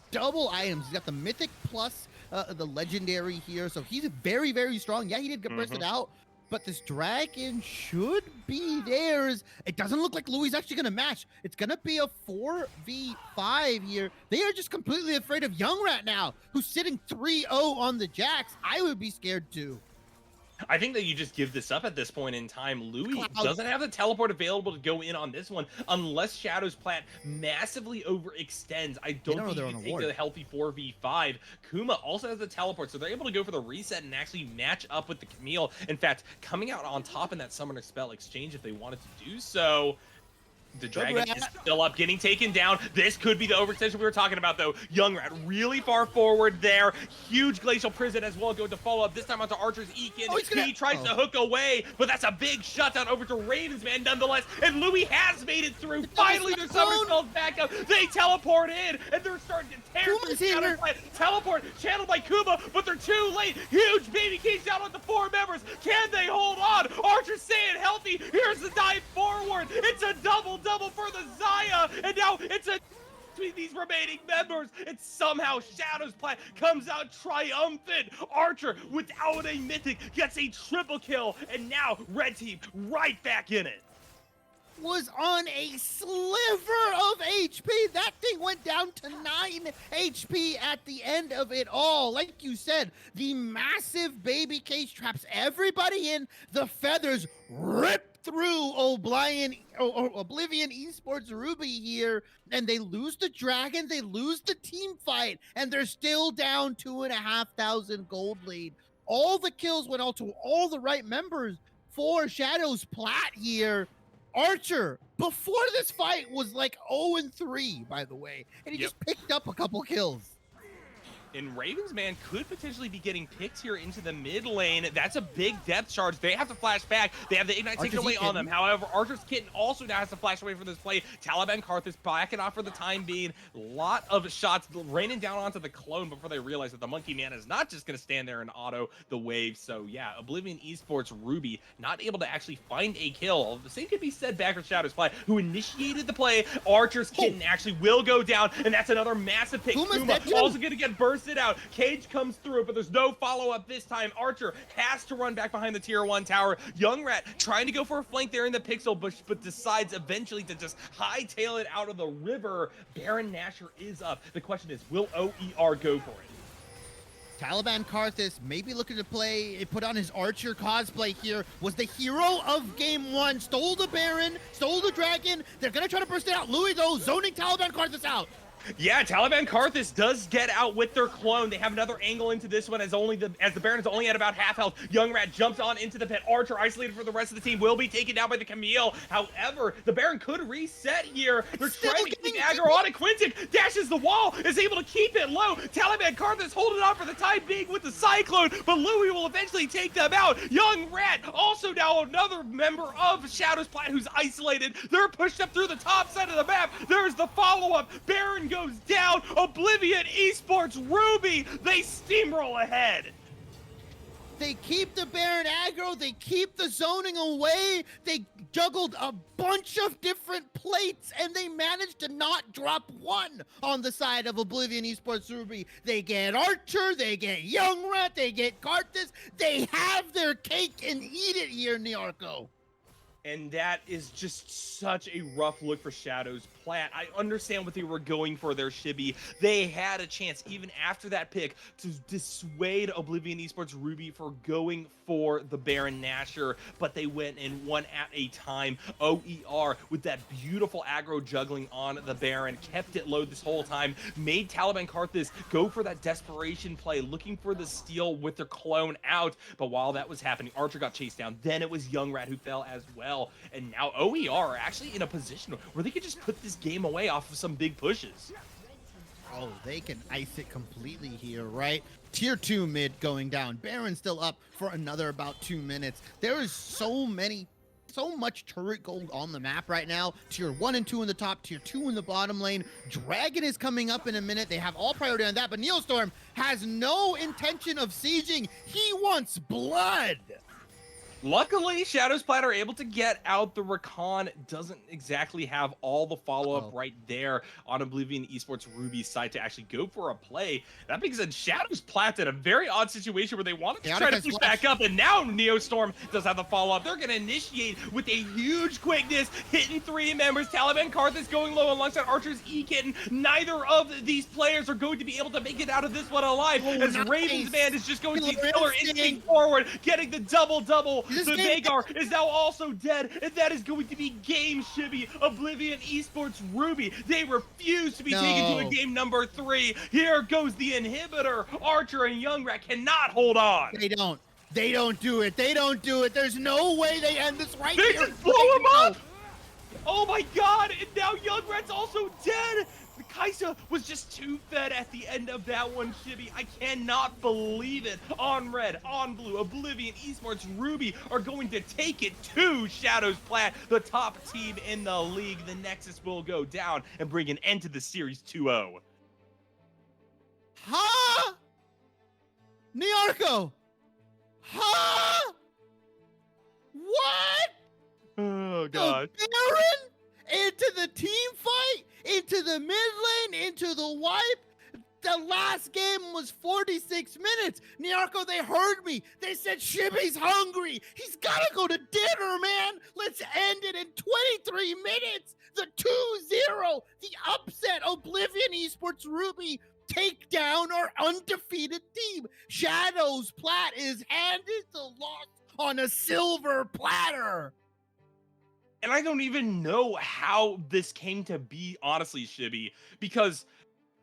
Double items. He's got the mythic plus the legendary here. So he's very, very strong. Yeah, he did get bursted out. But this dragon should be theirs. It doesn't look like Louis actually going to match. It's going to be a 4v5 here. They are just completely afraid of Young Rat now, who's sitting 3-0 on the Jax. I would be scared too. I think that you just give this up at this point in time. Louis doesn't have the teleport available to go in on this one unless Shadow's Plat massively overextends. I don't think you can take a healthy 4v5. Kuma also has the teleport, so they're able to go for the reset and actually match up with the Camille. In fact, coming out on top in that Summoner Spell exchange if they wanted to do so. The dragon is still up, getting taken down. This could be the overextension we were talking about, though. Young Rat really far forward there. Huge Glacial Prison as well, going to follow up, this time onto Archer's Ekin. He tries to hook away, but that's a big shutdown over to Ravensman nonetheless. And Louis has made it through. Finally, their Summer Spell's back up. They teleport in, and they're starting to tear through Shadow Plat. Teleport channeled by Kuma, but they're too late. Huge baby cage down with the 4 members. Can they hold on? Archer staying healthy. Here's the dive forward. It's a double for the Zaya, and now it's a between these remaining members, and somehow Shadow's Plat comes out triumphant. Archer, without a mythic, gets a triple kill, and now Red Team right back in it. Was on a sliver of HP. That thing went down to 9 HP at the end of it all. Like you said, the massive baby cage traps everybody in. The feathers rip through Oblivion Esports Ruby here, and they lose the dragon, they lose the team fight, and they're still down 2,500 gold lead. All the kills went out to all the right members for Shadow's Plat here. Archer, before this fight, was like 0-3, by the way, and he just picked up a couple kills. And Ravensman could potentially be getting picked here into the mid lane. That's a big depth charge. They have to flash back. They have the Ignite taken away on them. However, Archer's Kitten also now has to flash away for this play. Taliban Karthus backing off for the time being. A lot of shots raining down onto the clone before they realize that the Monkey Man is not just going to stand there and auto the wave. So yeah, Oblivion Esports Ruby not able to actually find a kill. The same could be said back for Shadow's Plat, who initiated the play. Archer's Kitten actually will go down, and that's another massive pick. Kuma also going to get burst out. Cage comes through, but there's no follow-up this time. Archer has to run back behind the tier 1 tower. Young Rat trying to go for a flank there in the pixel bush, but decides eventually to just hightail it out of the river. Baron Nashor is up. The question is, will OER go for it? Taliban Karthus maybe looking to put on his Archer cosplay here, was the hero of game 1, stole the Baron, stole the Dragon. They're going to try to burst it out. Louis, though, zoning Taliban Karthus out. Yeah, Taliban Karthus does get out with their clone. They have another angle into this one as the Baron's only at about half health. Young Rat jumps on into the pit. Archer isolated for the rest of the team will be taken down by the Camille. However, the Baron could reset here. They're trying to keep aggro on it. Quinton dashes the wall, is able to keep it low. Taliban Karthus holding on for the time being with the Cyclone, but Louis will eventually take them out. Young Rat also now another member of ShadowZ Plat who's isolated. They're pushed up through the top side of the map. There's the follow-up. Baron goes down. Oblivion, Esports, Ruby, they steamroll ahead. They keep the Baron aggro. They keep the zoning away. They juggled a bunch of different plates, and they managed to not drop one on the side of Oblivion Esports Ruby. They get Archer. They get Young Rat. They get Karthus. They have their cake and eat it here, Niarco. And that is just such a rough look for ShadowZ Plat. I understand what they were going for there, Shibby. They had a chance, even after that pick, to dissuade Oblivion Esports Ruby for going for the Baron Nashor, but they went in one at a time. OER, with that beautiful aggro juggling on the Baron, kept it low this whole time, made Taliban Karthus go for that desperation play, looking for the steal with their clone out. But while that was happening, Archer got chased down. Then it was Young Rat who fell as well. And now OER are actually in a position where they could just put this game away off of some big pushes. Oh, they can ice it completely here, right? Tier 2 mid going down. Baron still up for another about 2 minutes. There is so much turret gold on the map right now. Tier 1 and 2 in the top, Tier 2 in the bottom lane. Dragon is coming up in a minute. They have all priority on that, but Neostorm has no intention of sieging. He wants blood. Luckily, ShadowZ Plat are able to get out. The Rakan doesn't exactly have all the follow-up right there on Oblivion Esports Ruby's side to actually go for a play. That being said, ShadowZ Plat in a very odd situation where they wanted to try to push back up, and now Neostorm does have the follow-up. They're going to initiate with a huge quickness, hitting 3 members. Taliban Karthus going low alongside Archer's E-Kitten. Neither of these players are going to be able to make it out of this one alive, as Raven's Band is just going to be killer instinct forward, getting the double-double. The Vagar is now also dead, and that is going to be game, Shibby. Oblivion Esports Ruby, they refuse to be taken to a game number 3. Here goes the inhibitor. Archer and Young Rat cannot hold on. They don't do it. They don't do it. There's no way they end this right they here. They just blow him up. Oh my god, and now Young Rat's also dead. Kaisa was just too fed at the end of that one, Shibby. I cannot believe it. On red, on blue, Oblivion Esports Ruby are going to take it to ShadowZ Plat, the top team in the league. The Nexus will go down and bring an end to the series 2-0. Huh? Niarco? Huh? What? Oh, God. The Baron into the team fight? Into the mid lane, into the wipe. The last game was 46 minutes. Niarco, they heard me. They said Shibby's hungry. He's got to go to dinner, man. Let's end it in 23 minutes. The 2-0, the upset. Oblivion Esports Ruby take down our undefeated team. ShadowZ Plat is handed the loss on a silver platter. And I don't even know how this came to be, honestly, Shibby, because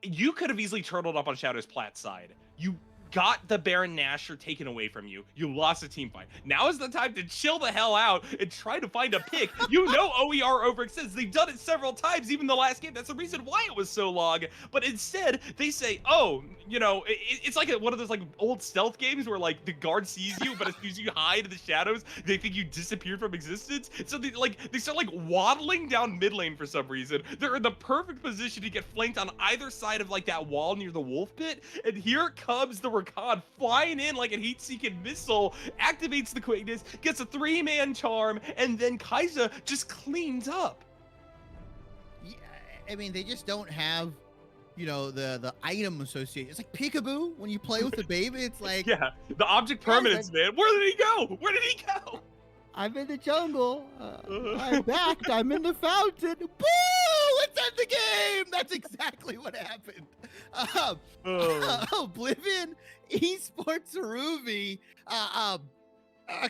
you could have easily turtled up on ShadowZ Plat's side. You got the Baron Nashor taken away from you. You lost a team fight. Now is the time to chill the hell out and try to find a pick. You know OER overextends. They've done it several times, even the last game. That's the reason why it was so long. But instead, they say, oh, you know, it's like one of those like old stealth games where like the guard sees you, but as soon as you hide in the shadows, they think you disappeared from existence. So they start like waddling down mid lane for some reason. They're in the perfect position to get flanked on either side of like that wall near the wolf pit. And here comes the Rakan flying in like a heat-seeking missile, activates the quickness, gets a 3-man charm, and then Kaisa just cleans up. Yeah, I mean, they just don't have, you know, the item associated. It's like peekaboo when you play with the baby. It's like, yeah, the object permanence, man. Where did he go? Where did he go? I'm in the jungle. I'm back. I'm in the fountain. Boo! Let's end the game. That's exactly what happened. Oblivion Esports Ruby, a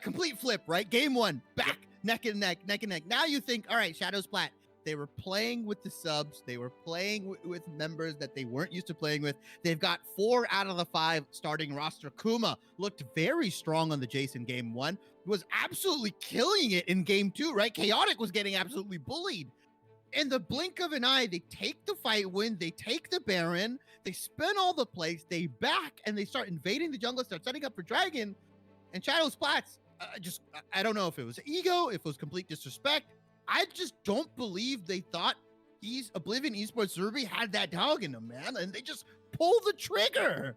complete flip, right? Game one, back, neck and neck, neck and neck. Now you think, all right, ShadowZ Plat, they were playing with the subs. They were playing with members that they weren't used to playing with. They've got 4 out of the 5 starting roster. Kuma looked very strong on the Jason game one, was absolutely killing it in game 2, right? Chaotic was getting absolutely bullied. In the blink of an eye, they take the fight win, they take the Baron, they spin all the plays, they back, and they start invading the jungle, start setting up for Dragon. And ShadowZ Plat's I don't know if it was ego, if it was complete disrespect. I just don't believe they thought Oblivion Esports Ruby had that dog in them, man. And they just pull the trigger.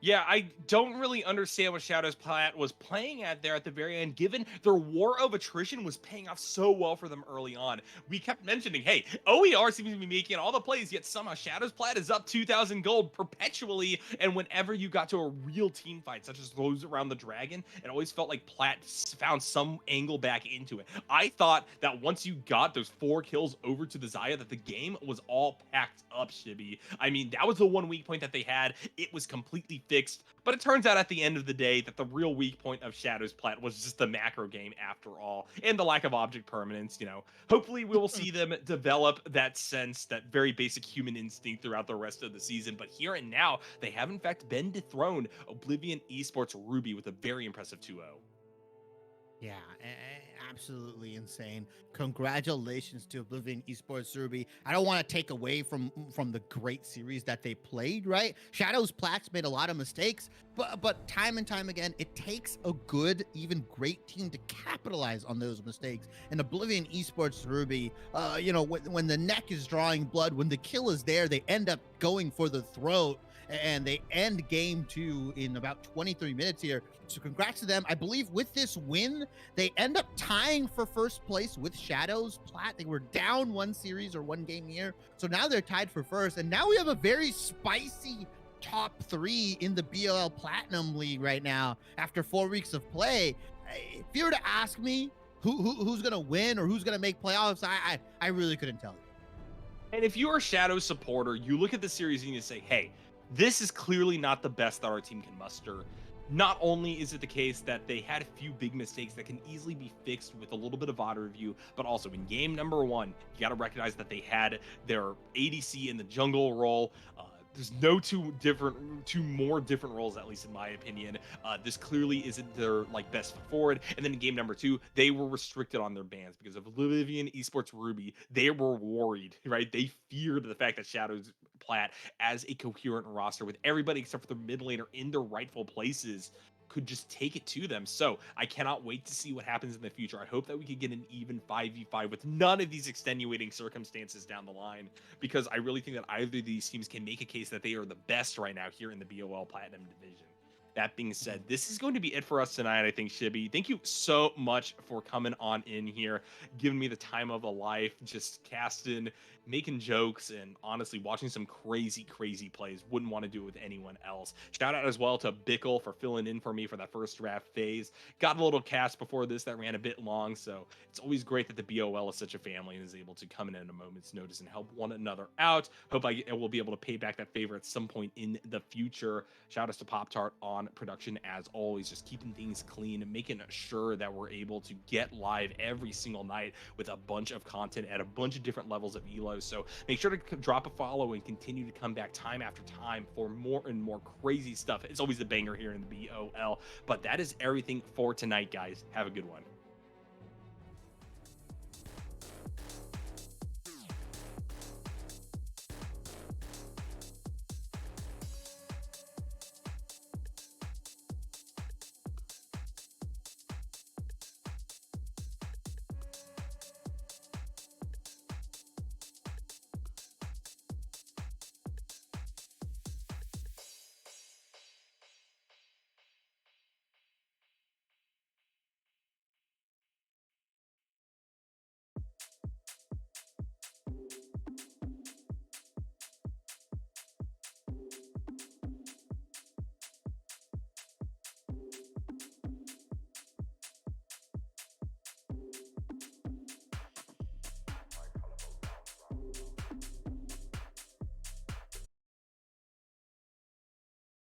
Yeah, I don't really understand what ShadowZ Plat was playing at there at the very end, given their war of attrition was paying off so well for them early on. We kept mentioning, hey, OER seems to be making all the plays, yet somehow ShadowZ Plat is up 2,000 gold perpetually, and whenever you got to a real team fight, such as those around the Dragon, it always felt like Plat found some angle back into it. I thought that once you got those 4 kills over to the Xayah, that the game was all packed up, Shibby. I mean, that was the one weak point that they had. It was completely fixed, but it turns out at the end of the day that the real weak point of ShadowZ Plat was just the macro game after all, and the lack of object permanence. You know, hopefully we will see them develop that sense, that very basic human instinct throughout the rest of the season. But here and now, they have in fact been dethroned Oblivion Esports Ruby with a very impressive 2-0. Yeah, absolutely insane. Congratulations to Oblivion Esports Ruby. I don't want to take away from the great series that they played, right? ShadowZ Plat's made a lot of mistakes, but time and time again, it takes a good, even great team to capitalize on those mistakes. And Oblivion Esports Ruby, you know, when the neck is drawing blood, when the kill is there, they end up going for the throat, and they end game 2 in about 23 minutes here. So congrats to them. I believe with this win, they end up tying for first place with ShadowZ Plat. They were down 1 series or 1 game here. So now they're tied for first. And now we have a very spicy top 3 in the BOL Platinum League right now after 4 weeks of play. If you were to ask me who's going to win or who's going to make playoffs, I really couldn't tell you. And if you're a Shadow supporter, you look at the series and you say, hey, this is clearly not the best that our team can muster. Not only is it the case that they had a few big mistakes that can easily be fixed with a little bit of auto review, but also in game number 1, you got to recognize that they had their ADC in the jungle role. There's no two more different roles, at least in my opinion. This clearly isn't their best foot forward. And then in game number 2, they were restricted on their bans because of Oblivion Esports Ruby. They were worried, right? They feared the fact that ShadowZ Plat, as a coherent roster with everybody except for the mid laner in their rightful places, could just take it to them. So I cannot wait to see what happens in the future. I hope that we could get an even 5v5 with none of these extenuating circumstances down the line, because I really think that either of these teams can make a case that they are the best right now here in the BOL Platinum division. That being said, this is going to be it for us tonight, I think, Shibby. Thank you so much for coming on in here, giving me the time of a life, just casting, making jokes, and honestly watching some crazy plays. Wouldn't want to do it with anyone else. Shout out as well to Bickle for filling in for me for that first draft phase. Got a little cast before this that ran a bit long, so it's always great that the BOL is such a family and is able to come in at a moment's notice and help one another out. Hope I will be able to pay back that favor at some point in the future. Shout outs to Pop Tart on production as always, just keeping things clean and making sure that we're able to get live every single night with a bunch of content at a bunch of different levels of elo. So make sure to drop a follow and continue to come back time after time for more and more crazy stuff. It's always a banger here in the BOL. But that is everything for tonight, guys. Have a good one.